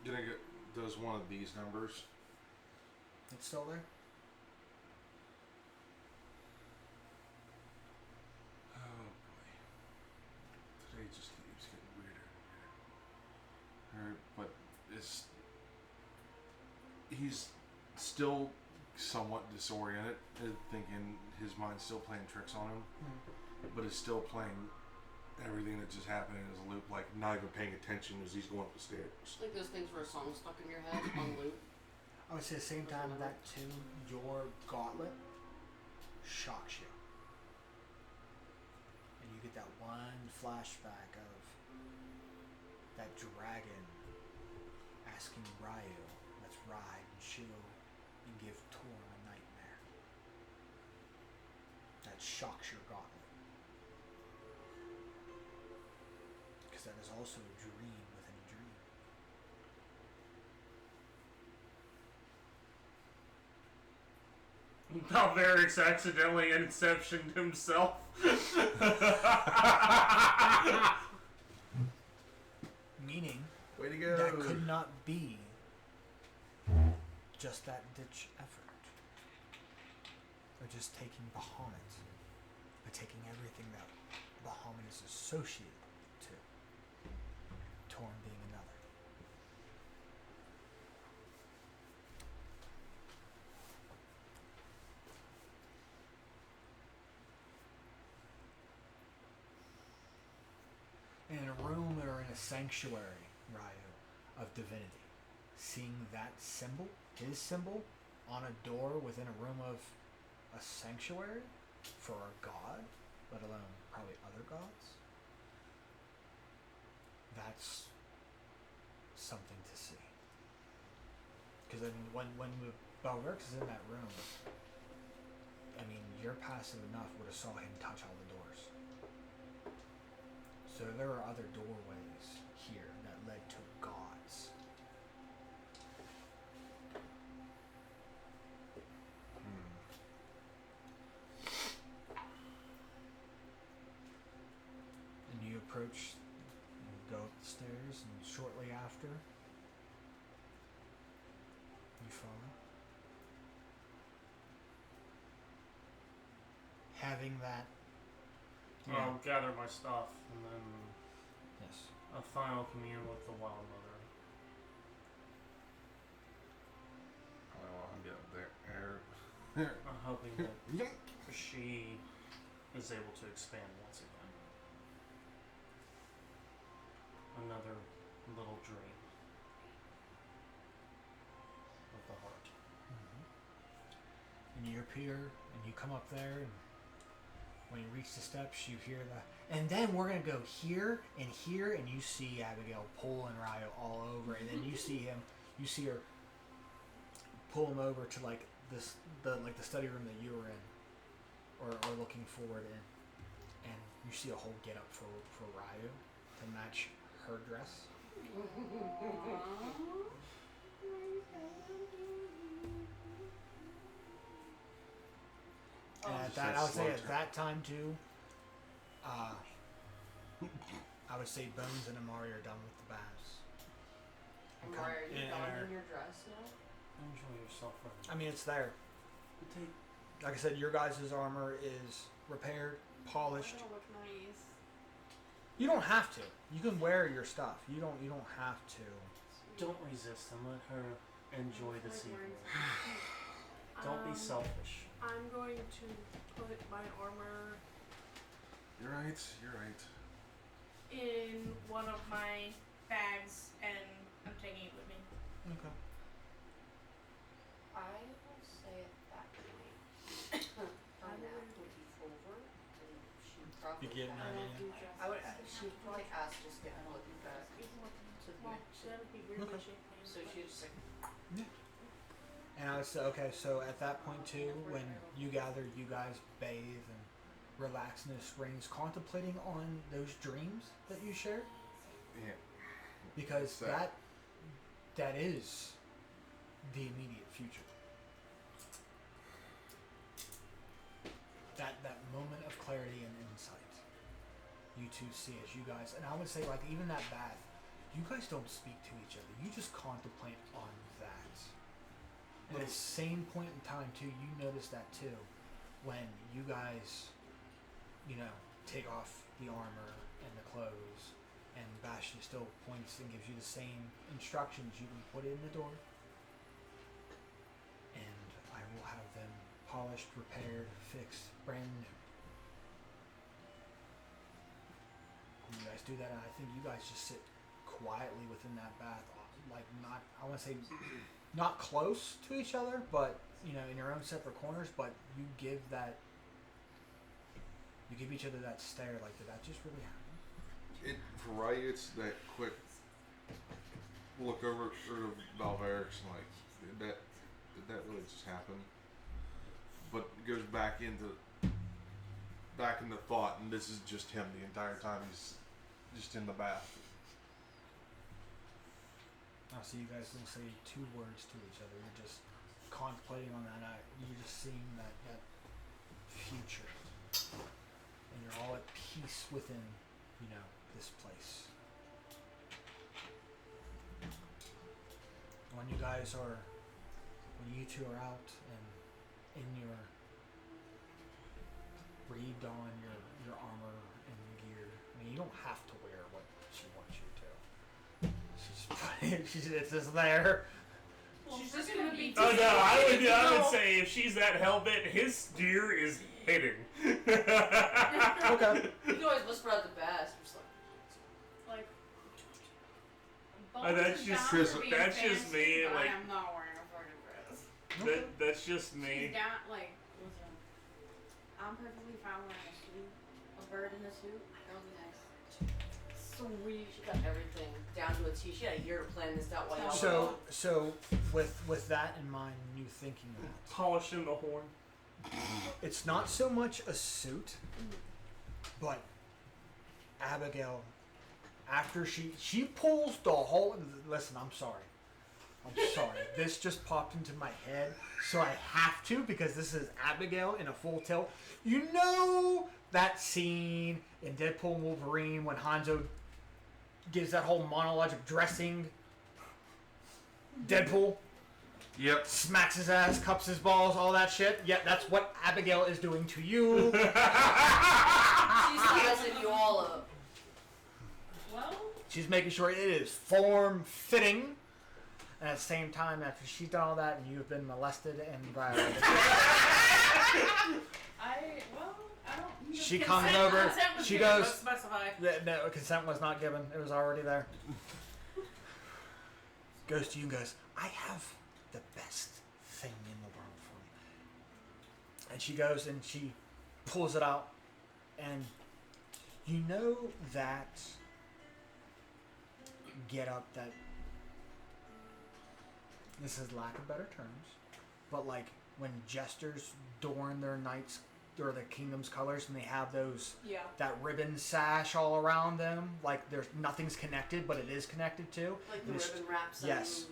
Did I get does one of these numbers? It's still there? Oh boy. Today just keeps getting weirder and weirder. Alright, but he's still somewhat disoriented, thinking his mind's still playing tricks on him, but is still playing everything that just happened in his loop, like not even paying attention as he's going up the stairs. Just like those things where a song stuck in your head on loop. I would say at the same time that too, your gauntlet shocks you. And you get that one flashback of that dragon asking Ryu, let's ride and chill and give Torm a nightmare. That shocks your gauntlet. Because that is also a dream within a dream. Balverix accidentally inceptioned himself. Meaning, Way to go! that could not be just that ditch effort. Or just taking Bahamut, but taking everything that Bahamut is associated to. Torm being another. In a room or in a sanctuary, Ryu, of divinity, seeing that symbol, his symbol, on a door within a room of a sanctuary for a god, let alone probably other gods, that's something to see. Because I mean, when Balverix is in that room, I mean, you're passive enough would have saw him touch all the doors. So there are other doorways here that led to gods. And you approach, you go up the stairs, and shortly after, you follow. Having that, I'll gather my stuff and then Yes. A final communion with the Wild Mother. I want to get up there. I'm hoping that she is able to expand once again. Another little dream of the heart. And you appear, and you come up there, and when you reach the steps, you hear the... And then we're going to go here, and you see Abigail pulling Ryo all over, and then you see her pull him over to, like, the study room that you were in, or looking forward in, and you see a whole get-up for Ryo to match her dress. And at that, I would say at that time too, I would say Bones and Amari are done with the baths. Amari, are you donning your dress now? Enjoy yourself, brother. I mean, it's there. Like I said, your guys' armor is repaired, polished. I don't know which one I use. You don't have to. You can wear your stuff. You don't have to. Don't resist and let her enjoy this evening. Don't be selfish. I'm going to put my armor You're right. in one of my bags, and I'm taking it with me. Okay. I will say at that point, her nap would be over, and she'd probably Begin have- night. she'd probably ask just get looking back to the Well, next. that would be really Okay. shape. So she'd just like, And I would say, okay, so at that point too, when you gather, you guys bathe and relax in the springs, contemplating on those dreams that you shared, Yeah. because So- that is the immediate future. That moment of clarity and insight, you two see as you guys, and I would say like even that bath, you guys don't speak to each other. You just contemplate on that. At the same point in time too, you notice that too, when you guys, take off the armor and the clothes, and Bastion still points and gives you the same instructions. You can put it in the door, and I will have them polished, repaired, fixed, brand new. And you guys do that, and I think you guys just sit quietly within that bath, like not close to each other, but in your own separate corners. But you give each other that stare, like, did that just really happen? For Ryu, it's that quick look over at Valverix and like, did that really just happen? But it goes back into thought, and this is just him the entire time. He's just in the bath. So you guys don't say two words to each other. You're just contemplating on that act. You're just seeing that future, and you're all at peace within, this place. When you two are out and in your re-don your armor and gear. I mean, you don't have to wear what she wants you to. It's just there. Well, she's just gonna be. Oh no, I would say if she's that hellbent, his gear is hidden. Okay. you can always whisper out the best. Just Like. That's just me. But Like I am not wearing a fucking dress. that's just me. She's down, like, listen. I'm perfectly fine wearing a suit. A bird in a suit. That'll be nice. sweet. She got everything down to a T. She had a year to plan this out. While y'all So with that in mind, you thinking that Polishing the horn. it's not so much a suit, but Abigail, after she pulls the whole. Listen, I'm sorry. This just popped into my head, so I have to, because this is Abigail in a full tilt. You know that scene in Deadpool and Wolverine when Hanzo gives that whole monologue of dressing Deadpool? Yep. Smacks his ass, cups his balls, all that shit. Yeah, that's what Abigail is doing to you. She's messing you all up. Well, She's making sure it is form-fitting. And at the same time, after she's done all that and you've been molested and violated, I don't. she comes over. Consent was She given, goes. let's specify. No, consent was not given. It was already there. Goes to you and goes, I have the best thing in the world for you. And she goes and she pulls it out. And you know that get up that, this is lack of better terms, but like when jesters adorn their knights or their kingdom's colors and they have those, Yeah. that ribbon sash all around them, like there's nothing's connected, but it is connected too. Like the It's- ribbon wraps. yes.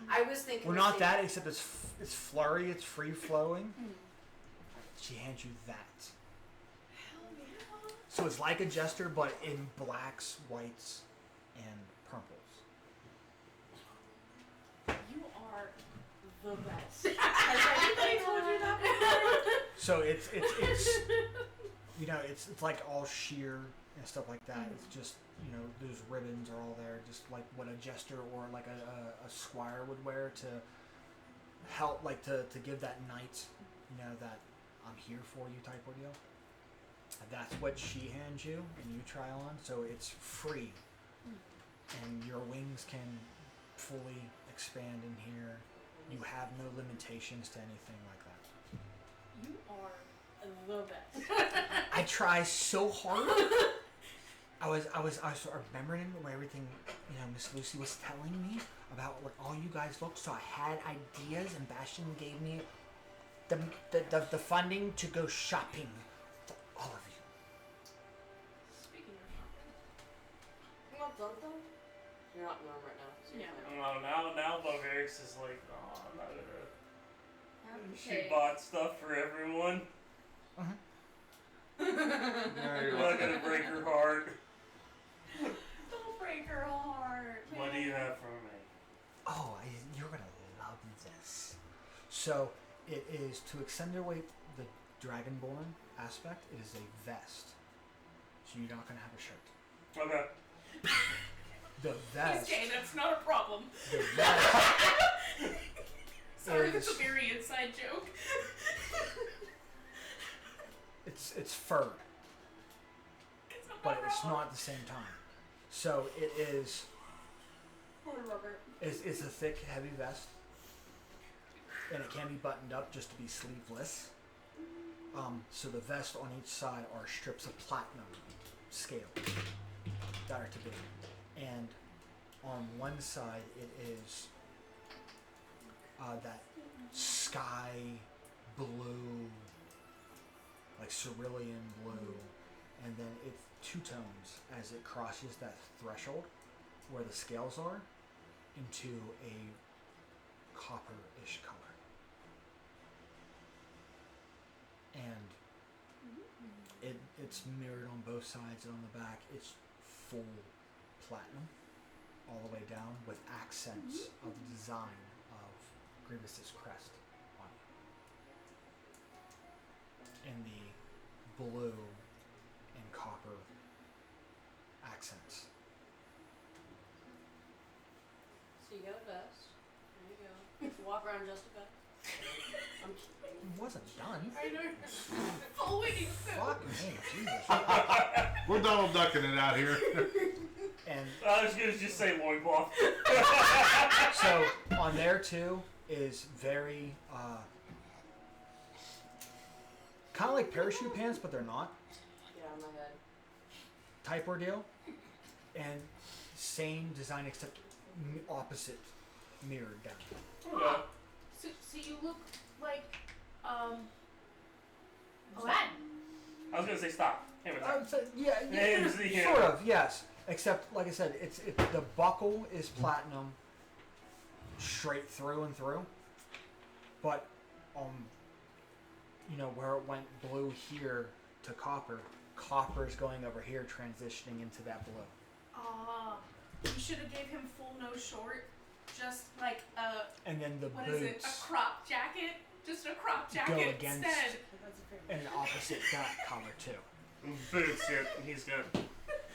I was thinking. Well, the not same- that, except it's flurry, it's free flowing. She hands you that. Hell yeah. So it's like a jester, but in blacks, whites, and purples. You are the best. Has anybody told you that before? So it's you know, it's like all sheer and stuff like that. It's just, you know, those ribbons are all there, just like what a jester or like a squire would wear to help, like to give that knight, you know, that I'm here for you type of deal. That's what she hands you and you try on, so it's free. And your wings can fully expand in here. You have no limitations to anything like that. You are the best. I try so hard. I was remembering where everything, you know, Miss Lucy was telling me about what all you guys look. So I had ideas, and Bastion gave me the funding to go shopping for all of you. Speaking of shopping. You're not done though? You're not in the room right now. So you're Yeah. fine. Now Bavarics is like, oh, I'm not gonna. She Okay. bought stuff for everyone. No, I'm not gonna break her heart. Don't break her heart. What do you have for me? Oh, you're gonna love this. So it is to accentuate the Dragonborn aspect. It is a vest. So you're not gonna have a shirt. Okay. The vest. He's gay, that's not a problem. The vest. Sorry, that's a is- very inside joke. It's fur, It's not but it's wrong. not at the same time. So it is. Poor Robert. It's a thick, heavy vest, and it can be buttoned up just to be sleeveless. So the vest on each side are strips of platinum scale that are to be, and on one side it is that sky blue, like cerulean blue, and then it's two tones as it crosses that threshold where the scales are into a copper-ish color. And it's mirrored on both sides, and on the back it's full platinum all the way down with accents of the design of Grievous's crest on it. And the blue and copper accents. So you got a vest. There you go. You can walk around just a vest. I'm kidding. It wasn't done. I know. Full waiting soon. Fuck me, Jesus. we're Donald ducking it out here. And I was gonna just say loincloth. so on there too is very kind of like parachute pants, but they're not Get out of my head. type ordeal, and same design except opposite mirrored down. Okay. So you look like, Aladdin. I was gonna say stop. Hammer time. Yeah, sort of, yes. Except, like I said, it's the buckle is platinum straight through and through, but you know where it went blue here to copper, copper is going over here, transitioning into that blue. You should have gave him full no short, just like a, And then the what is it, boots a crop jacket? Just a crop go jacket against instead. an opposite that color too. Boots, yeah, he's got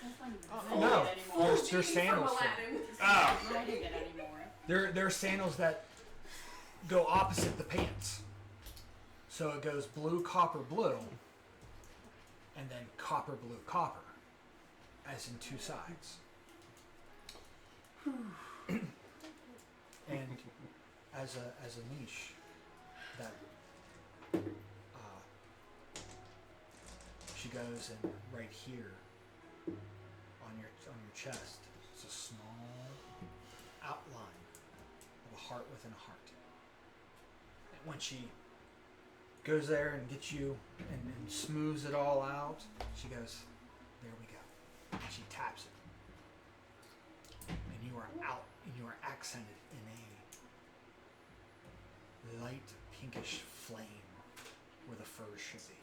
That's not even Oh, no. riding it anymore. They're Genie sandals from for- Aladdin. It's not riding it anymore. They're sandals that go opposite the pants. So it goes blue, copper, blue, and then copper, blue, copper, as in two sides. And as a niche, that she goes and right here on your chest, it's a small outline of a heart within a heart. And when she goes there and gets you and smooths it all out, she goes, there we go. And she taps it. And you are out, and you are accented in a light pinkish flame where the furs should be.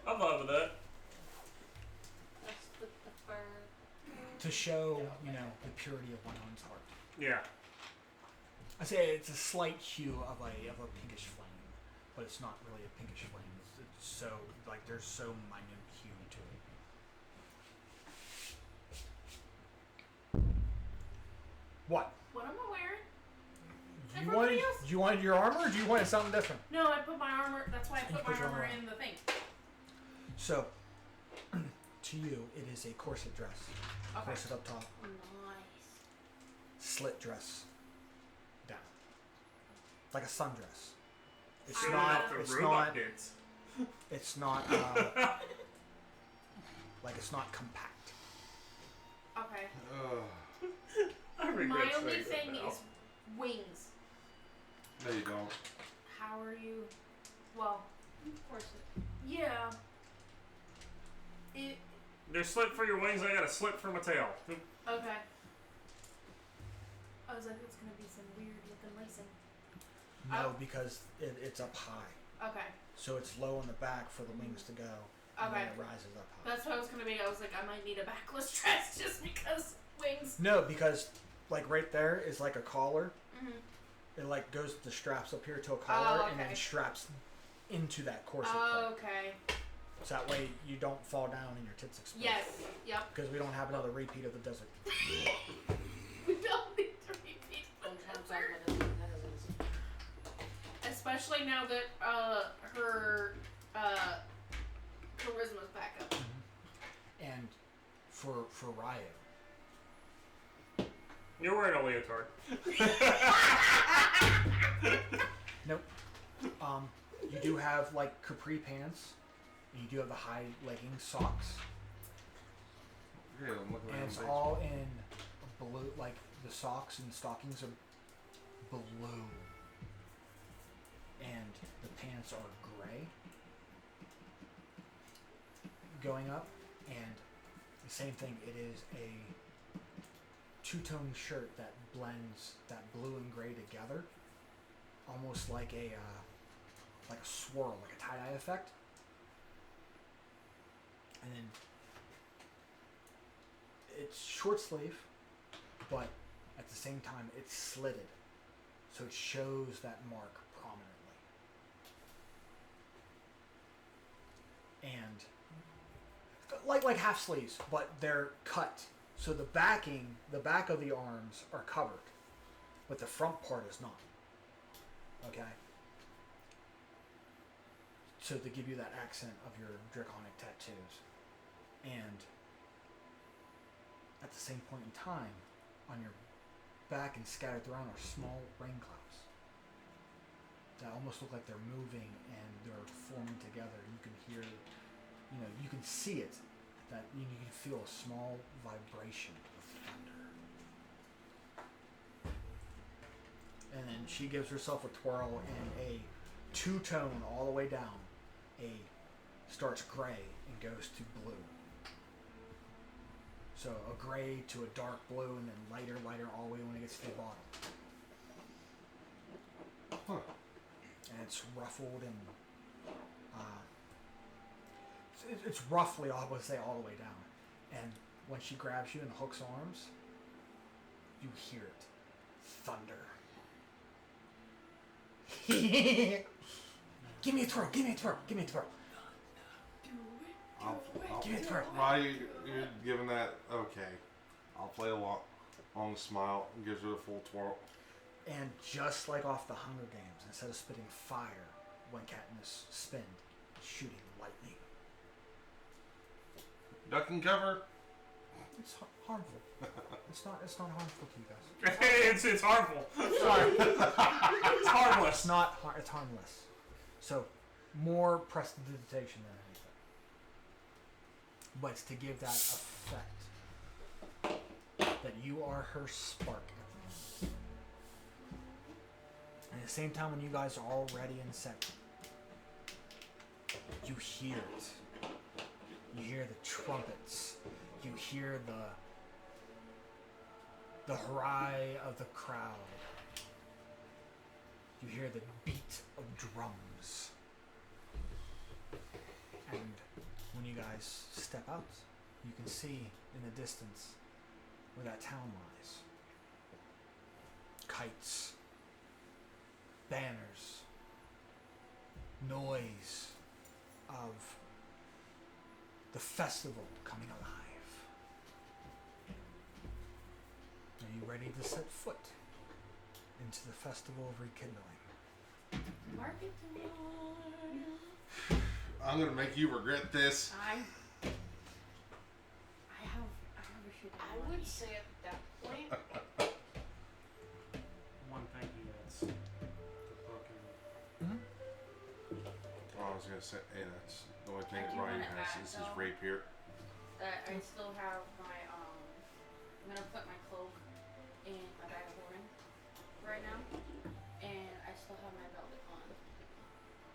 I'm fine with that. Let's split the fur. To show, the purity of one's heart. Yeah. I say it's a slight hue of a pinkish flame, but it's not really a pinkish flame. It's so there's so minute hue to it. What? What am I wearing? Do you wanted your armor, or do you wanted something different? No, I put my armor. That's why I put put my your armor armor on. in the thing. So, to you, it is a corset dress. Okay. Corset up top, Nice. slit dress down, like a sundress. It's Showing not. off It's robot not. bits. It's not. It's not compact. Okay. I regret My only saying that thing now. is wings. No, you don't. How are you? Well, Of course. yeah. It. There's slit for your wings. I got a slit for my tail. Okay. I was like, it's gonna be some weird looking lacing. No, Oh. because it's up high, Okay. so it's low in the back for the wings to go, and Okay. then it rises up high. That's what I was gonna be. I was like, I might need a backless dress just because wings. No, because right there is like a collar. Mhm. It goes the straps up here to a collar, and then okay. straps into that corset. Oh, part. okay. So that way you don't fall down and your tits explode. Yes. Yep. Because we don't have another repeat of the desert. We don't need to repeat the desert. Especially now that her charisma's back up. And for Ryo, You're wearing a leotard. nope. You do have capri pants, and you do have the high legging socks, Yeah, I'm looking and at it's them. all in blue. Like the socks and stockings are blue, and the pants are gray. Going up, and the same thing. It is a two-tone shirt that blends that blue and gray together, almost like a swirl, like a tie-dye effect. And then it's short sleeve, but at the same time it's slitted, so it shows that mark prominently. And like half sleeves, but they're cut, so the back of the arms are covered, but the front part is not. Okay. So to give you that accent of your draconic tattoos, and at the same point in time, on your back and scattered around are small rain clouds that almost look like they're moving and they're forming together. You can hear, you can see it, that you can feel a small vibration of thunder. And then she gives herself a twirl, and a two-tone all the way down, starts gray and goes to blue. So a gray to a dark blue, and then lighter all the way when it gets to the bottom. Huh. And it's ruffled and it's roughly, I would say, all the way down. And when she grabs you and hooks arms, you hear it. Thunder. Give me a twirl. Give me the first. While you're giving that, okay, I'll play along on the smile and gives it a full twirl. And just like off the Hunger Games, instead of spitting fire when Katniss spinned, shooting lightning. Duck and cover. It's harmful. It's not harmful to you guys. It's harmful. Sorry. It's harmless. It's not. It's harmless. So, more prestidigitation than anything. But it's to give that effect that you are her spark at the moment. And at the same time, when you guys are all ready and set, you hear it. You hear the trumpets. You hear the hurrah of the crowd. You hear the beat of drums. And when you guys step out, you can see in the distance where that town lies. Kites, banners, noise of the festival coming alive. Are you ready to set foot into the festival of rekindling? Market I'm gonna make you regret this. I have a shit. I would say at that point, One thing he has. The Pumkin. Oh, I was gonna say, hey, that's the only thing I that do Ryan wanna has add, is his though, rapier. that I still have my I'm gonna put my cloak in my bag of holding right now, and I still have my belt on.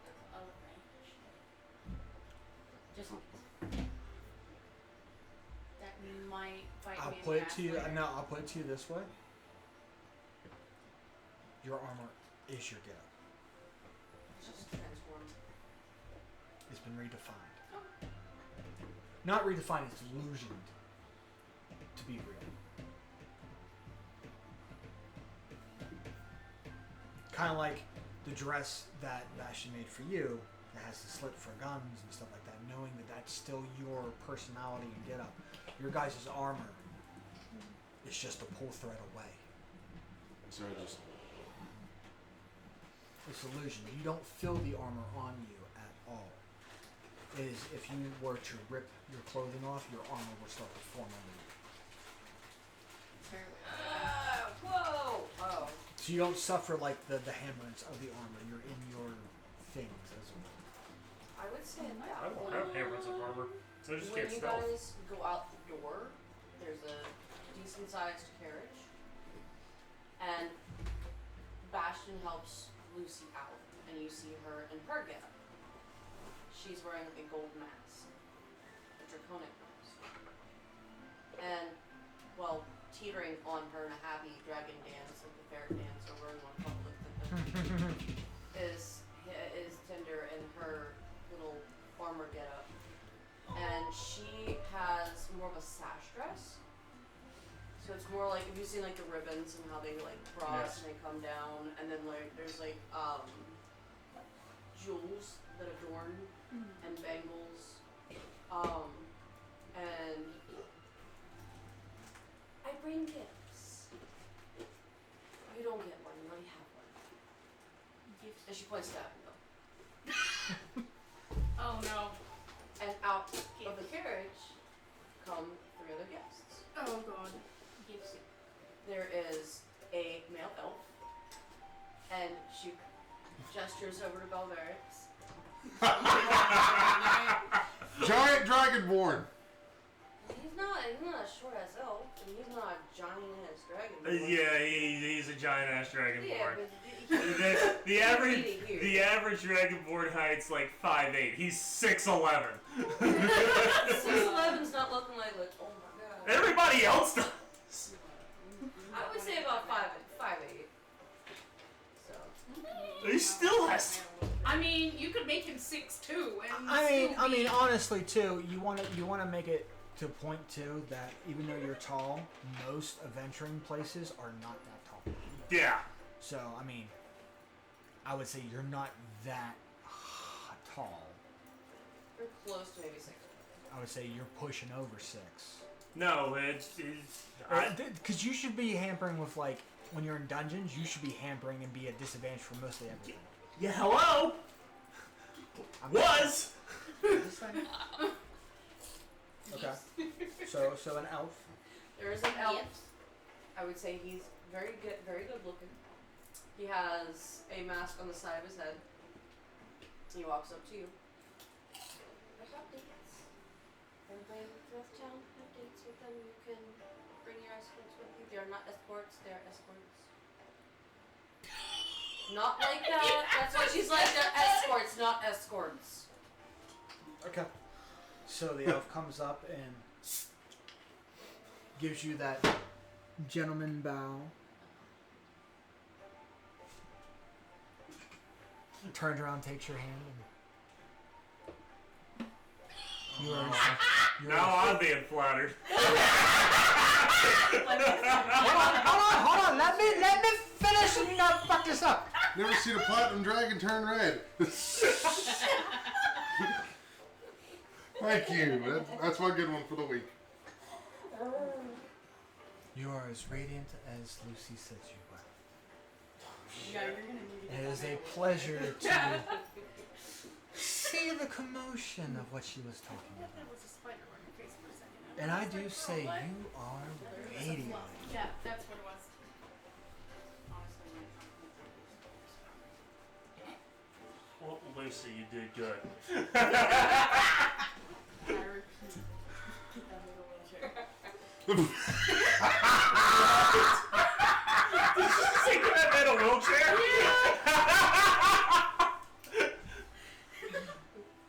That's the other thing. Just that might bite I'll me in put the it ass to you. later. No, I'll put it to you this way. Your armor is your getup. it's just transformed. It's been redefined. Not redefined, it's illusioned to be real. Kind of like the dress that Bastion made for you, that has the slit for guns and stuff like that, knowing that that's still your personality and getup. Your guys' armor is just a pull thread away. So just It's illusion. You don't feel the armor on you at all. It is if you were to rip your clothing off, your armor will start to form under you. Whoa! Oh. So you don't suffer like the hindrance of the armor. You're in your things as well. I would say at I that don't point, have hammers of armor. So I just when get you stealth. guys go out the door, there's a decent sized carriage, and Bastion helps Lucy out, and you see her in her getup. She's wearing a gold mask, a draconic mask, and well, teetering on her in a happy dragon dance, like the fair dance over in one public, is Tinder in her little farmer getup, and she has more of a sash dress. So it's more like, have you seen like the ribbons and how they like cross and they come down, and then like there's like jewels that adorn and bangles, and I bring gifts. You don't get one, you already have one. Gifts. And she points to that window. Oh no. And out of the carriage come 3 other guests. Oh god. Gifts. There is a male elf, and she gestures over to Belvarix. giant dragonborn. He's not a short ass elf, and he's not a giant ass dragon. Yeah, he's a giant ass dragonborn. Yeah, but The average dragonborn height's like 5'8". He's 6'11". 6'11's not looking like oh my god. Everybody else does. I would say about 5'8". So He still has. I mean, you could make him 6'2", and I mean, honestly, too, you want to make it to a point too that even though you're tall, most adventuring places are not that tall. Yeah. So, I mean, I would say you're not that tall. you're close to maybe 6'. I would say you're pushing over 6. No, it's Because you should be hampering with, like, when you're in dungeons, you should be hampering and be at disadvantage for mostly everything. yeah. Hello. Was. This thing? Okay. So an elf. There is an elf. I would say he's very good looking. He has a mask on the side of his head. He walks up to you. I have dates. Everybody in Northtown have dates with them. You can bring your escorts with you. They are not escorts, they are escorts. Not like that. That's what she's like. They're escorts, not escorts. Okay. So the elf comes up and gives you that gentleman bow. Turns around, takes your hand, and Now I'm being flattered. Hold on. Let me finish and fuck this up. Never seen a platinum dragon turn red. Thank you. That's my good one for the week. You are as radiant as Lucy says you were. Yeah, you're gonna need to It get is that a manual. pleasure to see the commotion of what she was talking There about. was a spider on your face for a second. And I was do like, say what? you are There's a radiant. fluff. Yeah, that's what it was. Honestly, Well, Lucy, you did good. I repeat. Get that little wheelchair. Take that in a wheelchair?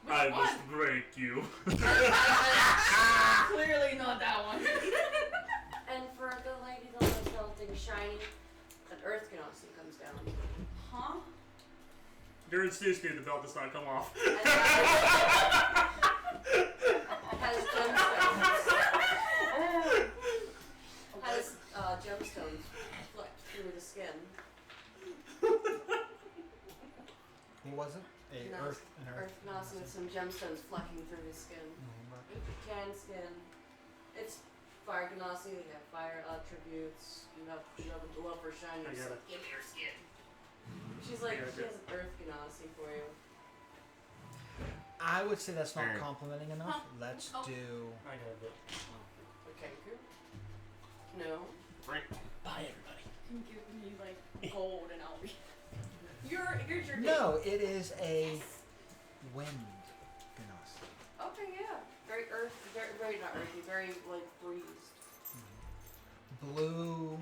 I must break you. Clearly not that one. And for the lady that likes something shiny, an earth ganassi comes down. Huh? During Snooze-Snoo, the belt does not come off. And has gemstones. Has gemstones flecked through the skin. What was it? An earth. Earth ganassi with some gemstones flecking through his skin. Tan skin. It's fire ganassi. They have fire attributes. You have a love for shiny. I got it. Give me your skin. She's like, Yeah, she has an earth ganassi for you. I would say that's not Alright. complimenting enough. Let's Oh. do. I got it. Okay, cool. No. Bye, everybody. You can give me like gold and I'll be. Here's your No, it is a wind ganassi. Okay, yeah. Very very not earthy, very like breezed. Blue.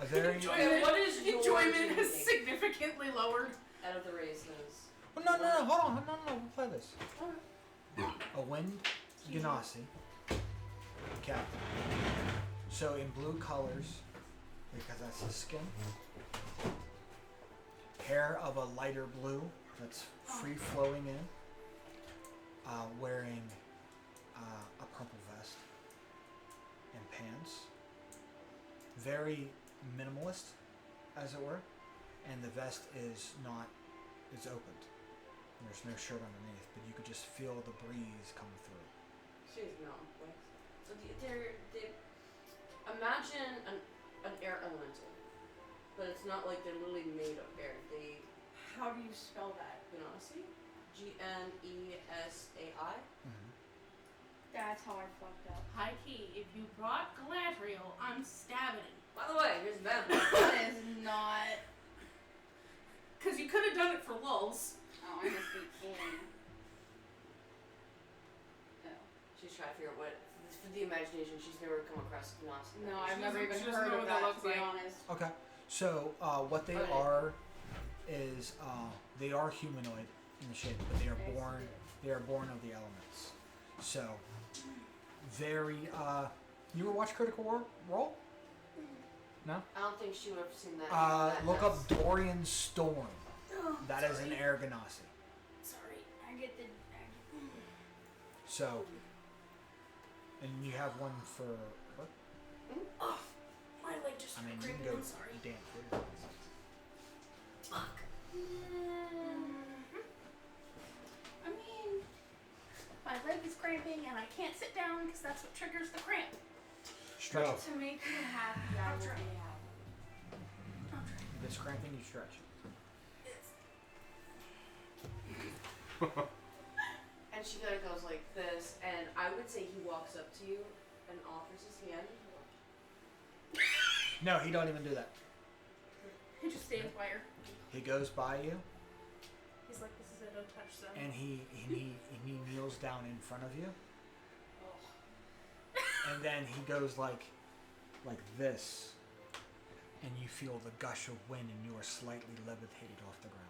A very. Okay, what is your enjoyment has rating significantly lowered. out of the raisins? Oh, no, hold on. No, we'll play this. A wind ganassi. Okay. So in blue colors, because that's his skin. Hair of a lighter blue that's free flowing in. Wearing a purple vest and pants. Very minimalist, as it were. And the vest is opened. There's no shirt underneath, but you could just feel the breeze come through. She's not. So they imagine an air elemental, but it's not like they're literally made of air. They How do you spell that? Ganassi, Gnesai. That's how I fucked up. High key, if you brought Galadriel, I'm stabbing him. By the way, here's Van. That is not. Because you could have done it for lulz. Oh, I must be in. Oh. She's trying to figure out what. For the imagination, she's never come across Ganassi. No, I've She never doesn't- even she doesn't heard know of what that that, looks to be like. honest. Okay. So what they Okay. are is they are humanoid in the shape, but they are I born. see. They are born of the elements. So very. You ever watch Critical Role? No. I don't think she would have seen that. Look up Dorian Storm. That is an air ganassi. Sorry, I get the. So. And you have one for her? Oh, my leg just I mean, you creeping. can go I'm sorry. damn clear. Fuck. I mean, my leg is because that's what triggers the cramp. Stretch No. it. To make you happy, I will be happy. If it's cramping, you stretch. And she kind of goes like this, and I would say he walks up to you and offers his hand. No, he don't even do that. He just stands by her. He goes by you, He's like, this is a no-touch zone. and he kneels down in front of you, and then he goes like this, and you feel the gush of wind, and you are slightly levitated off the ground.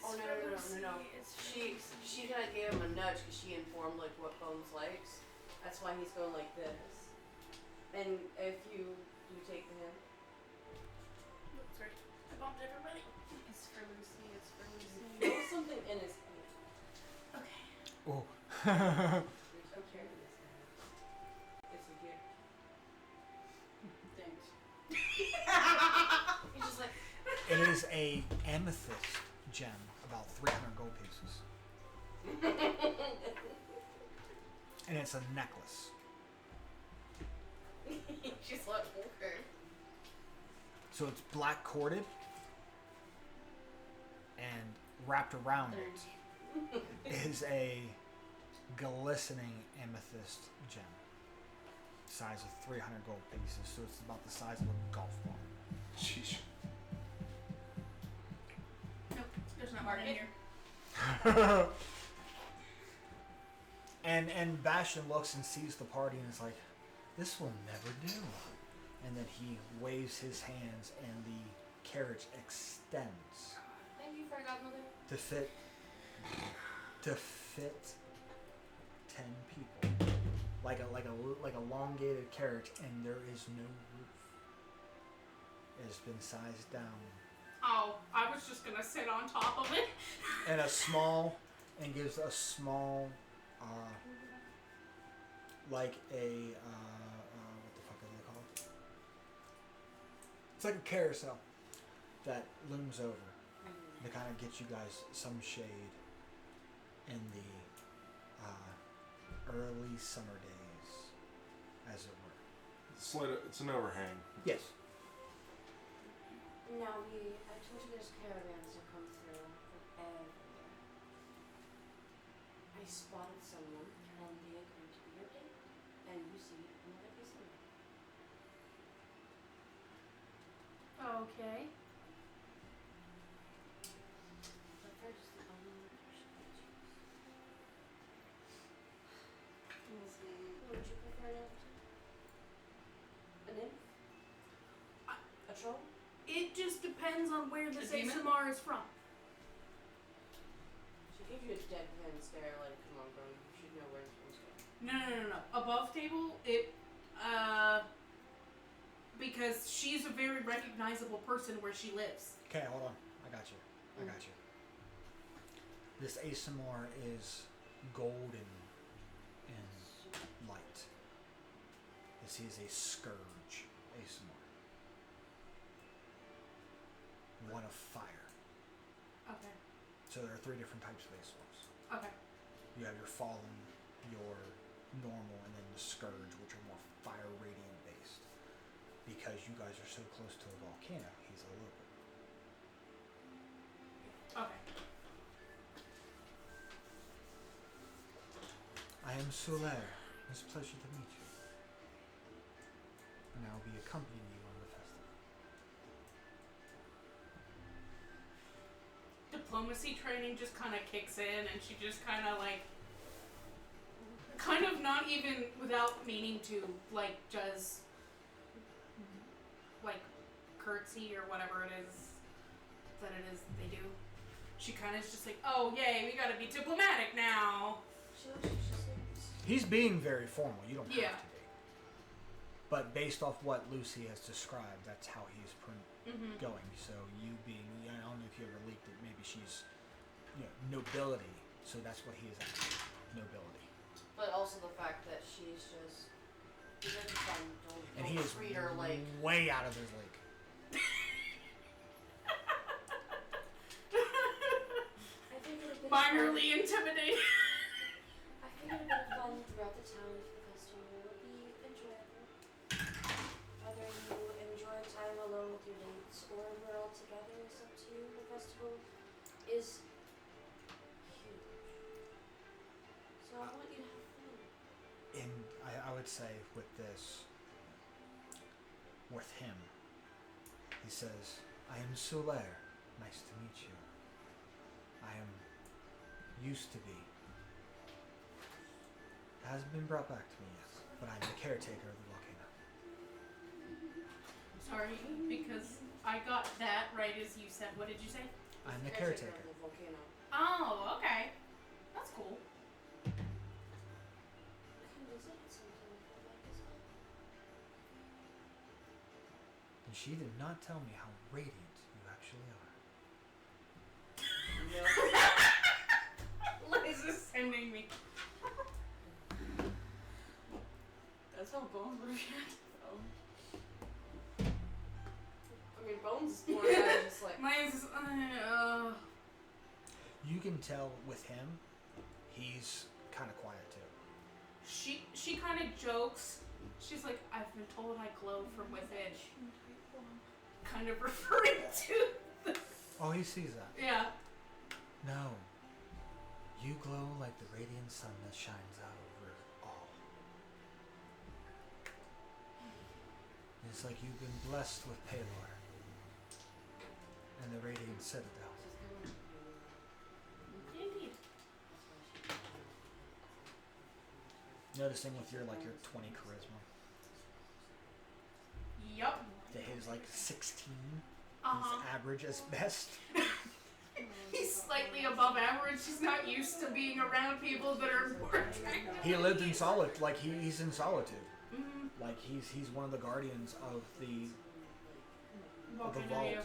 Oh no. She kind of gave him a nudge because she informed like what Bones likes. That's why he's going like this. And if you take the hand. Sorry, I bumped everybody. It's for Lucy, it's for Lucy. There was something in his hand. Okay. Oh. There's no care in his hand. It's a gift. Thanks. He's just like. It is a amethyst gem, about 300 gold pieces, and it's a necklace. She's like, okay. So it's black corded, and wrapped around it is a glistening amethyst gem, size of 300 gold pieces. So it's about the size of a golf ball. Sheesh. Nope, there's not one in here. And Bastion looks and sees the party and is like, this will never do. And then he waves his hands and the carriage extends Thank you, Fairy Godmother. to fit 10 people, like a elongated carriage, and there is no roof. It has been sized down, Oh, I was just gonna sit on top of it. and gives a small, like a what the fuck are they called? It's like a carousel that looms over to kind of get you guys some shade in the early summer days, as it were. It's an overhang. Yes. Now I told you there's caravans that come through from everywhere. I spotted someone and they agreed to be your date. And you see another piece of it. Okay. But first, the only question I choose. What would you prefer now? A nymph? A troll? It just depends on where the A demon? ASMR is from. She gives you a deadpan stare like, come on, bro, you should know where this one's going. No. Above table, because she's a very recognizable person where she lives. Okay, hold on. I got you. This ASMR is golden and light. This is a scourge ASMR. One of fire. Okay. So there are 3 different types of ASMRs. Okay. You have your fallen, your normal, and then the scourge, which are more fire radiant based. Because you guys are so close to a volcano, he's a local. Okay. I am Soler. It's a pleasure to meet you. And I will be accompanying you on the festival. Diplomacy training just kind of kicks in, and she just kind of not even without meaning to, does, curtsy or whatever it is that they do. She kind of is just like, oh, yay, we gotta be diplomatic now. She looks just like He's being very formal. You don't Yeah. have to be. But based off what Lucy has described, that's how he's going. So you being, I don't know if you ever leaked it, maybe she's, nobility. So that's what he is at. Nobility. But also the fact that she's just. Even if I don't And he is treat her like. way out of his league. I think it would have been Minorly intimidating. I think it would have been fun throughout the town for the festival will be enjoyable. Whether you enjoy time alone with your dates or we're all together is up to you. The festival is huge. So I want you to have fun. And I would say with this, with him, he says, I am Solaire. Nice to meet you. I am used to be. It hasn't been brought back to me yet, but I'm the caretaker of the volcano. Sorry, because I got that right as you said. What did you say? I'm the Of caretaker. the volcano. Oh, okay. That's cool. You can visit at some time if you'd like as well. And she did not tell me how radiant you actually are. Liz is sending me. That's how Bones would react. I mean, Bones is more just like. Mine is. You can tell with him, he's kind of quiet too. She kind of jokes. She's like, I've been told I glow from within. Kind of referring to the. Oh, he sees that. Yeah. No. You glow like the radiant sun that shines out over all. It's like you've been blessed with Palor and the radiant citadel. Indeed. Noticing with your 20 charisma, Yup. that his 16 Uh-huh. is average as best. He's slightly above average. He's not used to being around people that are more attractive. He lived in solitude, he's in solitude. Mm-hmm. He's one of the guardians of the Walking vault. area.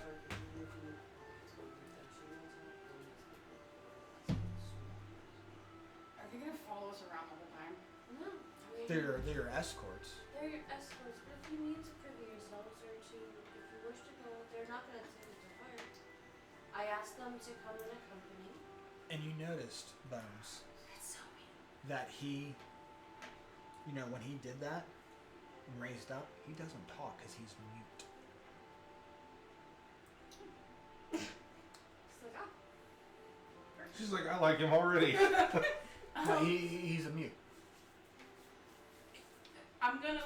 Are they gonna follow us around the whole time? No. I mean, They're escorts. they're your escorts, but if you need to privy yourselves or to, if you wish to go, they're not going to take it to fire. I asked them to come in a company. And you noticed, Bones, That's so mean. that he, when he did that and raised up, he doesn't talk because he's mute. It's like, oh. She's like, I like him already. No, he's a mute. I'm gonna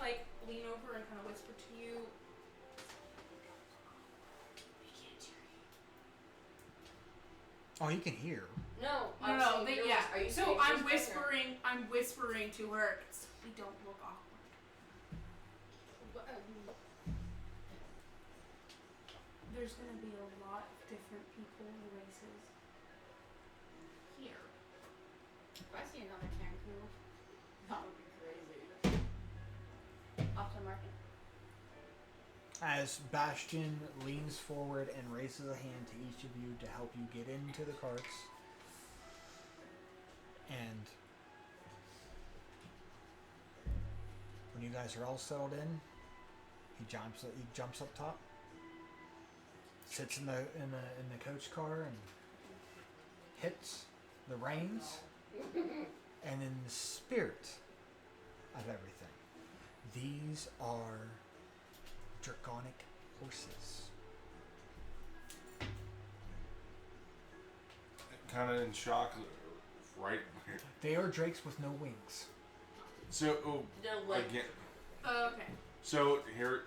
lean over and kind of whisper to you. We can't hear you. Oh, he can hear. No, No, no, saying yeah. Are you So saying I'm yours better? whispering to her. So we don't look awkward. There's gonna be a lot of different people and races here. If I see another Kanku, that would be crazy. Off the market. As Bastion leans forward and raises a hand to each of you to help you get into the carts. And when you guys are all settled in, he jumps up top, sits in the coach car and hits the reins. And in the spirit of everything, these are draconic horses. Kind of in shock, right? They are drakes with no wings. So, No, like, again, Okay. so here,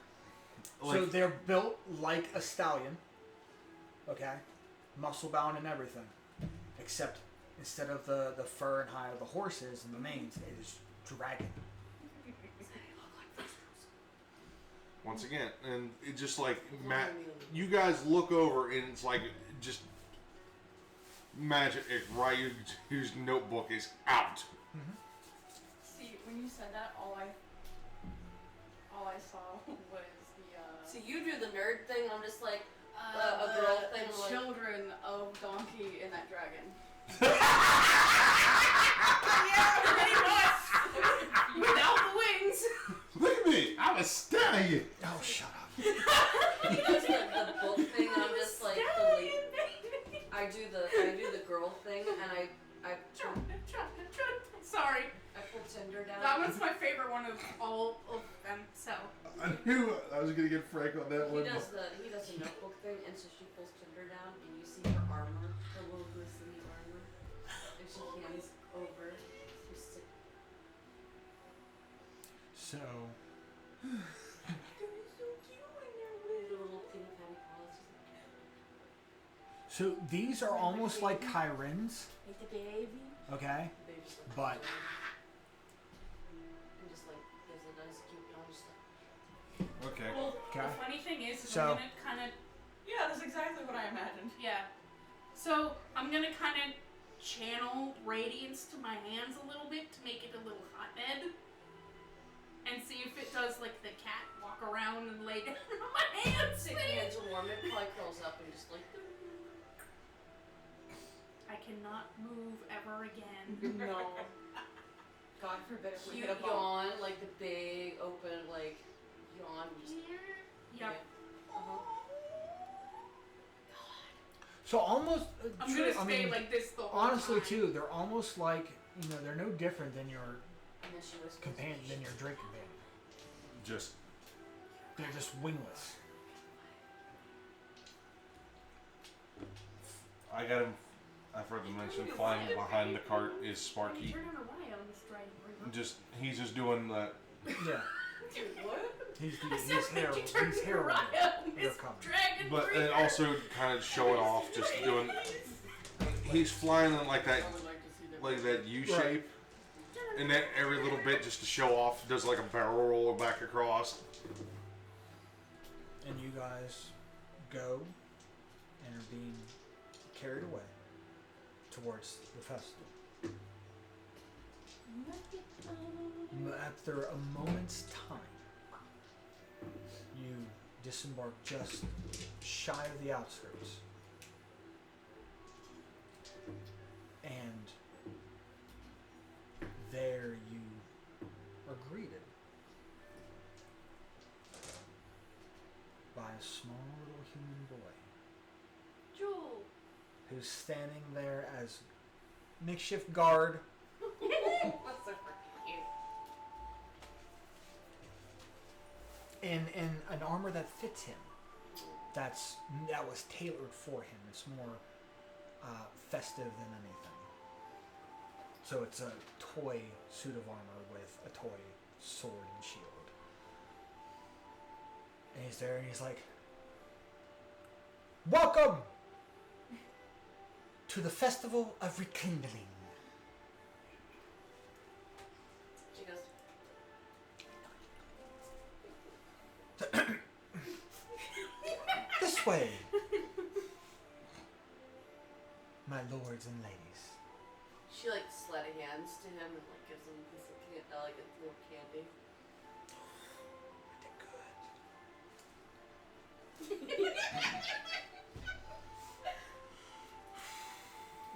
So they're built like a stallion. Okay? Muscle bound and everything. Except instead of the fur and hide of the horses and the manes, it is dragon. once again, and it just Matt, you guys look over and it's just magic, right? Whose notebook is out. See, when you said that, all I saw was the so you do the nerd thing, I'm just like, a girl thing, the like- children of Donkey and that dragon. Yeah, pretty much. Without the wings. Look at me, I'm a stallion. Oh, shut up. He does the book thing, and I'm just like, I do the girl thing, and I I Sorry. put Tinder down. That one's my favorite one of all of them, so. I knew I was gonna get Frank on that He one. does a notebook thing, and so she pulls Tinder down, and you see her armor, her little glistening armor, and she hands over. So, Little teeny tiny paws. so these are almost like Kyrens, Like the baby. okay? The baby's like, But and just like gives a nice cute yawn, just like. Okay. Well, Okay. the funny thing is So- I'm gonna kind of, Yeah, that's exactly what I imagined. yeah. So I'm gonna kind of channel radiance to my hands a little bit to make it a little hotbed, and see if it does like the cat walk around and lay down on my hands. Stick hands are warm, it probably curls up and just like. I cannot move ever again. No. God forbid if we Cute hit a yawn, like the big open, like yawn. Just, Yep. Uh-huh. so almost. I'm true- gonna stay like this the whole honestly time. too, they're almost like they're no different than your And then she whispers. companion, than your Drake companion. Just They're just wingless. I got him. I forgot to mention flying behind the cart is Sparky. Turn on a Y on this dragon. Just he's just doing that. Yeah, Dude, what? he's Hair heroin. They're coming. Dragon But breather. and also kind of showing off, just doing. He's flying in like that, I would like to see them. like that U Right. shape, and then every little bit just to show off, does like a barrel roll back across. And you guys go and are being carried away towards the festival. After a moment's time, you disembark just shy of the outskirts. And there you are greeted by a small little human boy Jewel. who's standing there as makeshift guard. That's so freaking cute. In an armor that fits him. That was tailored for him. It's more festive than anything. So it's a toy suit of armor with a toy sword and shield. And he's there and he's like, "Welcome to the Festival of Rekindling." She goes, This way, my lords and ladies. she like sleight of hands to him and like gives him a piece of like a little candy.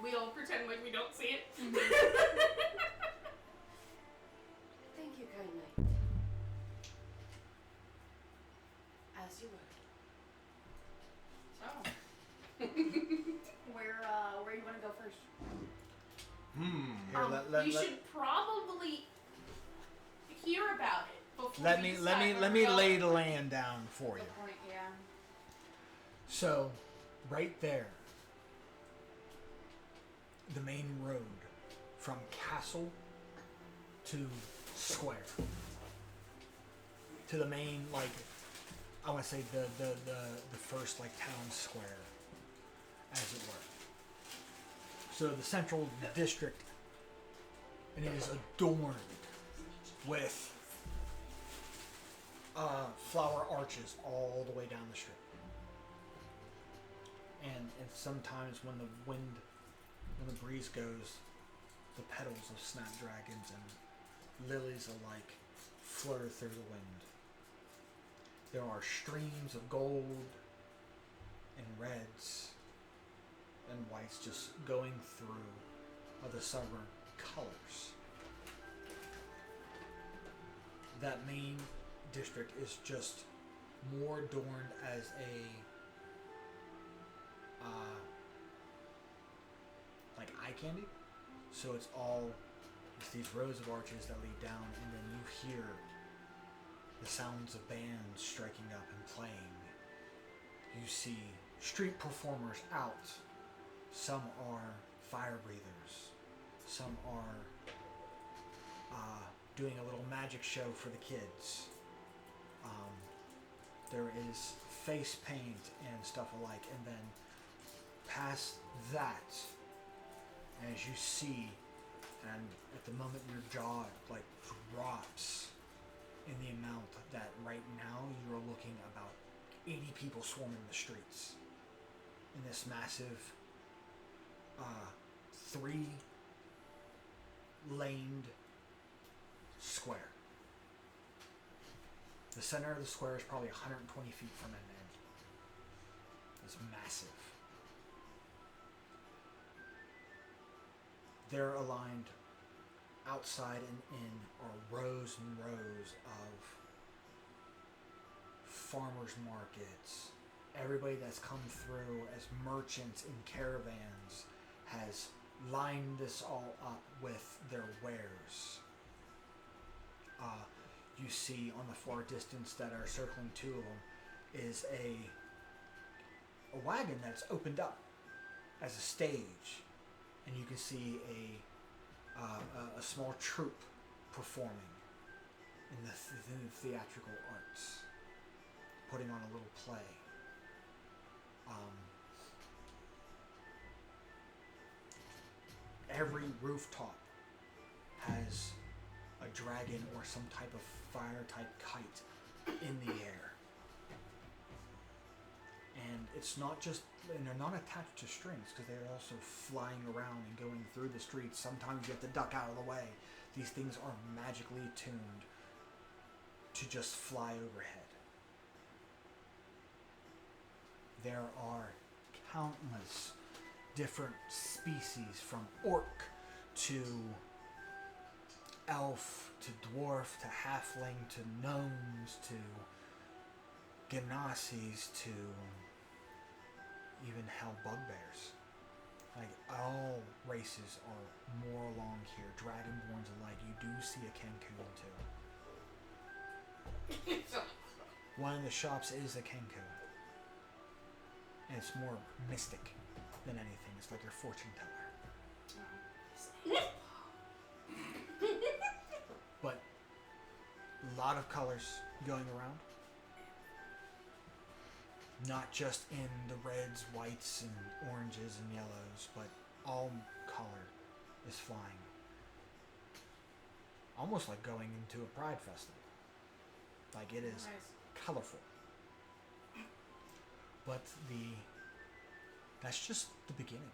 We all pretend like we don't see it. Thank you, kind knight. As you were. So, where you want to go first? Here, You should probably hear about it before let we me decide where let we're me going. lay the land down for you. Good point, yeah. So, right there, the main road from castle to square, to the main, like, I want to say the first like town square, as it were. So the central district, and it is adorned with flower arches all the way down the strip. And sometimes when the breeze goes, the petals of snapdragons and lilies alike flutter through the wind. There are streams of gold and reds and whites just going through the summer colors. That main district is just more adorned as a like eye candy. So it's these rows of arches that lead down, and then you hear the sounds of bands striking up and playing. You see street performers out. Some are fire breathers. Some are doing a little magic show for the kids. There is face paint and stuff alike. And then past that, as you see, and at the moment your jaw like drops in the amount that right now you're looking about 80 people swarming the streets in this massive 3-laned square. The center of the square is probably 120 feet from end to end. It's massive. They're aligned outside and in are rows and rows of farmers markets. Everybody that's come through as merchants in caravans has lined this all up with their wares. You see on the far distance that are circling two of them is a wagon that's opened up as a stage, and you can see a small troupe performing in the theatrical arts, putting on a little play. Every rooftop has a dragon or some type of fire type kite in the air. And it's not just, and they're not attached to strings because they're also flying around and going through the streets. Sometimes you have to duck out of the way. These things are magically tuned to just fly overhead. There are countless different species, from orc to elf to dwarf to halfling to gnomes to gnasis to even hell bugbears. Like, all races are more along here, dragonborns alike. You do see a Cancun too. One of the shops is a Cancun. And it's more mystic than anything. It's like your fortune teller. But a lot of colors going around. Not just in the reds, whites, and oranges and yellows, but all color is flying. Almost like going into a pride festival. Like, it is colorful. But that's just the beginning.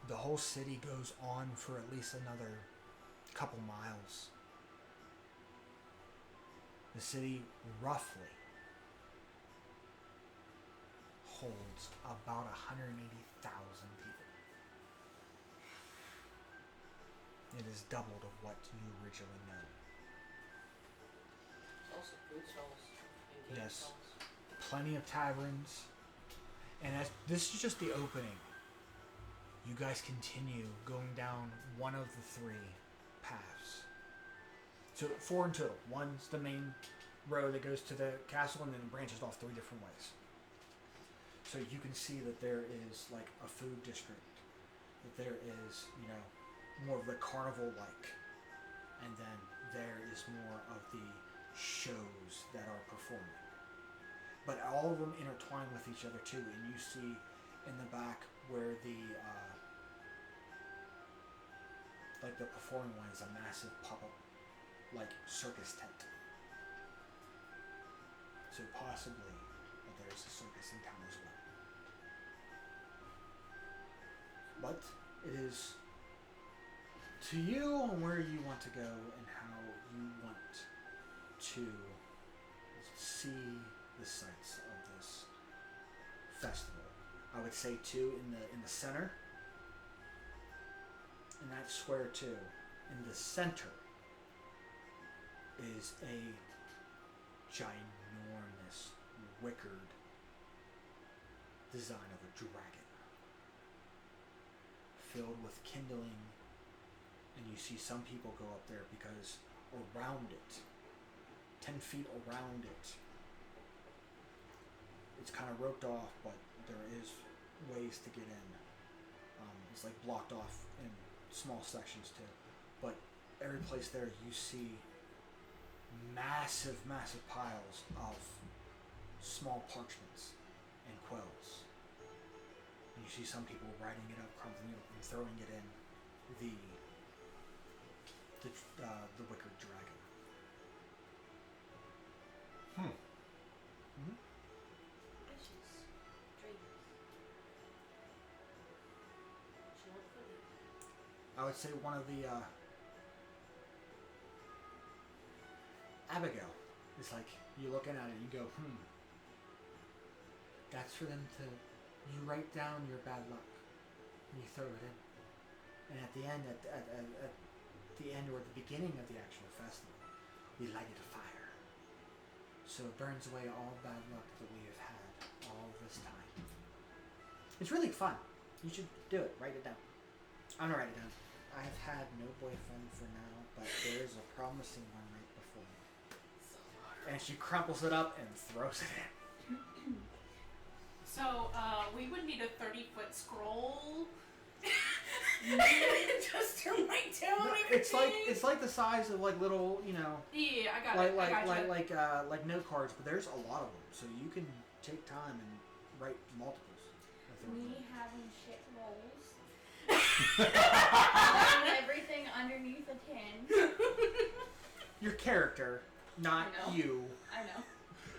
The whole city goes on for at least another couple miles. The city roughly holds about 180,000 people. It is doubled of what you originally know. Also food stalls and game Yes. stalls. Plenty of taverns. And this is just the opening. You guys continue going down one of the 3 paths. So 4 in total. One's the main road that goes to the castle, and then it branches off 3 different ways. So you can see that there is like a food district. That there is, more of the carnival-like. And then there is more of the shows that are performing. But all of them intertwine with each other too, and you see in the back where the performing one is a massive pop-up like circus tent. So possibly that there's a circus in town as well. But it is to you on where you want to go and how you want to see the sights of this festival. I would say too, in the center, in that square too, in the center is a ginormous wickered design of a dragon filled with kindling, and you see some people go up there because around it, 10 feet around it, it's kind of roped off, but there is ways to get in. It's like blocked off in small sections too. But every place there you see massive piles of small parchments and quills. And you see some people writing it up, crumpling it up, and throwing it in the wicker dragon. Wishes. Dreams. Short for me. I would say one of the Abigail is like, you looking at it, you go, that's for them to, you write down your bad luck and you throw it in, and at the end, at the end or the beginning of the actual festival, we lighted a fire, so it burns away all bad luck that we have had all this time. It's really fun. You should do it. Write it down. I'm gonna write it down. I have had no boyfriend for now, but there is a promising one right before me. And she crumples it up and throws it in. So, we would need a 30-foot scroll. Just to write down everything. It's like the size of like little, you know. Yeah, I got it. Like note cards, but there's a lot of them, so you can take time and write multiples. Me having shit rolls. Having everything underneath a tin. Your character, not I know. you. I know.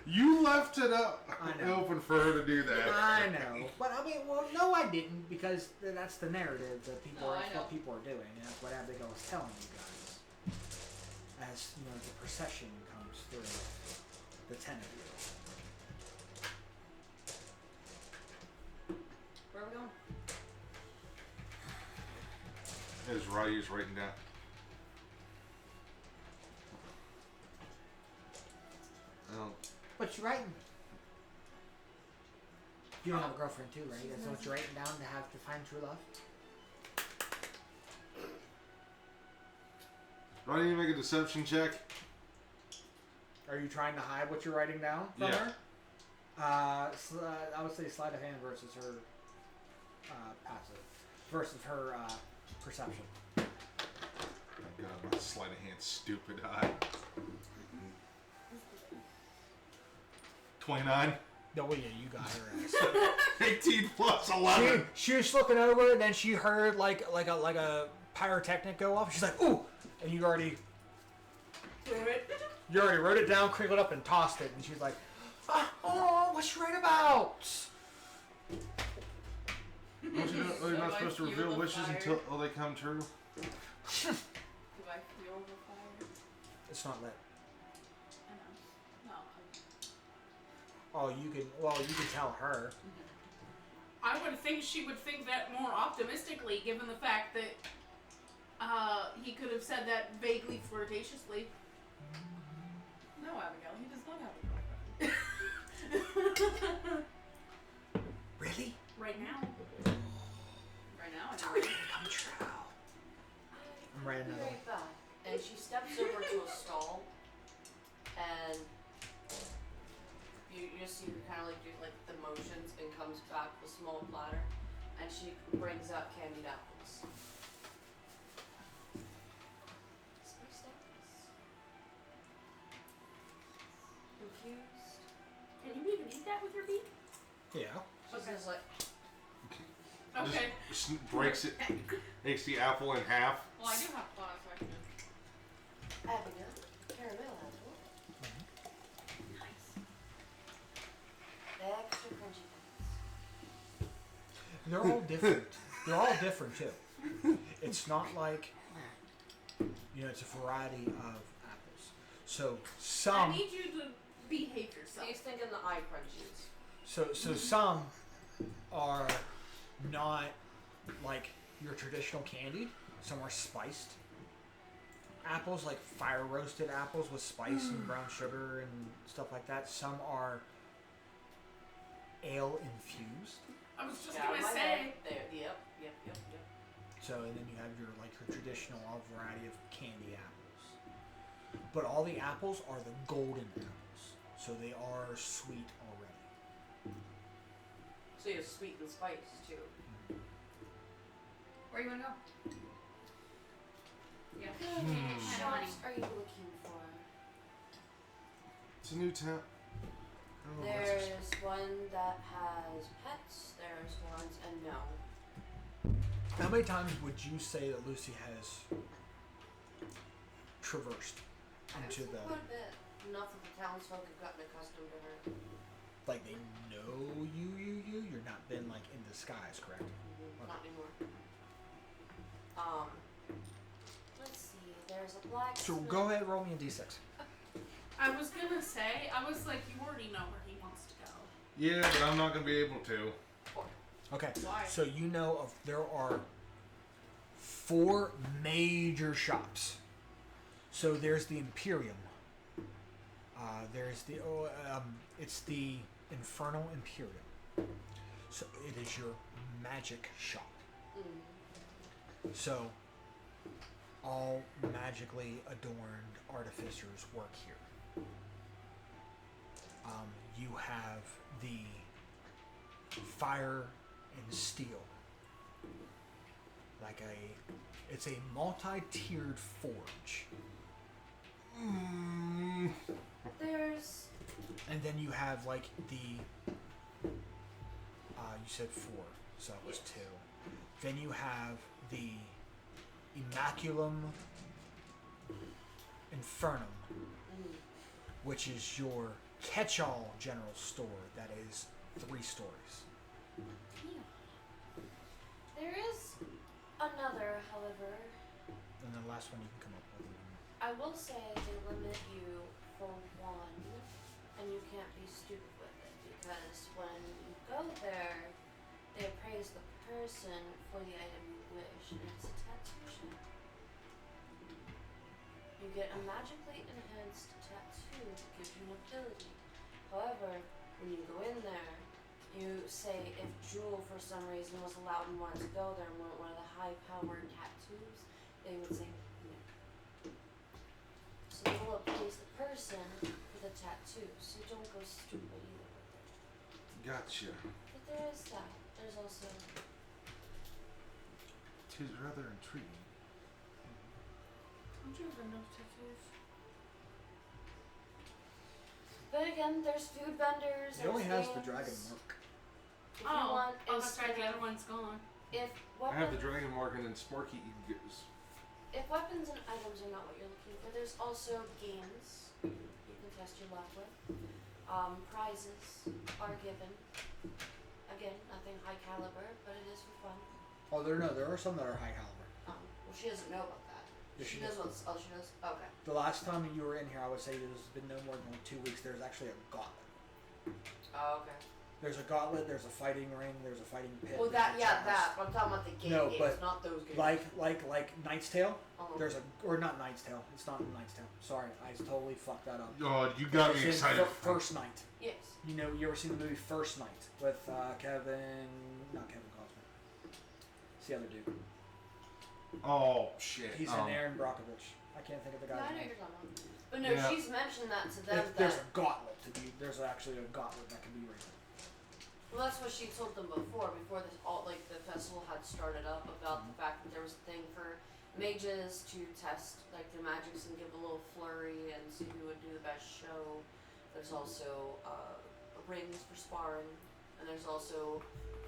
You left it up I know. open for her to do that. I know, but I mean, well, no, I didn't, because that's the narrative that people No, are, I know. what people are doing, and that's what Abigail was telling you guys. As you know, the procession comes through the 10 of you. Where are we going? As Ryu's writing down. What you writing? You don't have a girlfriend too, right? That's what you're writing down to have to find true love? Why don't you make a deception check? Are you trying to hide what you're writing down from Yeah. her? I would say sleight of hand versus her passive. Versus her perception. Oh God, my sleight of hand, stupid eye. 29. No, yeah, you got her ass. 18 plus 11. She was looking over, and then she heard like a pyrotechnic go off. She's like, "Ooh!" And you already wrote it down, crinkled up, and tossed it. And she's like, "Oh, what you write about?" You're not supposed to reveal wishes until they come true. Do I feel the fire? It's not lit. I know. No. Oh, you can tell her. I would think she would think that more optimistically, given the fact that he could have said that vaguely flirtatiously. No, Abigail, he does not have a girlfriend. Really? Right now. Right now, It's I already know. gonna come true. I'm writing Be another one. right back. And she steps over to a stall, and you see her kind of like do like the motions and comes back with a small platter, and she brings out candied apples. Spiced apples. Confused. Can you even eat that with your beak? Yeah. She's just like, Okay. Just breaks it, takes the apple in half. Well, I do have claws, so I can. Abigail, caramel apple. Nice. Extra crunchy bits. They're all different. They're all different too. It's not like, you know, it's a variety of apples. So I some, need you to behave yourself. He's thinking the eye crunchies. so some are not like your traditional candied. Some are spiced apples, like fire roasted apples with spice and brown sugar and stuff like that. Some are ale infused. I was just Yeah, gonna my say. head. There. Yep. So, and then you have your traditional variety of candy apples. But all the apples are the golden apples, so they are sweet already. So you have sweet and spice too. Where you wanna go? Yeah. What shops are you looking for? It's a new town. Oh, There's one that has pets. There's ones and no. How many times would you say that Lucy has traversed into the... Quite a bit. Enough of the townsfolk have gotten accustomed to her. Like, they know you're not been, in disguise, correct? Not anymore. Let's see. There's a black. So go ahead, roll me a d6. I was gonna say, I was like, you already know where he wants to go. Yeah, but I'm not gonna be able to. Okay, Why? so you know of there are 4 major shops. So there's the Imperium. There's the it's the Infernal Imperium. So it is your magic shop. So all magically adorned artificers work here. You have the Fire and Steel. It's a multi-tiered forge. There's. And then you have the you said 4, so it was 2. Then you have the Immaculum Infernum, which is your catch-all general store that is 3 stories. There is another, however. And the last one you can come up with. I will say they limit you for one, and you can't be stupid with it, because when you go there, they appraise the person for the item you wish, and it's a tattoo shop. You get a magically enhanced tattoo that gives you an ability. However, when you go in there, you say if Jewel for some reason was allowed and wanted to go there and wanted one of the high-powered tattoos, they would say no. So they will appraise the person for the tattoo, so don't go stupid either with it. Gotcha. But there is that. There's also... Tis rather intriguing. Don't you have enough tattoos? But again, there's food vendors. It only there's has the games. dragon mark. If you want, that's right, the instead other of- one's gone. If I have the weapons, dragon mark and then Sparky goes. if weapons and items are not what you're looking for, there's also games you can test your luck with. Prizes are given. Again, nothing high caliber, but it is for fun. Oh, there are some that are high caliber. Well, she doesn't know about that. Yes, she she knows does. what's. Oh, she knows. Okay. The last time you were in here, I would say there's been no more than 2 weeks. There's actually a gauntlet. Oh, okay. There's a gauntlet. There's a fighting ring. There's a fighting pit. Well, there's that a yeah, chalice. that. But I'm talking about the game No, games, but not those games. Like Knight's Tale. There's a or not Knight's Tale. It's not Knight's Tale. Sorry, I totally fucked that up. Oh, you got me It's in excited. First Night. Yes. You ever seen the movie First Night with not Kevin Costner. It's the other dude. Oh shit. He's in Aaron Brockovich. I can't think of the Yeah, guy's I know name. you're talking about. But no, Yeah. she's mentioned that to them. There's that a gauntlet to be. There's actually a gauntlet that can be ran. well, that's what she told them before this all the festival had started up about the fact that there was a thing for mages to test their magics and give a little flurry and see who would do the best show. There's also rings for sparring, and there's also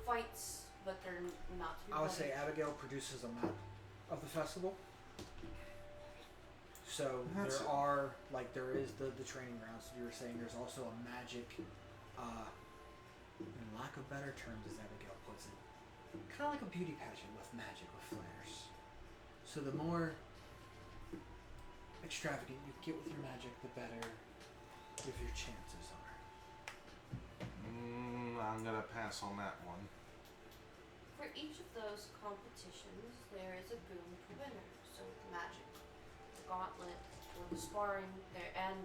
fights, but they're not. To be I would say punished. Abigail produces a map of the festival. So That's there are there is the training grounds. You were saying there's also a magic, in lack of better terms, as Abigail puts it, kind of like a beauty pageant with magic with flares. So the more extravagant you get with your magic, the better if your chances are. I'm gonna pass on that one. For each of those competitions, there is a boon per winner. So with the magic, the gauntlet, or the sparring, there and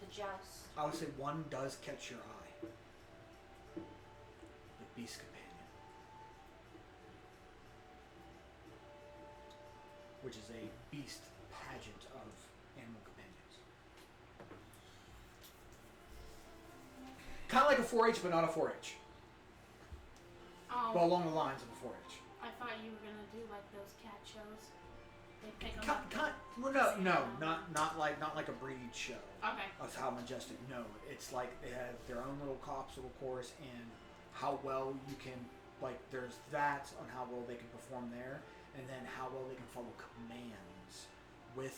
the joust. I would say one does catch your eye. The Beast Companion. which is a beast pageant of animal companions. Kind of like a 4-H, but not a 4-H. Oh, Well, along the lines of a 4-H. I thought you were gonna do like those cat shows. They pick them up. Well, no, not like a breed show. Okay. Of how majestic. No, it's like they have their own little obstacle course, and how well you can, like, there's that on how well they can perform there, and then how well they can follow commands with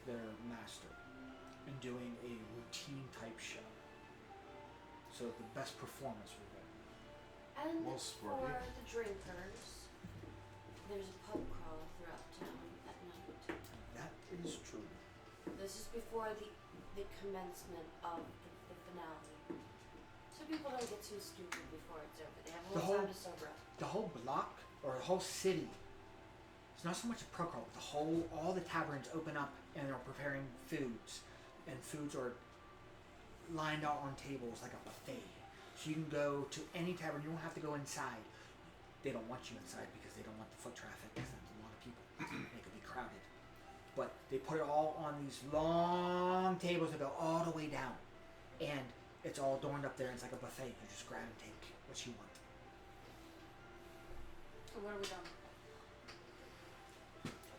their master, and doing a routine type show. So the best performance will win. And Well, for sporty. the drinkers, there's a pub crawl throughout town at night. That is true. This is before the commencement of the finale. So people don't get too stupid before it's over. They have a little time to sober up. The whole block or the whole city. It's not so much a pro crawl. All the taverns open up and are preparing foods, and foods are lined out on tables like a buffet. So you can go to any tavern. You don't have to go inside. They don't want you inside because they don't want the foot traffic. Because that's a lot of people. It could be crowded. But they put it all on these long tables that go all the way down, and it's all adorned up there. And it's like a buffet. You just grab and take what you want. So what are we doing?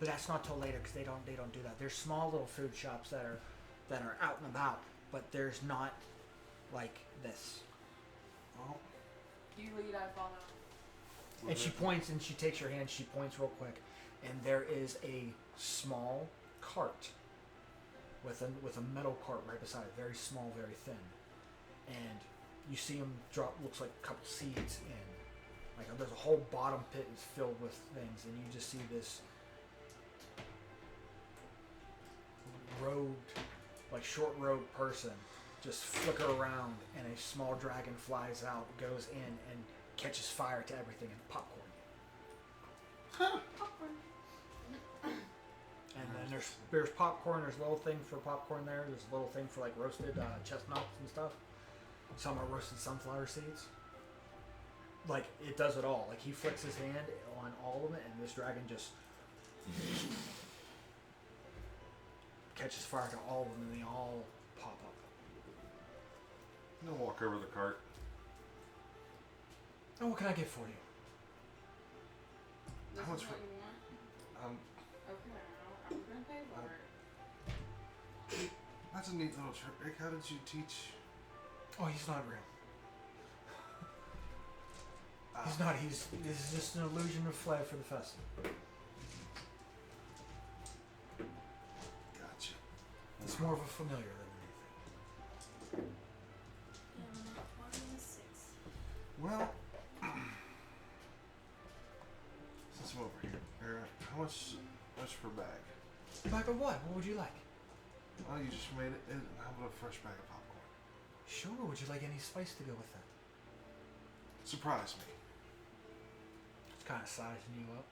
But that's not till later because they don't do that. There's small little food shops that are out and about, but there's not like this. Well, You lead, I follow. And she points and she takes your hand. She points real quick, and there is a small cart with a metal cart right beside it, very small, very thin, and you see him drop. Looks like a couple seeds in. Like there's a whole bottom pit is filled with things, and you just see this robed, like short robed person just flicker around, and a small dragon flies out, goes in, and catches fire to everything and popcorn. Popcorn. And then there's popcorn. There's a little thing for popcorn there. There's a little thing for like roasted chestnuts and stuff. Some are roasted sunflower seeds. Like it does it all. Like he flicks his hand on all of it, and this dragon just catches fire to all of them, and they all pop up. I'm gonna walk over to the cart. And what can I get for you? This How much is for- what you want? Okay, I'm gonna pay for it. That's a neat little trick. How did you teach? Oh, he's not real. He's not. This is just an illusion of flair for the festival. Gotcha. It's more of a familiar than anything. Yeah, 26. Well, since I'm over here, how much per bag? Bag of what? What would you like? Oh, you just made it. How about a fresh bag of popcorn? Sure. Would you like any spice to go with that? Surprise me. It's kind of sizing you up.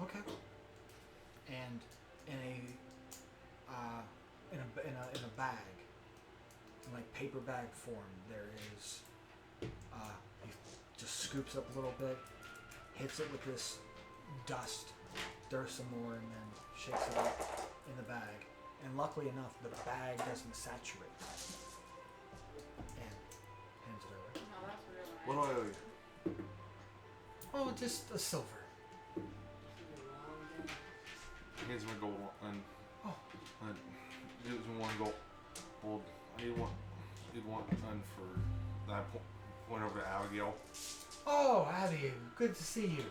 Okay. And in a bag, in like paper bag form, there is. He just scoops up a little bit, hits it with this dust, stirs some more, and then shakes it up in the bag. And luckily enough, the bag doesn't saturate. And hands it over. No, that's real nice. What do I owe you? Oh, just a silver. Here's my gold one. And Oh. gives me one gold. Well, you'd want one for that. Went over to Abigail. Oh, Abby, good to see you.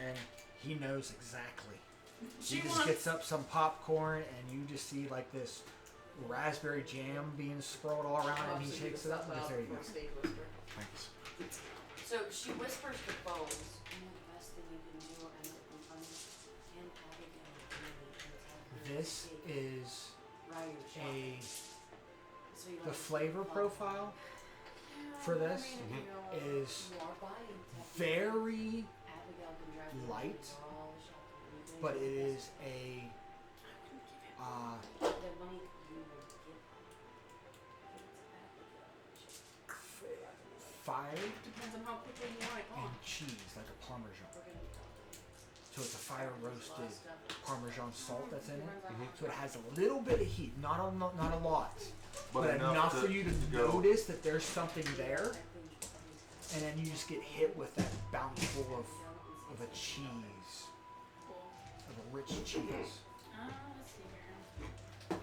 And he knows exactly. She He just wants. gets up some popcorn, and you just see like this raspberry jam being swirled all around, and he shakes it up. And there you go. Thanks. So she whispers to Bones, you know the best thing you can do, I know it can find and Abigail really can tell her This is Ryan a shopping. So you the don't flavor have to profile for this is You are buying technically. very, Abigail can drive you light, around all the shopping. You can but do it the is a best. The money you will get. It's Abigail. fired Depends on how quickly you want it and gone. cheese, like a Parmesan. We're fire roasted Parmesan salt that's in it. So it has a little bit of heat, not a lot, but enough for you to notice that there's something there, and then you just get hit with that bountiful of a cheese, of a rich cheese. Let's see here.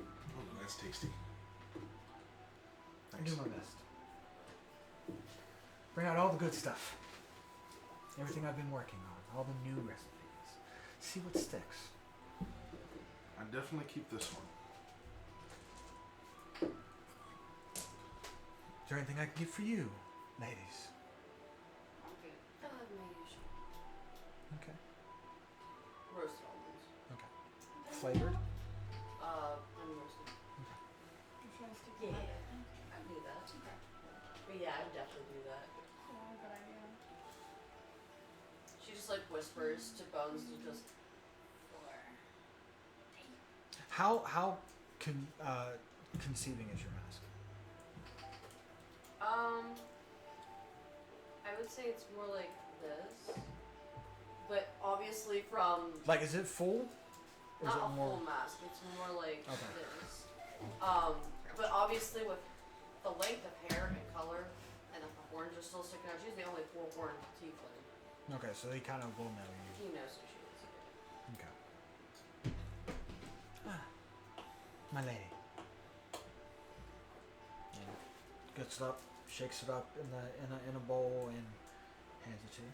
Oh, that's tasty. I do my best. Bring out all the good stuff. Everything I've been working on, all the new recipes. See what sticks. I definitely keep this one. Is there anything I can get for you, ladies? Okay. I'll have my usual. Okay. Roasted almonds. Okay. Flavored? Unroasted. Yeah. I do that. But yeah, I would definitely do that. Oh, good idea. She just like whispers to Bones to just. How conceiving is your mask? I would say it's more like this, but obviously from Like, is it full? Or is not it a more? full mask. It's more like Okay. this. But obviously with the length of hair and color, and if the horns are still sticking out, she's the only four-horned tiefling. Okay, so they kind of will know you. He knows who she is. Okay. My lady. And gets it up, shakes it up in a bowl, and hands it to you.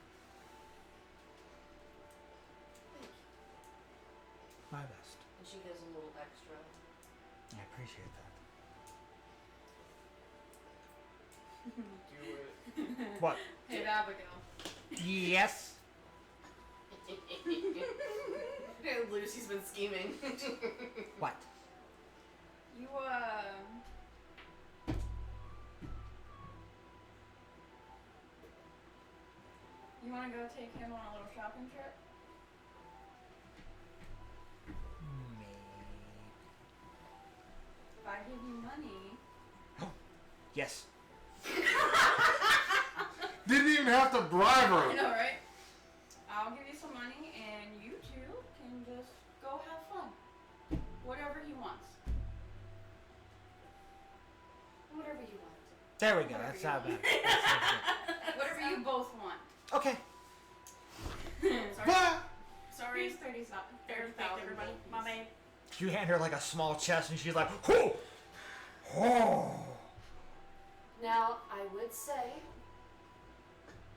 Thank you. My best. And she gives a little extra. I appreciate that. Do it. What? Hey, Abigail. Yes. Lucy's been scheming. What? You, you wanna go take him on a little shopping trip? If I give you money... Yes. Didn't even have to bribe her. I know, right? I'll give you some money and you two can just go have fun. Whatever he wants. Whatever you want. There we go. Whatever That's you not want. bad. That's not Whatever you both want. bad. Okay. Sorry. Sorry. Here's 30,000. Thanks, everybody. My bad. You hand her like a small chest, and she's like, "Whoo! Oh!" Now, I would say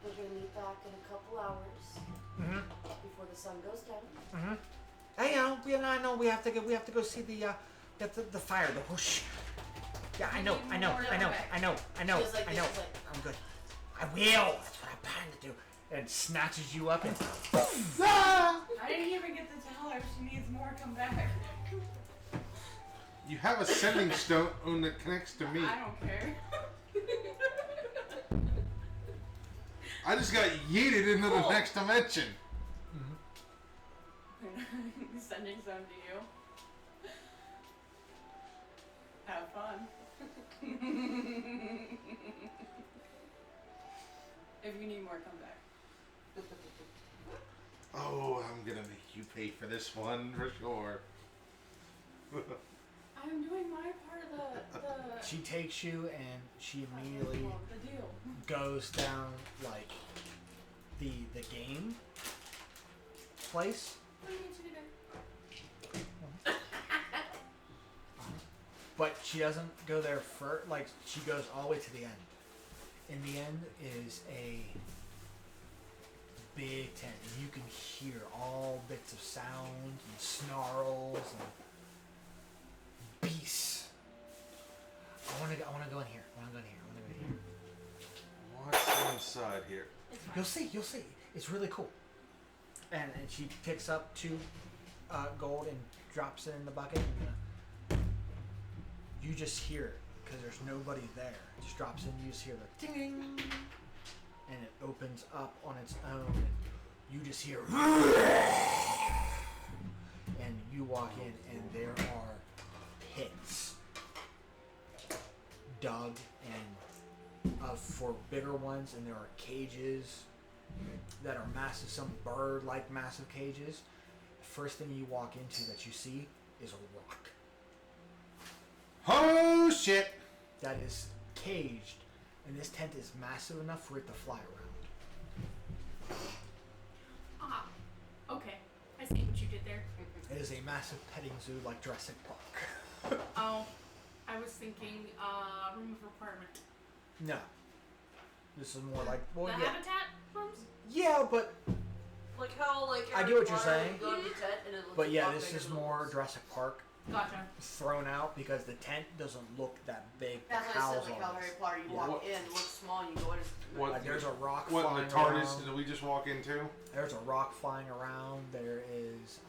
we're gonna meet back in a couple hours before the sun goes down. I know. We have to go see the fire, the whoosh. Yeah, I know. She was like, I'm good. I will. That's what I'm trying to do. And snatches you up and. I didn't even get to tell her she needs more come back. You have a sending stone that connects to me. I don't care. I just got yeeted into the next dimension. Sending some to you. Have fun. If you need more, come back. Oh, I'm gonna make you pay for this one for sure. I'm doing my part of the She takes you and she immediately the deal. goes down like the game place. What do you need to do? But she doesn't go there first. Like, she goes all the way to the end. In the end is a big tent, and you can hear all bits of sound and snarls and beasts. I want to go in here. What's inside here? You'll see. It's really cool. And she picks up 2 gold and drops it in the bucket. And, you just hear it because there's nobody there. It just drops in. You just hear the ding, and it opens up on its own. And you just hear, and you walk in, and there are pits dug and for bigger ones, and there are cages that are massive, some bird-like massive cages. The first thing you walk into that you see is a rock Oh shit! that is caged, and this tent is massive enough for it to fly around. Ah, okay. I see what you did there. It is a massive petting zoo like Jurassic Park. Oh, I was thinking room of requirement. No. This is more like, well, The yeah. habitat rooms? Yeah, but Like how, like, I get every what you're farm saying. you go to the tent and it looks But a yeah, lot this bigger is than more this. Jurassic Park Gotcha. thrown out because the tent doesn't look that big. That's The why I house said, like, on how this. Harry Potter, you Yeah. walk What- in, it looks small, and you go in, it's What- Like there's a rock What in flying the TARDIS around. did we just walk into? There's a rock flying around. There is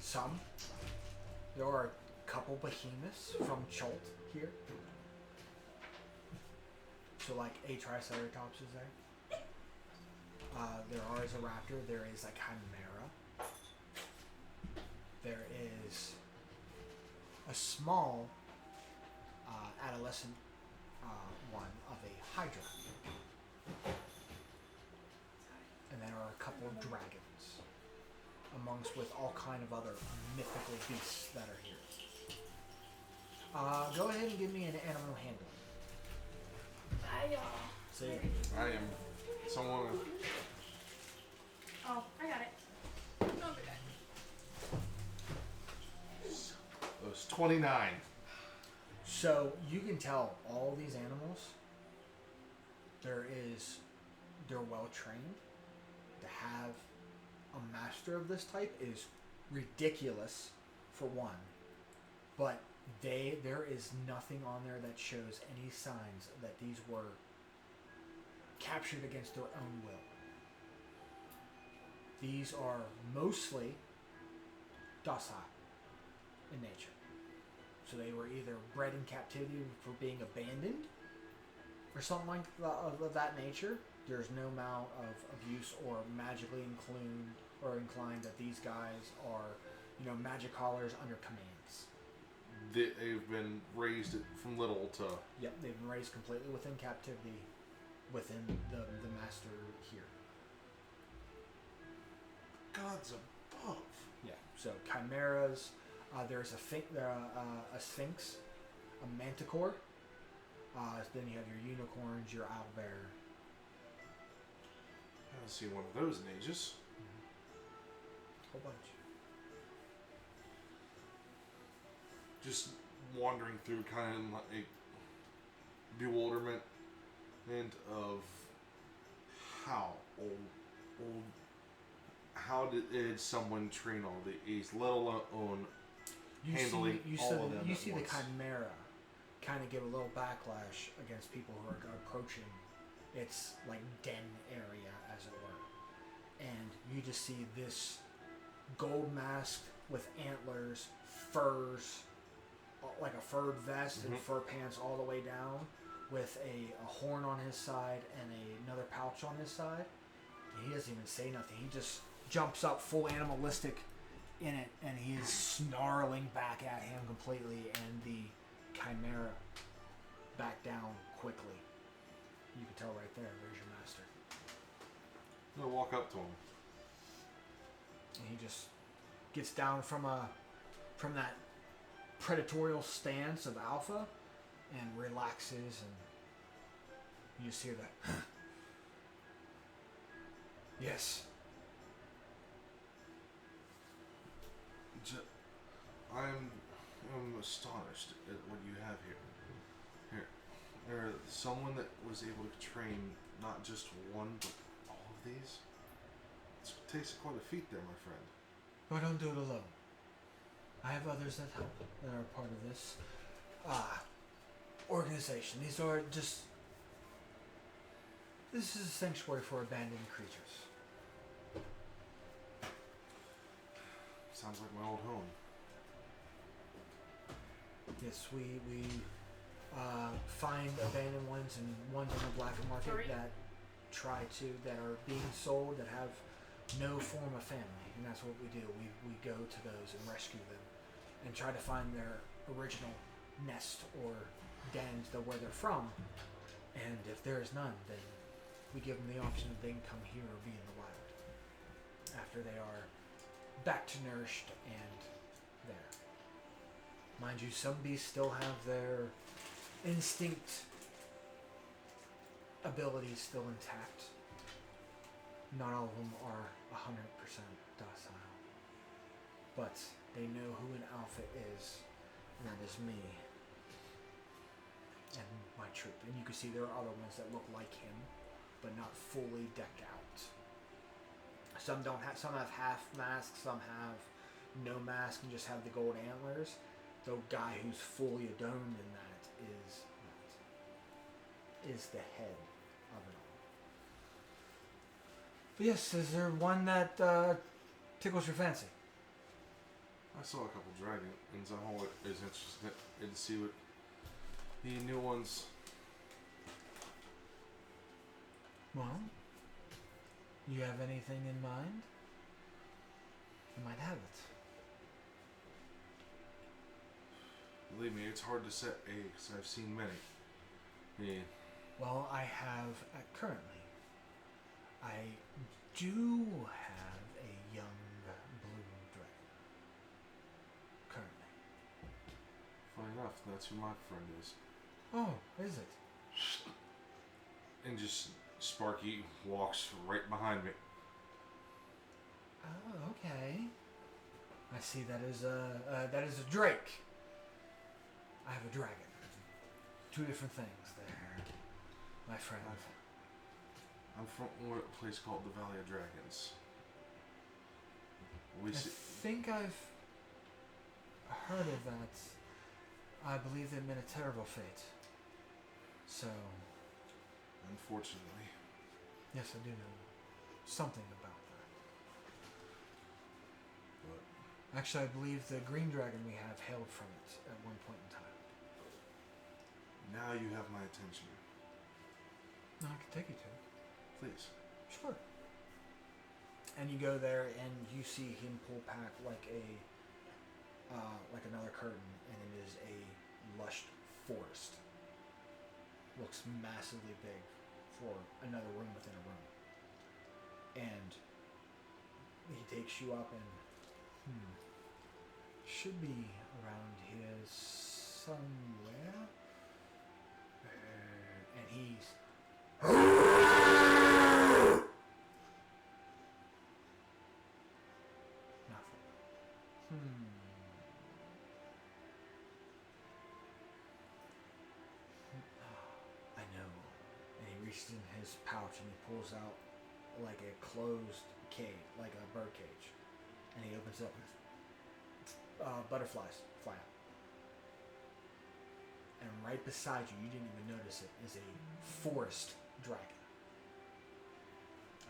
some. There are a couple behemoths from Cholt here. So like a Triceratops is there. There is a raptor. There is a chimera. There is a small adolescent one of a hydra. And there are a couple of dragons, amongst with all kind of other mythical beasts that are here. Go ahead and give me an animal handling. See, I am someone. Oh, I got it. No, but It was 29. so you can tell all these animals. They're well trained. To have a master of this type is ridiculous, for one. But there is nothing on there that shows any signs that these were captured against their own will. These are mostly docile in nature. So they were either bred in captivity for being abandoned or something like of that nature. There's no amount of abuse or magically inclined that these guys are, magic callers under commands. They've been raised from little to. Yep, they've been raised completely within captivity, within the master here. Gods above. Yeah. So chimeras. There's a sphinx, a manticore. Then you have your unicorns, your owlbear. I haven't seen one of those in ages. Whole bunch. Just wandering through, kind of like bewilderment and of how how did someone train all these, let alone handling all of them You at see once. the chimera kind of give a little backlash against people who are approaching its like den area, as it were, and you just see this gold mask with antlers, furs, like a furred vest and fur pants all the way down, with a horn on his side and another pouch on his side. And he doesn't even say nothing. He just jumps up full animalistic in it, and he is snarling back at him completely, and the chimera back down quickly. You can tell right there, there's your master. I'm gonna walk up to him. And he just gets down from that predatorial stance of alpha and relaxes, and you just hear that. Yes. I'm astonished at what you have here. There, someone that was able to train not just one, but all of these. It takes quite a feat there, my friend. I don't do it alone. I have others that help, that are part of this organization. These are just... This is a sanctuary for abandoned creatures. Sounds like my old home. Yes, we find abandoned ones and ones on the black market that are being sold, that have no form of family, and that's what we do. We go to those and rescue them and try to find their original nest or dens, where they're from, And if there is none, then we give them the option that they can come here or be in the wild. After they are back to nourished and there. Mind you, some beasts still have their instinct abilities still intact. Not all of them are 100% docile. But they know who an alpha is, and that is me. And my troop. And you can see there are other ones that look like him, but not fully decked out. Some don't have. Some have half masks. Some have no mask and just have the gold antlers. The guy who's fully adorned in that is the head of it all. But yes, is there one that tickles your fancy? I saw a couple dragons. I'm always interested to see what the new ones. Well, you have anything in mind? You might have it. Believe me, it's hard to set eggs. I've seen many. Yeah. Well, I have currently. I do have a young blue dragon. Currently. Funny enough, that's who my friend is. Oh, is it? And just Sparky walks right behind me. Oh, okay. I see that is a drake. I have a dragon. Two different things there, my friend. I'm from a place called the Valley of Dragons. I think I've heard of that. I believe they meant a terrible fate. So, unfortunately. yes, I do know something about that. But actually, I believe the green dragon we have hailed from it at one point in time. now you have my attention. No, I can take you to it. Please. Sure. And you go there, and you see him pull back like another curtain, and it is a lush forest. Looks massively big for another room within a room. And he takes you up, and should be around here somewhere. And he's nothing. I know. And he reaches in his pouch and he pulls out like a closed cage, like a bird cage. And he opens it up and butterflies fly out. And right beside you, you didn't even notice it, is a forest dragon.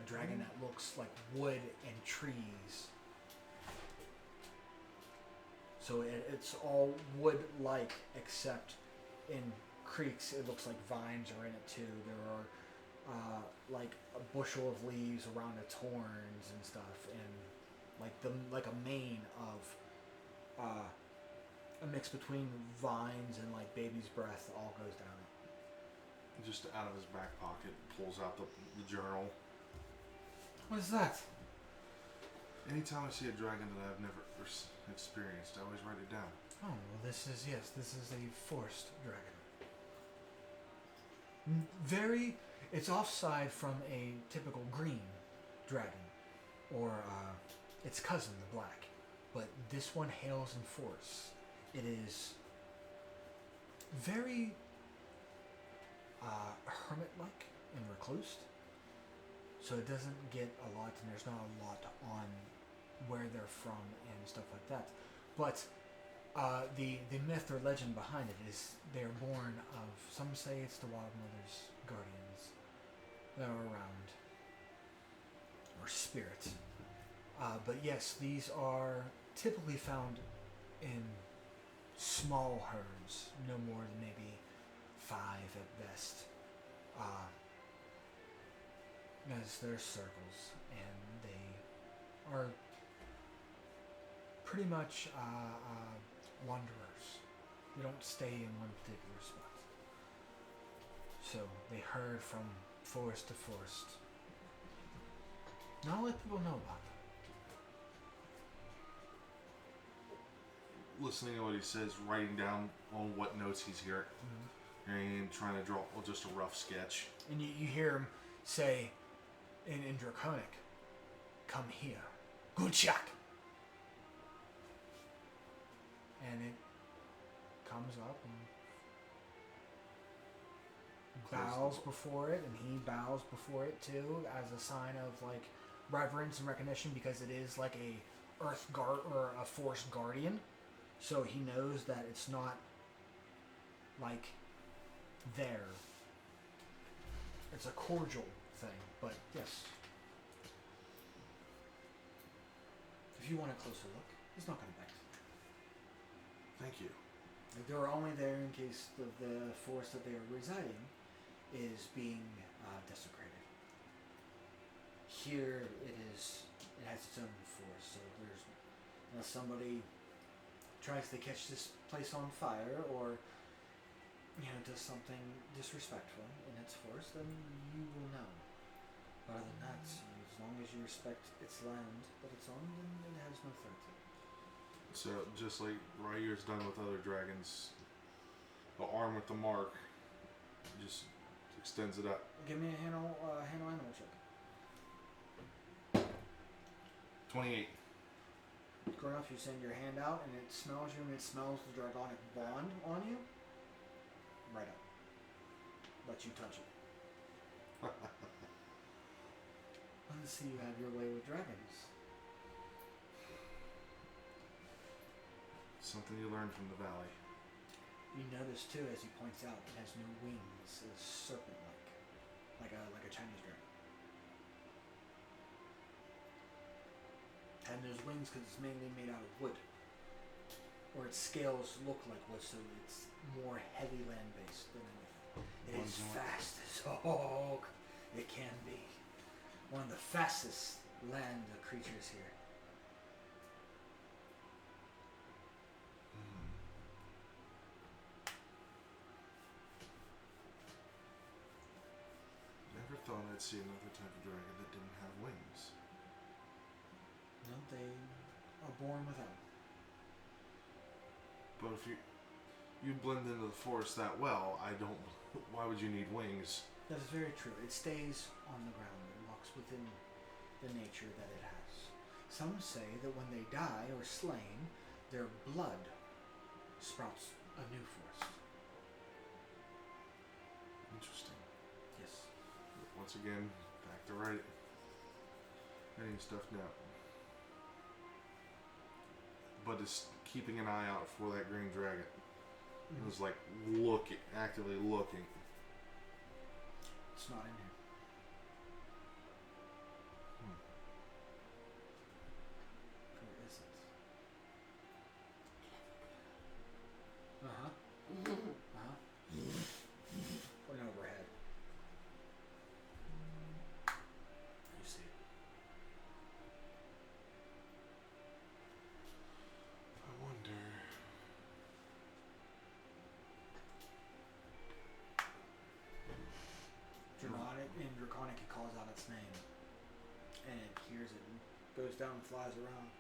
A dragon that looks like wood and trees. So it's all wood-like, except in creeks, it looks like vines are in it too. There are like a bushel of leaves around its horns and stuff, and like a mane of a mix between vines and like baby's breath all goes down it. Just out of his back pocket, pulls out the journal. What is that? Anytime I see a dragon that I've never experienced, I always write it down. Oh, well, this is a forest dragon. It's offside from a typical green dragon, or its cousin, the black. But this one hails in force. It is very hermit-like and recluse. So it doesn't get a lot, and there's not a lot on where they're from and stuff like that. But the myth or legend behind it is they're born of, some say it's the Wild Mother's guardians that are around, or spirits. But yes, these are typically found in small herds, no more than maybe 5 at best. As they're circles, and they are pretty much wanderers. They don't stay in one particular spot. So they herd from forest to forest. Not a lot of people know about them. Listening to what he says, writing down on what notes he's hearing, and trying to draw just a rough sketch. And you hear him say in Draconic, "Come here. Good shot." And it comes up and bows before it, and he bows before it too, as a sign of like reverence and recognition, because it is like a earth guard or a forest guardian. So he knows that it's not like there. It's a cordial thing, but yes. If you want a closer look, it's not going to bite. Thank you. Like, they're only there in case the forest that they are residing is being desecrated. Here it has its own forest, so there's, unless somebody tries to catch this place on fire or does something disrespectful in its forest, then you will know. But other than that, as long as you respect its land that it's on, then it has no threat to it. So just like Ryer's done with other dragons, the arm with the mark just extends it up. Give me a handle animal check. 28. Sure enough, you send your hand out and it smells you, and it smells the dragonic bond on you. Right up. Let you touch it. Let's see, you have your way with dragons. Something you learn from the valley. You notice too, as he points out, it has no wings. It's serpent-like, like a Chinese dragon. And there's wings because it's mainly made out of wood, or its scales look like wood, so it's more heavy land-based than anything. It is fast as it can be. One of the fastest land creatures here. Never thought I'd see another type of dragon that didn't have wings. No, they are born without. But if you blend into the forest that well, why would you need wings? That is very true. It stays on the ground. It walks within the nature that it has. Some say that when they die or slain, their blood sprouts a new forest. Interesting. Yes. Once again, back to writing stuff down. But it's keeping an eye out for that green dragon. It was like actively looking. It's not in here. Where is it? Point overhead. You see it. I wonder. Draconic, it calls out its name, and it hears it and goes down and flies around,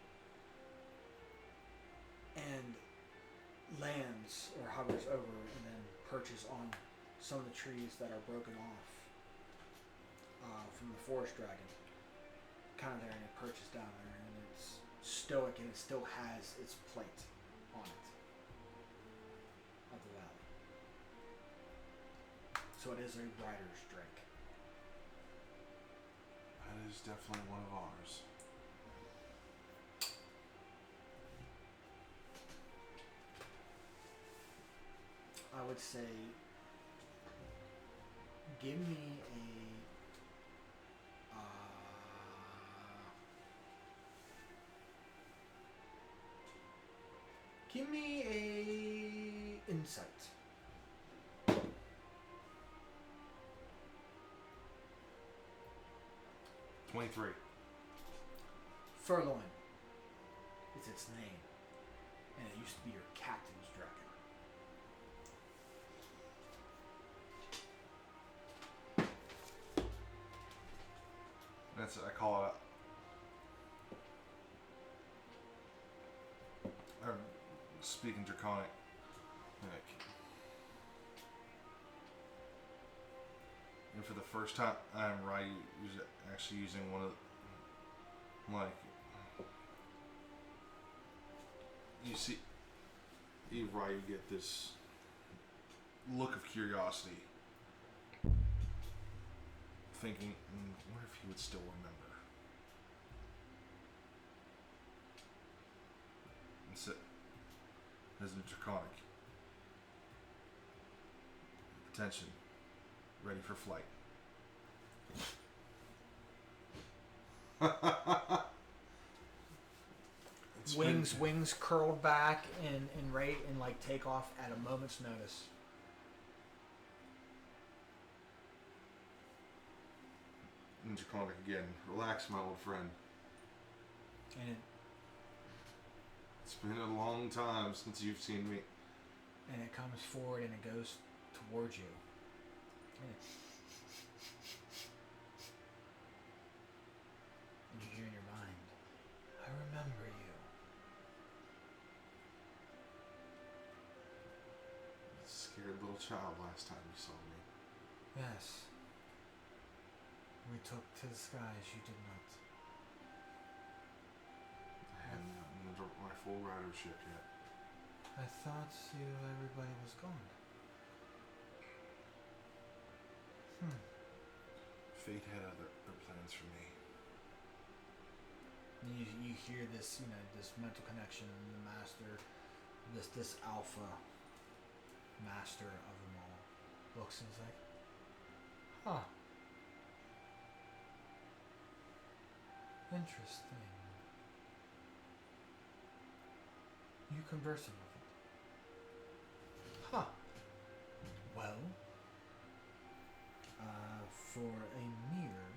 and lands or hovers over and then perches on some of the trees that are broken off from the forest dragon. Kind of there, and it perches down there, and it's stoic, and it still has its plate on it of the valley. So it is a rider's drake. That is definitely one of ours. I would say, give me a insight. $23. Furloin is its name, and it used to be your captain's dragon. I call it. I'm speaking Draconic. Like, and for the first time, I'm actually using one of like you see, Ryu get this look of curiosity, thinking, what if he would still remember? And so, as in Draconic. Attention. Ready for flight. Wings curled back and rate and like take off at a moment's notice. Draconic again. Relax, my old friend. And It's been a long time since you've seen me. it comes forward and it goes towards you. And you hear in your mind, I remember you. Scared little child last time you saw me. Yes. We took to the skies, you did not. I hadn't gotten my full ridership yet. I thought everybody was gone. Fate had other plans for me. You hear this, this mental connection, the master, this alpha master of them all looks and is like, huh. Interesting. You conversing with it. Huh. Well, for a mere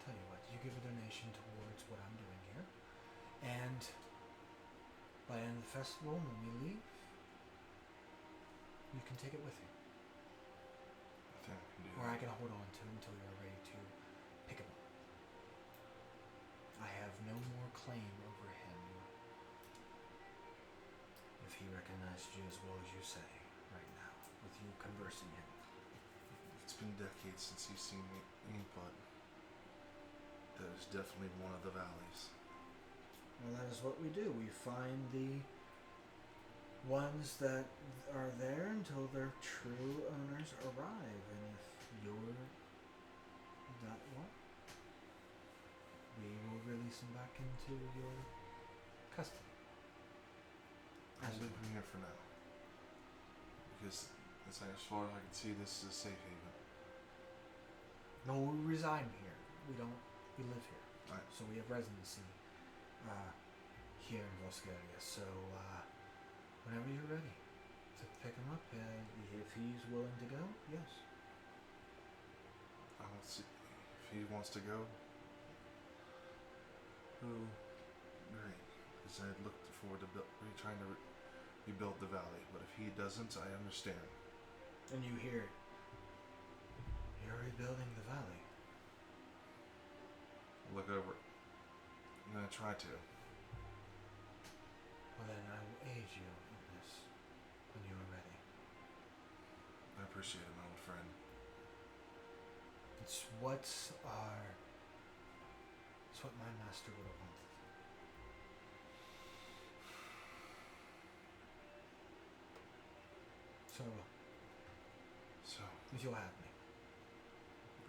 tell you what, you give a donation towards what I'm doing here, and by the end of the festival, when we leave, you can take it with you. I think I can do Or that. I can hold on to it until you're ready to pick him up. I have no more claim over him if he recognized you as well as you say right now, with you conversing him. It's been decades since he's seen me, but that is definitely one of the valleys. Well, that is what we do. We find the ones that are there until their true owners arrive. And if you're that one, we will release them back into your custody. I'll leave him here for now. Because as far as I can see, this is a safe haven. No, we reside here. We live here. Right. So we have residency here in Volscaria. So whenever you're ready to pick him up, if he's willing to go, yes. I will see if he wants to go. Great. Because I looked forward to trying to rebuild the valley. But if he doesn't, I understand. And you hear it. You're rebuilding the valley. Look over it. I'm going to try to. Well, then I will aid you in this when you are ready. I appreciate it, my old friend. It's what my master would have wanted. So, if you'll have me.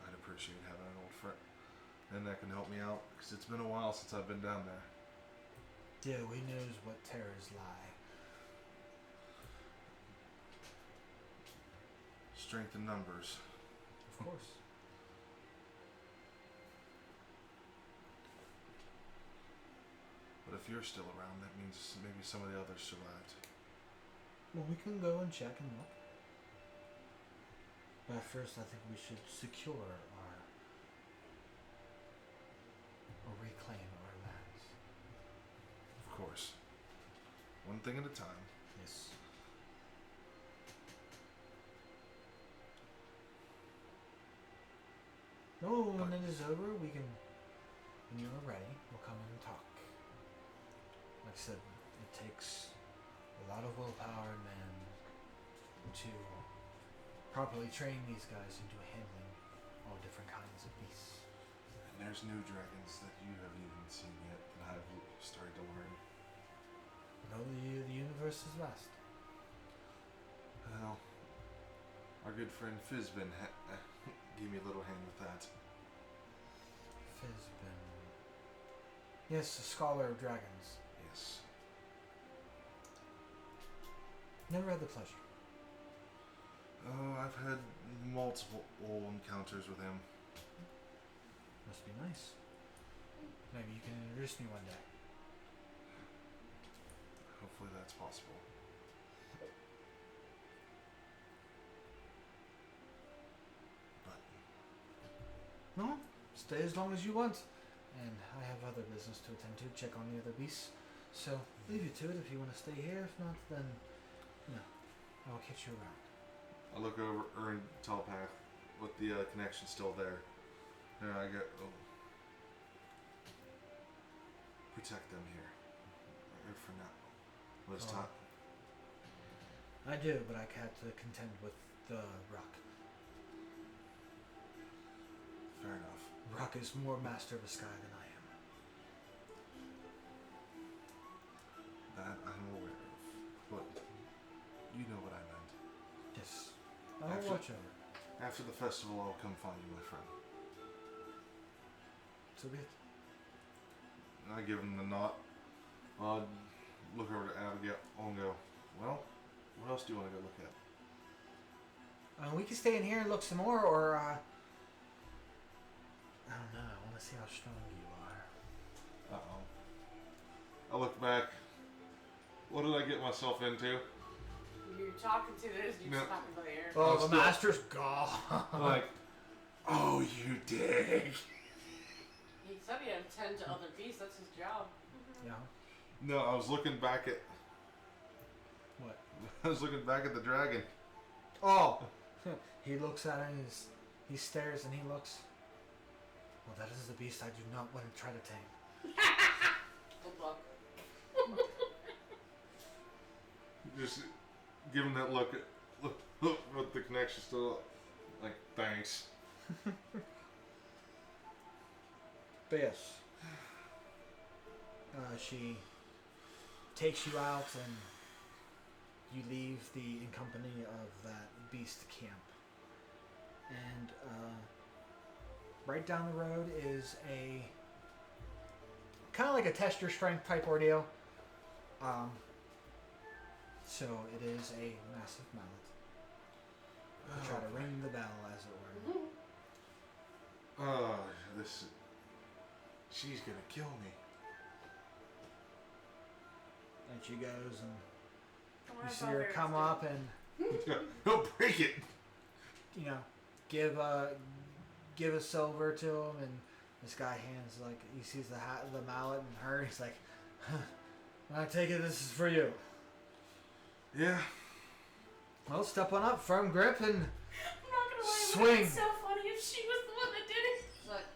I'd appreciate having an old friend. And that can help me out, because it's been a while since I've been down there. Yeah, we knows what terrors lie. Strength in numbers. Of course. But if you're still around, that means maybe some of the others survived. Well, we can go and check and look. But first, I think we should secure or reclaim our lands. Of course. One thing at a time. Yes. No, when it is over, we can. When you are ready, we'll come in and talk. Like I said, it takes a lot of willpower and man to properly train these guys into handling all different kinds of beasts. And there's new dragons that you haven't even seen yet that I've started to learn. No, the universe is vast. Well, our good friend Fizbin gave me a little hand with that. Fizbin. Yes, a scholar of dragons. Yes. Never had the pleasure. Oh, I've had multiple encounters with him. Must be nice. Maybe you can introduce me one day. Hopefully that's possible. But No, stay as long as you want. And I have other business to attend to, check on the other beasts. So, leave you to it if you want to stay here. If not, then, I will catch you around. I look over Earn Telepath with the connection still there. And I go, protect them here. Or for now. This time. I do, but I had to contend with the Rock. Fair enough. Rock is more master of the sky than I am. That I'm aware of. But you know what I meant. Yes. I'll watch over. After the festival, I'll come find you, my friend. So be it. And I give him the nod. I'll look over to Abigail and go, well, what else do you want to go look at? We can stay in here and look some more, or, I don't know. I want to see how strong you are. I look back. What did I get myself into? You're talking to this, you No. slap me by the ear. Oh, the still- master's gone. Like, oh, you dig. He said he had 10 to other beasts, that's his job. Yeah. No, I was looking back at. What? I was looking back at the dragon. Oh! He looks at it and he stares and he looks. Well, that is the beast I do not want to try to tame. Good luck. Just give him that look with the connection still. Like, thanks. But yes. She takes you out and you leave in company of that beast camp. And right down the road is a kind of like a test your strength type ordeal. So it is a massive mallet. To try to ring the bell, as it were. Oh, she's gonna kill me. And she goes and Don't you worry see about her it, come it's up and He'll break it. give a silver to him, and this guy hands he sees the mallet and her. He's like, I take it this is for you. Yeah. Well, step on up, firm grip, and I'm not gonna lie, it Swing. would have been so funny if she was the one that did it. It's like,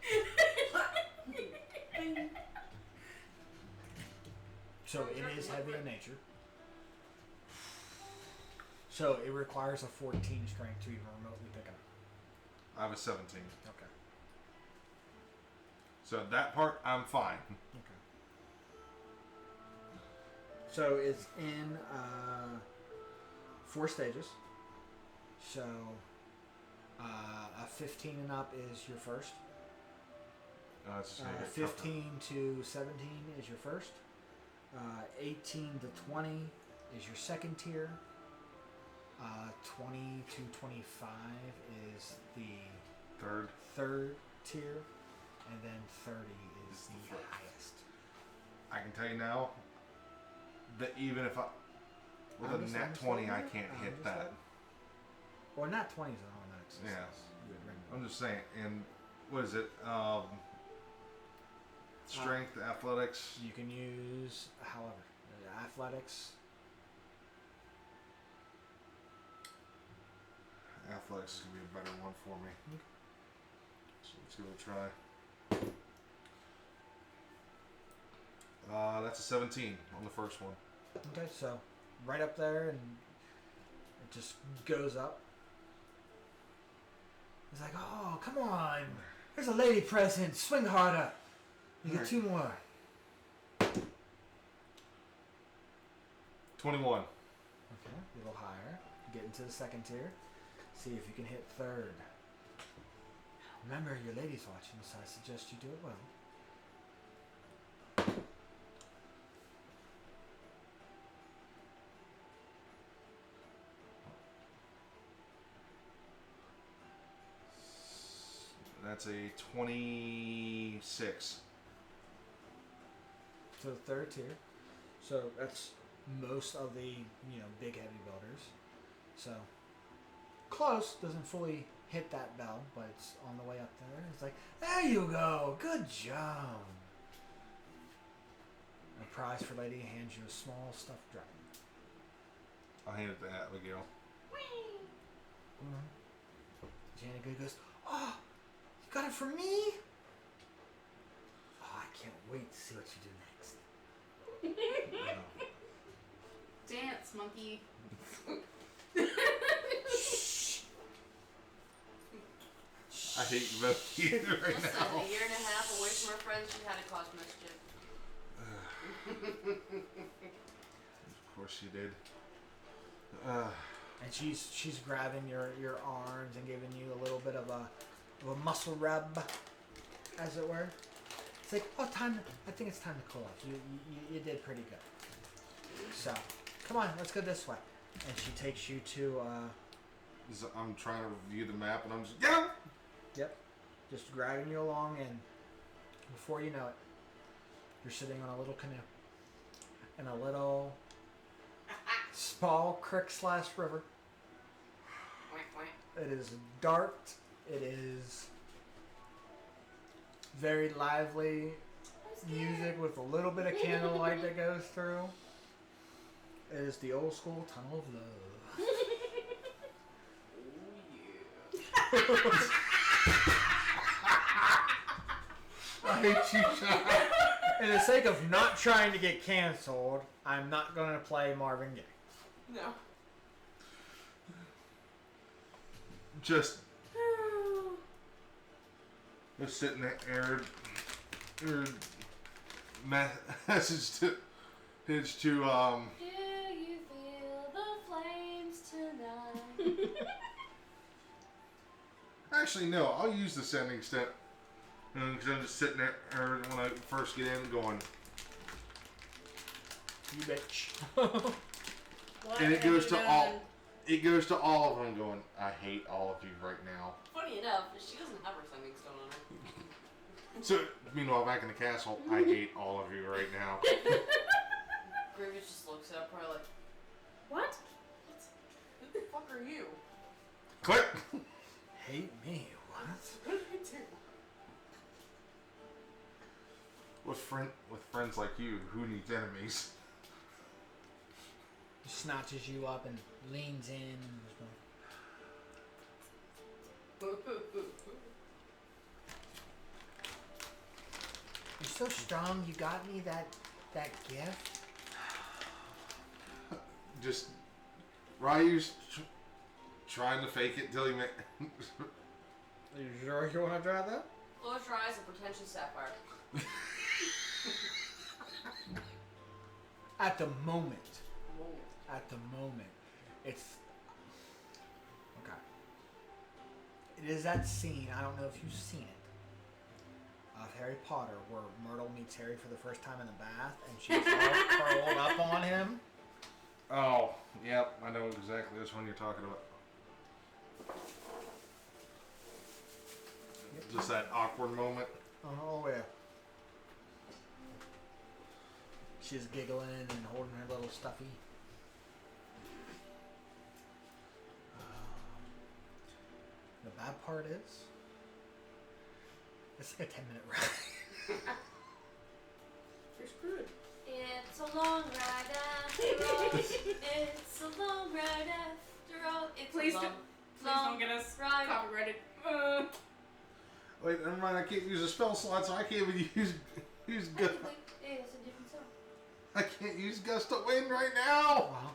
so it is heavy in nature. So it requires a 14 strength to even remotely pick it up. I have a 17. Okay. So that part, I'm fine. Okay. So it's in 4 stages. So a 15 and up is your first. It's just gonna get tougher. 15 to 17 is your first. 18 to 20 is your second tier. 20 to 25 is the Third. tier. And then 30 is Is the the first. highest. I can tell you now that even if I with a nat 20, I can't hit that. Or not 20 is an automatic success. Yeah. You would ring I'm just saying. And what is it? Strength, athletics. You can use, however, athletics. Athletics is gonna be a better one for me. Okay. So Let's give it a try. That's a 17 on the first one. Okay, so right up there, and it just goes up. It's like, oh, come on. There's a lady present. Swing harder. You get Alright. 2 more. 21. Okay, a little higher. Get into the second tier. See if you can hit third. Remember, your lady's watching, so I suggest you do it well. That's a 26. To the third tier. So that's most of the, big heavy builders. So close, doesn't fully hit that bell, but it's on the way up there. It's like, there you go, good job. A prize for lady hands you a small stuffed dragon. I'll hand it to Abigail. Janet Good goes, oh, you got it for me? Oh, I can't wait to see what you do next. Dance, monkey. I hate you both of you right Listen, now. a year and a half away from her friends, she had to cause mischief. Of course she did. And she's grabbing your arms and giving you a little bit of a muscle rub, as it were. It's like, oh, I think it's time to cool off. You did pretty good. So, come on, let's go this way. And she takes you to, I'm trying to review the map and I'm just, yeah! yep, just dragging you along, and before you know it, you're sitting on a little canoe in a little small creek/river. It is dark. It is very lively music with a little bit of candlelight that goes through. It is the old school Tunnel of Love. I hate you, Sean. In the sake of not trying to get canceled, I'm not going to play Marvin Gaye. No. Just sitting there, message to Do you feel the flames tonight? Actually, no, I'll use the sending step. Because I'm just sitting there when I first get in going, You bitch. What and it have goes you to done? all. It goes to all of them going, I hate all of you right now. Funny enough, she doesn't have her sending stone on her. So, meanwhile, back in the castle, I hate all of you right now. Grievous just looks at her, probably like, What? who the fuck are you? Click! Hate me, what? What did I do? With friends like you, who needs enemies? Snatches you up and leans in and just You're so strong, you got me that gift. Just, Ryu's trying to fake it till he Are you sure you want to try that? Close your eyes and pretend she's Sapphire. At the moment, it's okay. It is that scene. I don't know if you've seen it of Harry Potter where Myrtle meets Harry for the first time in the bath, and she's all curled up on him. Oh, yep, I know exactly which one you're talking about. Just that awkward moment. Oh yeah. She's giggling and holding her little stuffy. The bad part is, it's like a 10-minute ride. You're screwed. It's a long ride after all. It's a long ride after all. It's Please a long, don't get us ride. copyrighted. Wait, never mind. I can't use a spell slot, so I can't even use gust. Technically, it is a different zone. I can't use gust of wind right now. Wow.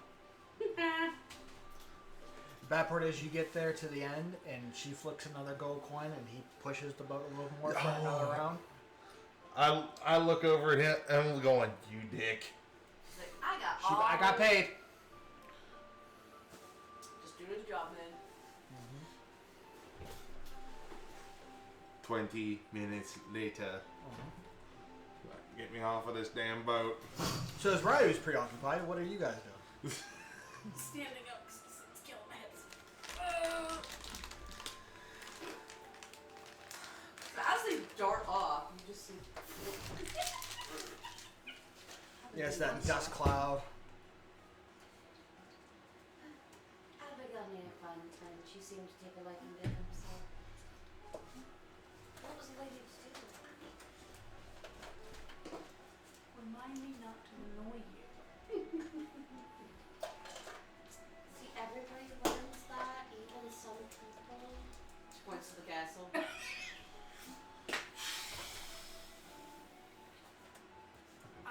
Bad part is you get there to the end, and she flicks another gold coin, and he pushes the boat a little more for another round. I look over at him and I'm going, you dick. She's like, I I got paid. Just doing the job, man. 20 minutes later. Get me off of this damn boat. So as Ryu's preoccupied, what are you guys doing? Standing up because it's killing my hips. As they dart off, you just see. Yes, that dust cloud. Abigail made it fun, and she seemed to take a liking to him, so. What was the lady's doing? Remind me not to annoy you. See, everybody learns that, even some people. She points to the castle.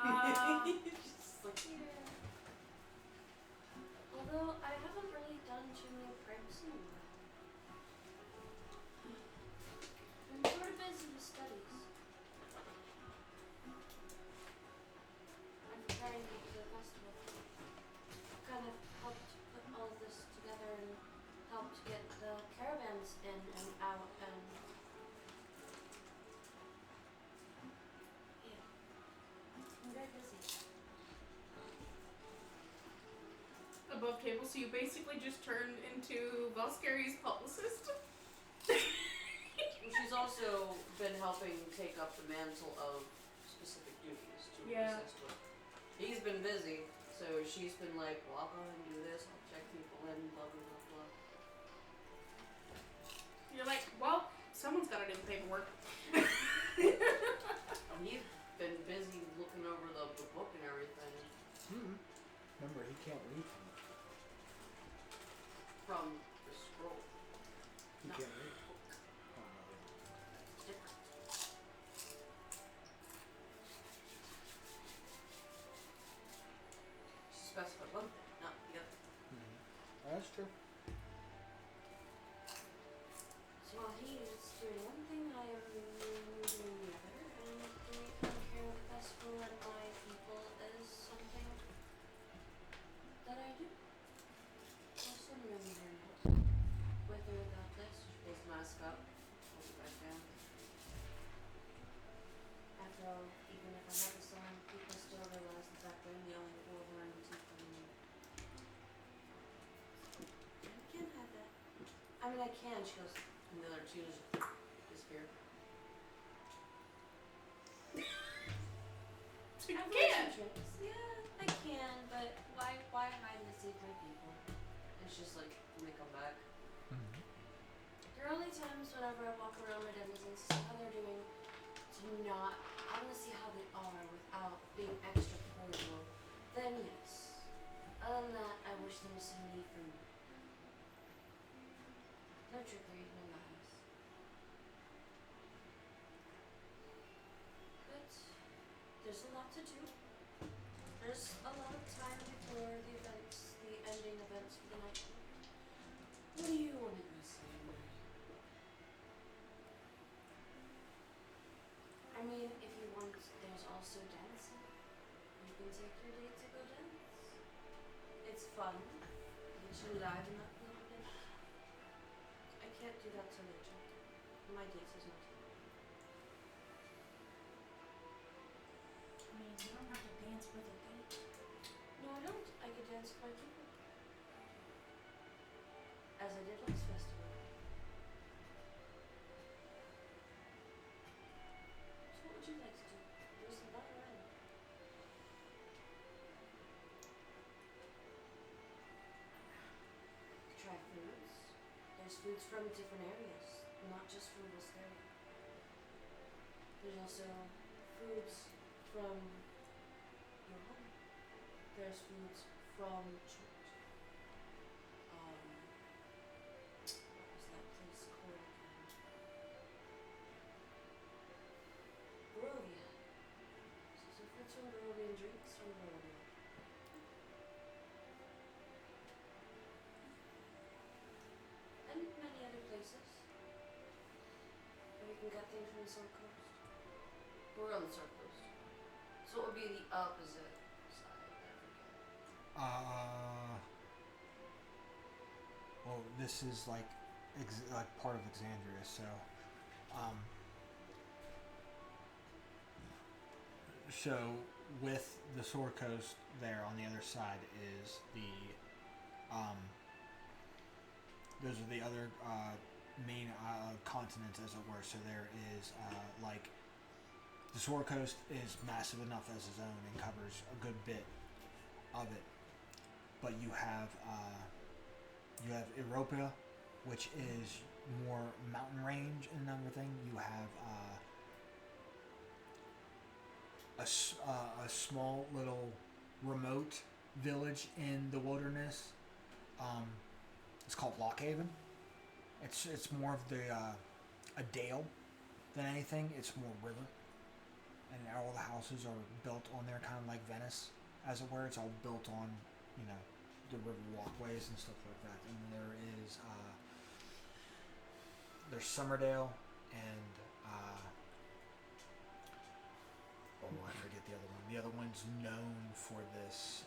Just like, Yeah. Although, I haven't really done too many pranks in a while. I'm sort of busy with studies. I'm preparing to go to the festival. Kind of helped put all of this together and helped get the caravans in and out and... Yeah. I'm very busy. Above table, so you basically just turned into Valskyri's publicist. she's also been helping take up the mantle of specific duties to Yeah. assist with. He's been busy, so she's been like, well, I'll go ahead and do this, I'll check people in, blah, blah, blah, blah. You're like, well, someone's got to do the paperwork. And he's been busy looking over the book and everything Remember, he can't read from the scroll. He No. can't read. It's different. She specified one thing, not the other. That's true. So while he is doing one thing, I am doing the other, and taking care of the festival and my people is something that I do. Also remember with or without this. She pulls the mask up, pulls it back down. After all, even if I have this on, people still realize the fact that I'm the only four wearing the teeth on me. I can't have that. I mean, I can. She goes, And the other two just disappear. You I've can. learned some tricks. Yeah, I can, but why hide and deceive my people? It's just like, when they come back. There are only times whenever I walk around my demos and see how they're doing to not, I want to see how they are without being extra cordial. Then yes. Other than that, I wish them to see me for me. No trickery, no lies. But there's a lot to do. There's a lot of time before the events, the ending events for the night. What do you want to go see? I mean, if you want, there's also dancing. You can take your date to go dance. It's fun. Get you live in that little bit. I can't do that till later. My date is not here. I mean, you don't have to dance with a date. No, I don't. I could dance with my people. As I did last festival. So what would you like to do? There's a lot around. Try foods. There's foods from different areas, not just from this area. There's also foods from your home. There's foods from church. What was that place called again? can get things from the South Coast. We're on the South Coast. So it would be the opposite side, I forget. Well, this is like part of Exandria, so so with the Sword Coast there on the other side is the those are the other main continents, as it were. So there is like the Sword Coast is massive enough as its own and covers a good bit of it, but you have Europa, which is more mountain range and everything. You have a small little remote village in the wilderness. It's called Lockhaven. It's more of a dale than anything. It's more river, and all the houses are built on there, kind of like Venice, as it were. It's all built on, the river walkways and stuff like that. And there is there's Summerdale and I forget the other one. The other one's known for this.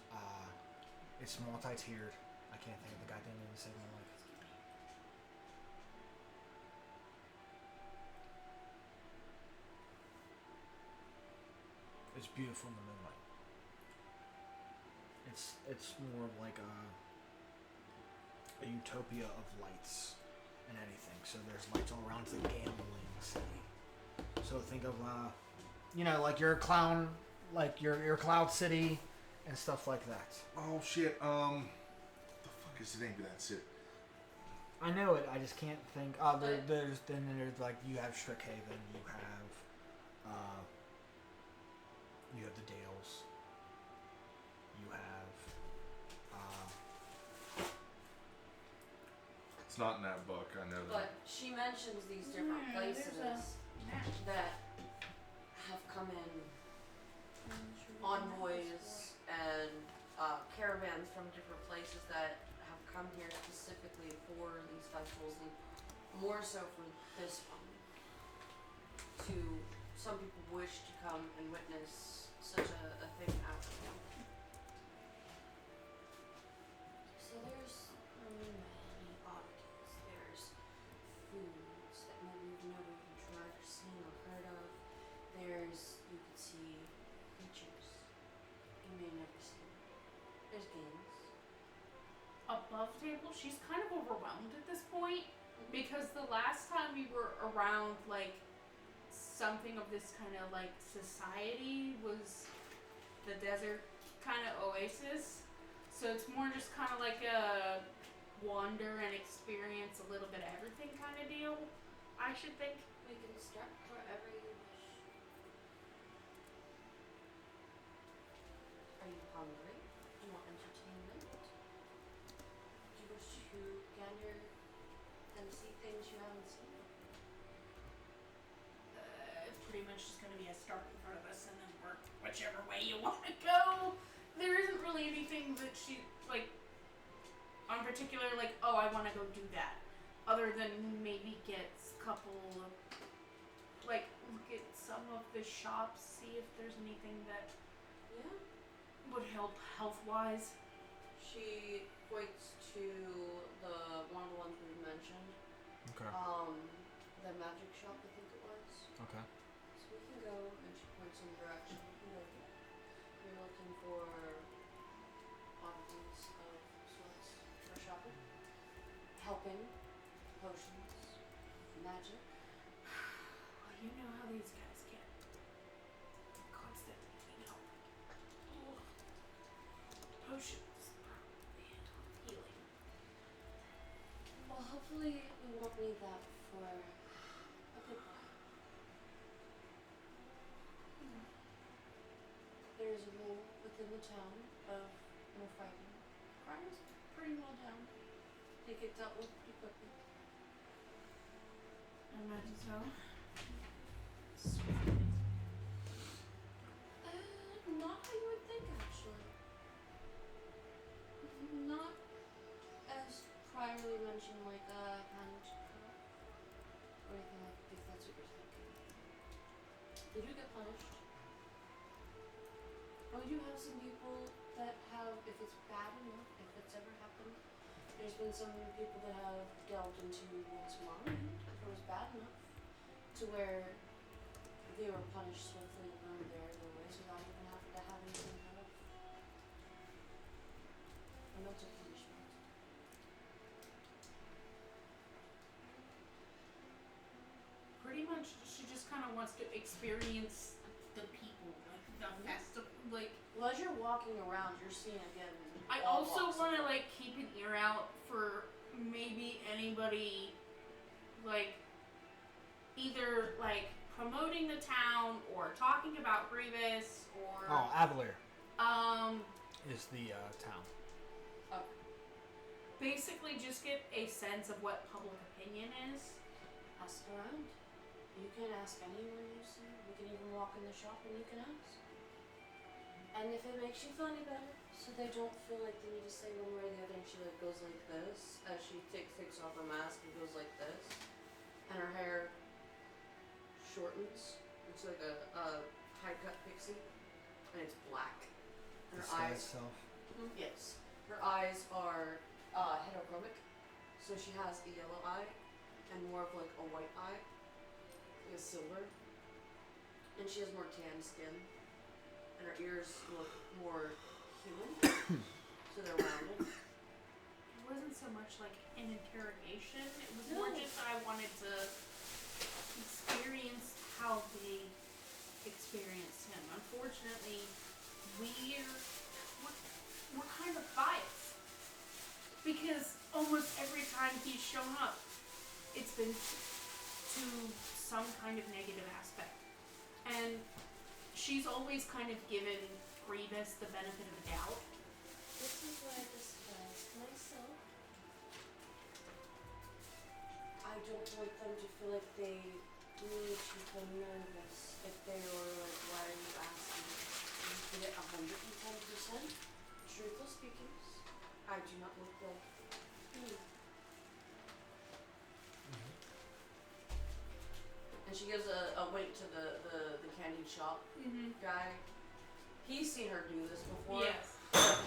It's multi-tiered. I can't think of the goddamn name of the second one. It's beautiful in the moonlight. It's more of like a utopia of lights and anything. So there's lights all around. It's a gambling city. So think of like your clown, like your Cloud City and stuff like that. Oh shit. The fuck is the name of that city? I know it. I just can't think. There's like you have Strickhaven. You have the Dales. You have. It's not in that book. I know that. But she mentions these different places that have come in envoys and caravans from different places that have come here specifically for these festivals, and more so for this one. To some people wish to come and witness such a thing happen. So there's many oddities. There's foods that maybe you've never even tried or seen or heard of. You could see creatures you may never see. There's games. Above table, she's kind of overwhelmed at this point because the last time we were around, like, something of this kind of, like, society was the desert kind of oasis. So it's more just kind of like a wander and experience a little bit of everything kind of deal, I should think. We can start wherever you wish. Are you hungry? Do you want entertainment? Do you wish to gander and see things you haven't seen? It's pretty much just going to be a start in front of us and then work whichever way you want to go. There isn't really anything that she, like, on particular, like, oh, I want to go do that. Other than maybe get a couple of, like, look at some of the shops, see if there's anything that would help health-wise. She points to one of the ones we mentioned. Okay. The magic shop, I think it was. Okay. So we can go, and she points in the direction. We can go there. You're looking for oddities of sorts for shopping, helping, potions, magic. Well, you know how these guys get. Constantly, potions, probably, healing. Well, hopefully we won't need that for a good while. There's a rule within the town of no fighting. Crime is pretty well down. They get dealt with pretty quickly. I imagine so. Not how you would think, actually. Not as priorly mentioned, like a panic or anything like, if that's what you're thinking. They do get punished. And we do have some people that have, if it's bad enough, if it's ever happened, there's been some people that have delved into one's mind if it was bad enough to where they were punished swiftly and learned their ways without even having to have anything kind of a mental punishment. Pretty much, she just kind of wants to experience the people, like the festival, like. Well, as you're walking around, you're seeing again. I also want to like keep an ear out for maybe anybody, like, either like promoting the town or talking about Grievous or. Oh, Avalier is the town. Basically, just get a sense of what public opinion is. Ask around. You can ask anyone you see. You can even walk in the shop and you can ask. And if it makes you feel any better, so they don't feel like they need to say one way or the other, and she like goes like this as she takes off her mask and goes like this, and her hair shortens. It's like a high cut pixie, and it's black. And her eyes. Itself. Yes, her eyes are heterochromic, so she has a yellow eye and more of like a white eye, like a silver, and she has more tan skin. And her ears look more human, so they're rounded. It wasn't so much like an interrogation. It was more just I wanted to experience how they experienced him. Unfortunately, we're kind of biased because almost every time he's shown up, it's been to some kind of negative aspect, and she's always kind of given Grievous the benefit of the doubt. This is why I disguised myself. I don't want them to feel like they need to feel nervous if they were like, why are you asking? You get 110%. Truthful speaking, I do not look like me. And she gives a wink to the candy shop guy. He's seen her do this before. Yes.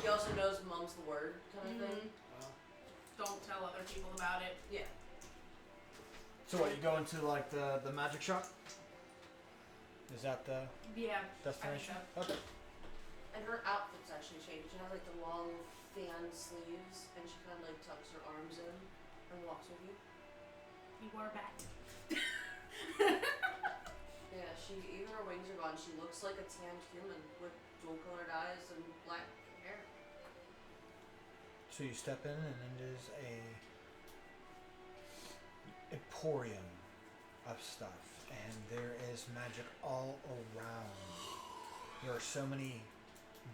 He also knows mum's the word kind of thing. Don't tell other people about it. Yeah. So what, you go into like the magic shop? Is that the destination? I think so. Okay. And her outfit's actually changed. She has like the long fan sleeves, and she kind of like tucks her arms in and walks with you. You are back. Yeah, even her wings are gone. She looks like a tanned human with dual colored eyes and black hair. So you step in, and it is a emporium of stuff, and there is magic all around. There are so many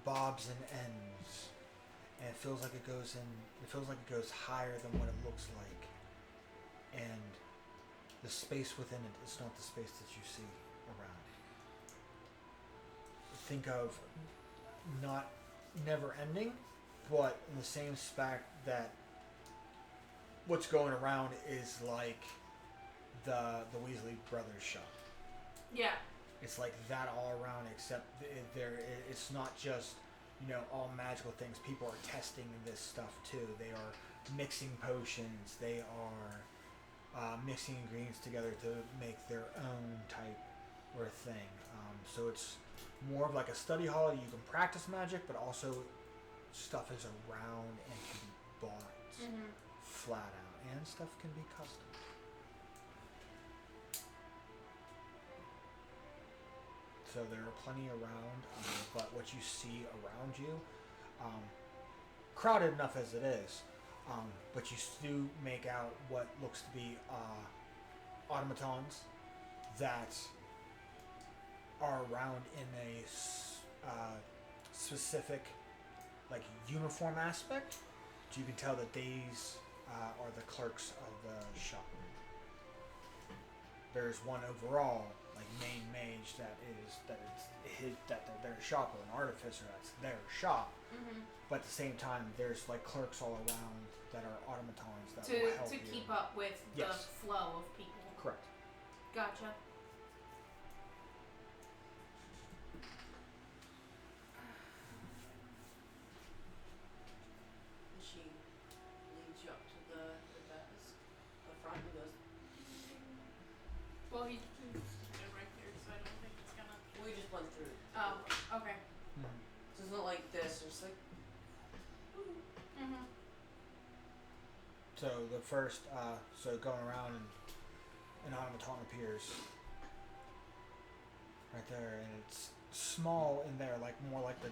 bobs and ends, and it feels like it goes in. It feels like it goes higher than what it looks like, and the space within it is not the space that you see around. Think of not never ending, but in the same spec that what's going around is like the Weasley brothers shop. Yeah. It's like that all around, except it's not just, all magical things. People are testing this stuff too. They are mixing potions. They are mixing ingredients together to make their own type or thing. So it's more of like a study hall. You can practice magic, but also stuff is around and can be bought flat out, and stuff can be custom. So there are plenty around, but what you see around you, crowded enough as it is, but you do make out what looks to be automatons that are around in a specific like uniform aspect. So you can tell that these are the clerks of the shop. There's one overall, like main mage that they're a shop, or an artificer that's their shop. But at the same time, there's like clerks all around that are automatons that will help to you. keep up with the flow of people. Correct. Gotcha. we put it right there, so I don't think it's gonna. We just went through. Oh, okay. So it's not like this. It's like. Mhm. So the first, so going around and an automaton appears right there, and it's small in there, like more like the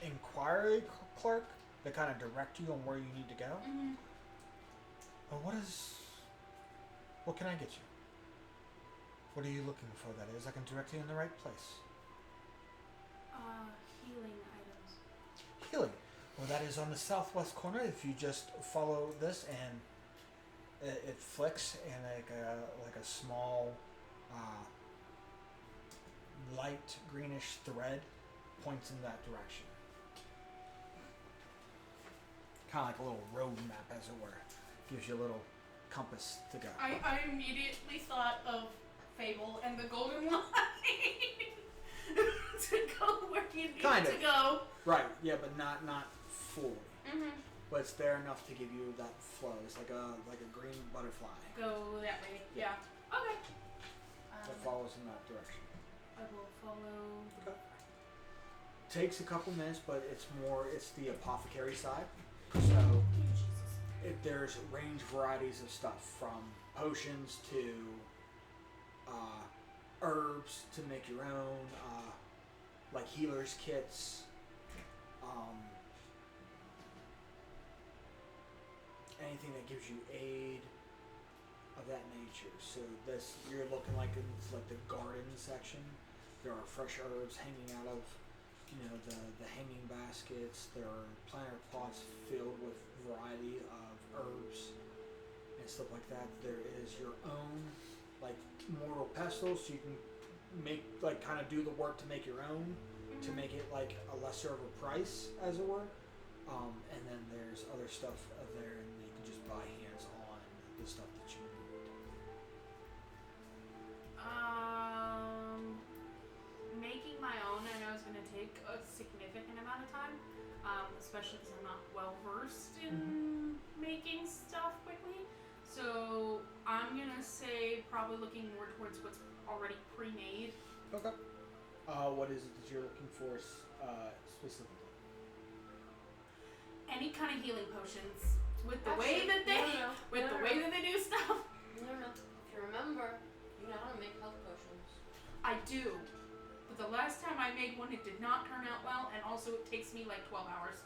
inquiry clerk that kind of direct you on where you need to go. Mhm. Well, what can I get you? What are you looking for? That is, I can direct you in the right place. Healing items. Healing. Well, that is on the southwest corner. If you just follow this, and it flicks, and like a small, light greenish thread points in that direction. Kind of like a little road map, as it were. Gives you a little compass to go. I immediately thought of Fable and the Golden Line to go where you need Kind to of. go. Right. Yeah, but not fully. Mhm. But it's there enough to give you that flow. It's like a green butterfly Go that way. Yeah. Okay. that follows in that direction. I will follow. Okay. Takes a couple minutes, but it's the apothecary side. So there's range varieties of stuff, from potions to herbs to make your own, like healer's kits, anything that gives you aid of that nature. So this, you're looking like it's like the garden section. There are fresh herbs hanging out of, the hanging baskets. There are planter pots filled with variety of herbs and stuff like that. There is your own, like, mortal pestles, so you can make, like, kind of do the work to make your own, to make it like a lesser of a price, as it were. And then there's other stuff there, and you can just buy hands on the stuff that you need. Making my own, I know, is going to take a significant amount of time, especially because I'm not well versed in making stuff quickly. So I'm going to say probably looking more towards what's already pre-made. Okay. What is it that you're looking for specifically? Any kind of healing potions. With the way that they way that they do stuff. No. If you remember, you know how to make health potions. I do. But the last time I made one, it did not turn out well, and also it takes me like 12 hours.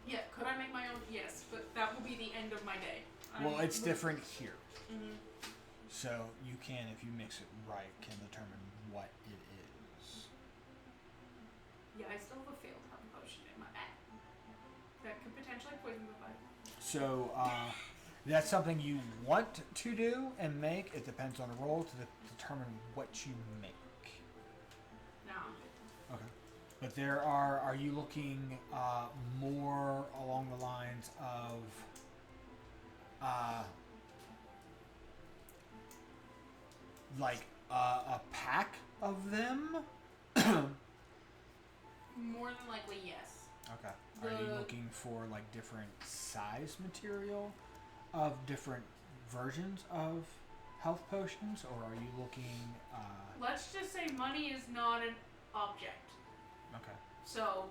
Yeah, could I make my own? Yes, but that will be the end of my day. Well, it's different here. Mm-hmm. So you can, if you mix it right, can determine what it is. Yeah, I still have a failed health potion in my bag. That could potentially poison the body. So that's something you want to do and make. It depends on the roll to determine what you make. No. Okay. But are you looking more along the lines of like a pack of them? More than likely, yes. Okay. Are you looking for like different size material of different versions of health potions, or are you looking? Let's just say money is not an object. Okay. So,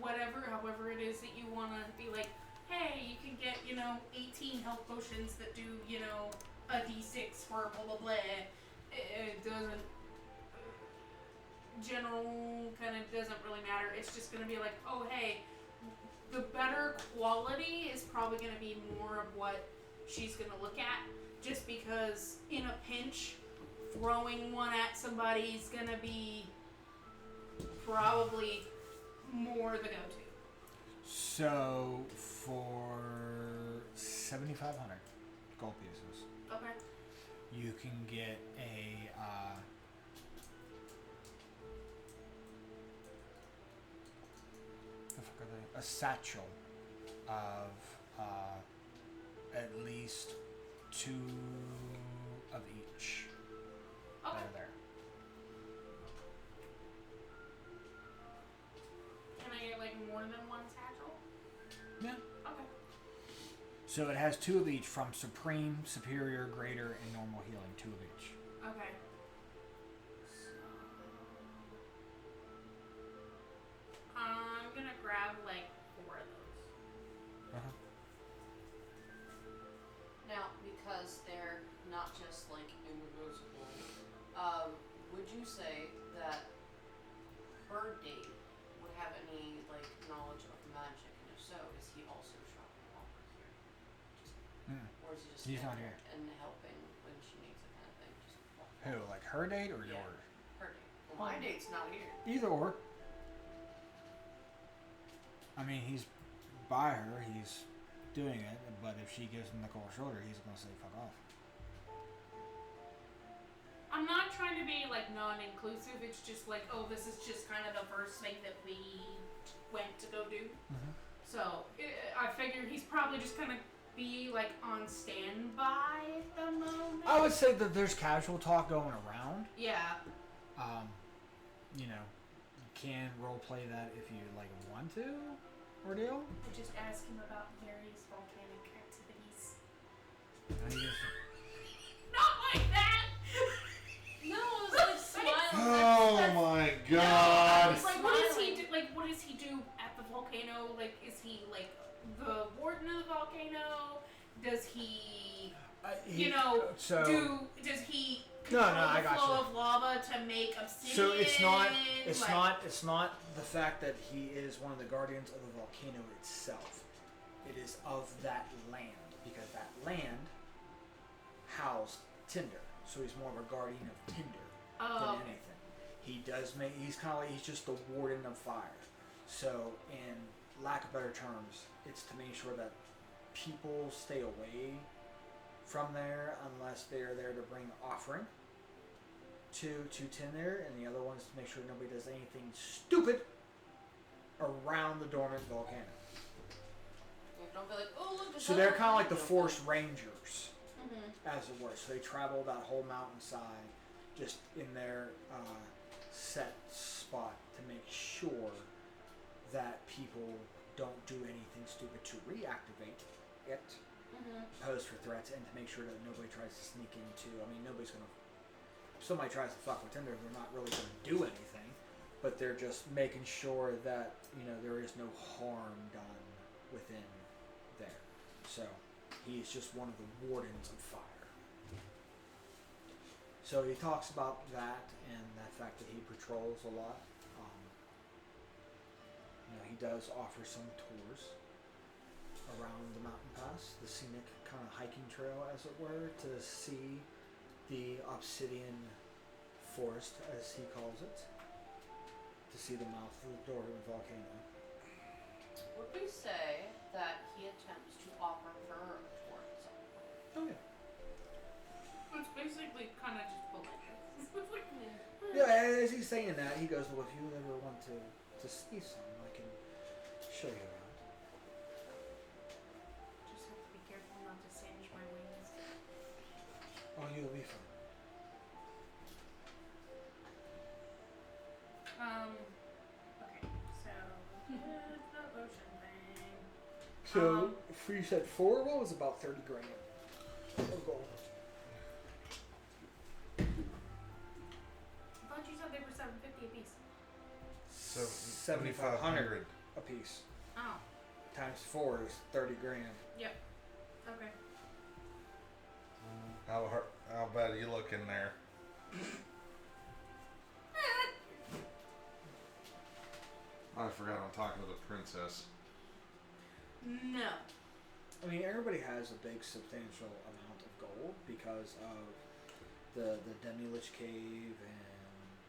however it is that you want to be like, hey, you can get, 18 health potions that do, a d6 for blah blah blah. It doesn't. General kind of doesn't really matter. It's just going to be like, oh, hey, the better quality is probably going to be more of what she's going to look at, just because in a pinch, throwing one at somebody is going to be probably more the go-to. So for 7,500 gold pieces, Okay. you can get a satchel of at least 2 of each. Okay. That are there. Can I get like more than one satchel? Yeah. Okay. So it has 2 of each from Supreme, Superior, Greater, and Normal Healing. 2 of each. Okay. I'm gonna grab like 4 of those. Now, because they're not just like invisible, would you say that her date would have any like knowledge of magic, and if so, is he also shopping while we're here? Or is he just He's not standing here. and helping when she needs it kind of thing? Just walk Who? Like her date or Yeah. yours? her date. Well, my date's not here. Either or. I mean, he's by her. He's doing it. But if she gives him the cold shoulder, he's gonna say "fuck off." I'm not trying to be like non-inclusive. It's just like, oh, this is just kind of the first thing that we went to go do. So I figured he's probably just gonna be like on standby at the moment. I would say that there's casual talk going around. Yeah. You know, you can role play that if you like want to, ordeal. I just ask him about various volcanic activities. And he just- Not like that. No, it was like smiling. Oh my god! It's like, what does he do? Like, what does he do at the volcano? Like, is he like the warden of the volcano? Does he, you know, so does he No, control I the got flow you. of lava to make obsidian? So it's Like, not the fact that he is one of the guardians of the volcano itself. It is of that land, because that land housed Tinder. So he's more of a guardian of Tinder than anything. He's kind of like, he's just the warden of fire. So in lack of better terms, it's to make sure that people stay away from there unless they're there to bring offering to Tinder, and the other one's to make sure nobody does anything stupid around the dormant volcano. Don't be like, oh look. So they're kind of like the Force Rangers, Mm-hmm. as it were. So they travel that whole mountainside just in their set spot to make sure that people don't do anything stupid to reactivate it, pose for threats, and to make sure that nobody tries to sneak into. I mean, nobody's gonna. If somebody tries to fuck with Tinder, they're not really gonna do anything, but they're just making sure that there is no harm done within there. So he's just one of the wardens of fire. So he talks about that and the fact that he patrols a lot. He does offer some tours around the mountain pass, the scenic kind of hiking trail, as it were, to see the obsidian forest, as he calls it, to see the mouth of the dormant volcano. Would we say that he attempts to offer her a tour at some point? Oh yeah. It's basically kind of just politeness. It's like, Yeah, as he's saying that, he goes, well, if you ever want to see some, I can show you around. just have to be careful not to singe my wings. Oh, you'll be fine. Okay, so the ocean thing. So, you said 4 rolls, about 30 grand of gold. I thought you said they were $750 a piece. So 7,500 a piece. Oh, Times 4 is 30 grand. yep. Okay. How bad are you looking there? I forgot I'm talking to the princess. No. I mean, everybody has a big, substantial amount of gold because of the Demi-Lich Cave and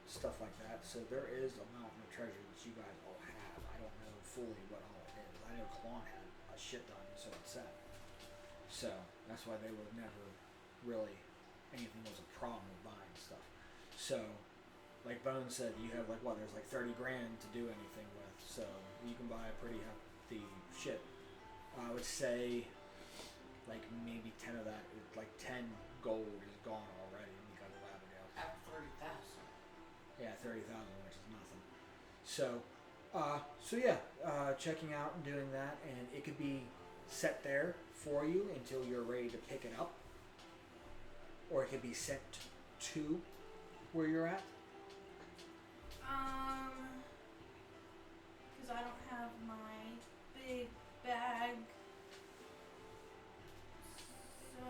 stuff like that. So there is a mountain of treasure that you guys all have. I don't know fully what all it is. I know Klon had a shit ton, so it said. So that's why they were never really anything was a problem with buying stuff. So, like Bones said, you have there's like 30 grand to do anything with. So you can buy a pretty hefty shit. I would say like maybe 10 of that, like 10 gold is gone already because of Abigail. At 30,000. Yeah, 30,000, which is nothing. So yeah, checking out and doing that, and it could be set there for you until you're ready to pick it up, or it could be sent to where you're at. Because I don't have my big bag. So,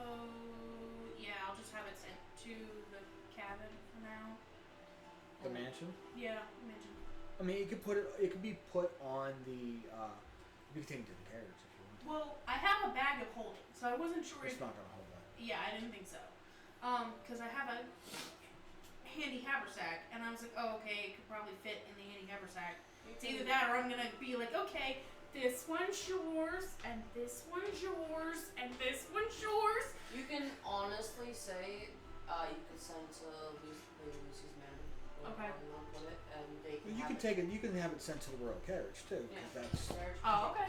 yeah, I'll just have it sent to the cabin for now. The mansion. Yeah, mansion. I mean, it could be put on the. You can take it to the carriage if you want. Well, I have a bag of holding, so I wasn't sure It's if. not gonna hold that. Yeah, I didn't think so. Because I have a handy haversack, and I was like, oh, okay, it could probably fit in the handy haversack. It's either that, or I'm gonna be like, okay, this one's yours, and this one's yours, and this one's yours. You can honestly say you could send to Lucy's men. Okay. You want to put it, and they can. You can take it. You can have it sent to the royal carriage too, because that's. Oh, okay.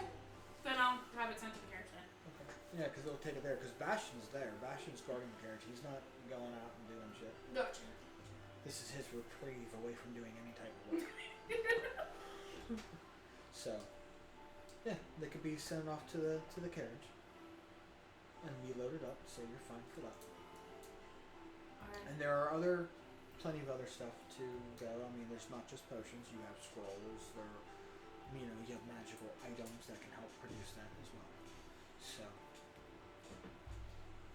Then I'll have it sent to the carriage then. Okay. Yeah, because they'll take it there. Because Bastion's there. Bastion's guarding the carriage. He's not going out and doing shit. Gotcha. This is his reprieve away from doing any type of work. So, yeah, they could be sent off to the carriage and be loaded up. So you're fine for that. Alright. And there are plenty of other stuff to go. I mean, there's not just potions. You have scrolls. You have magical items that can help produce that as well.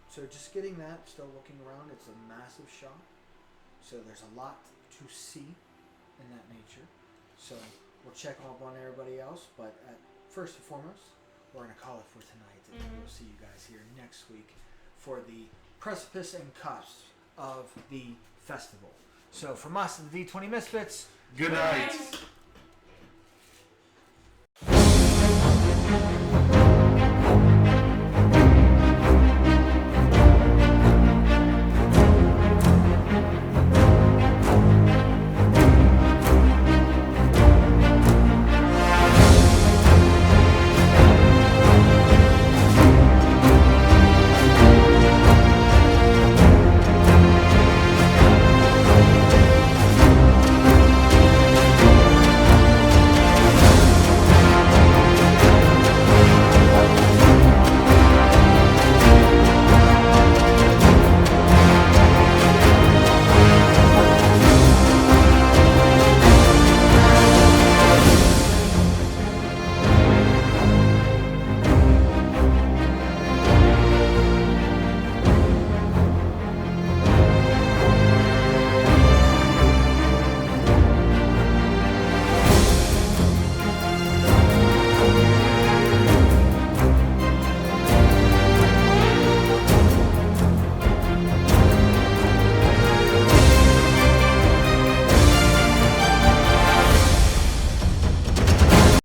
So just getting that, still looking around, it's a massive shop. So there's a lot to see in that nature. So we'll check up on everybody else, but first and foremost, we're going to call it for tonight. And we'll see you guys here next week for the precipice and cusp of the festival. So from us, the D20 Misfits, Good night.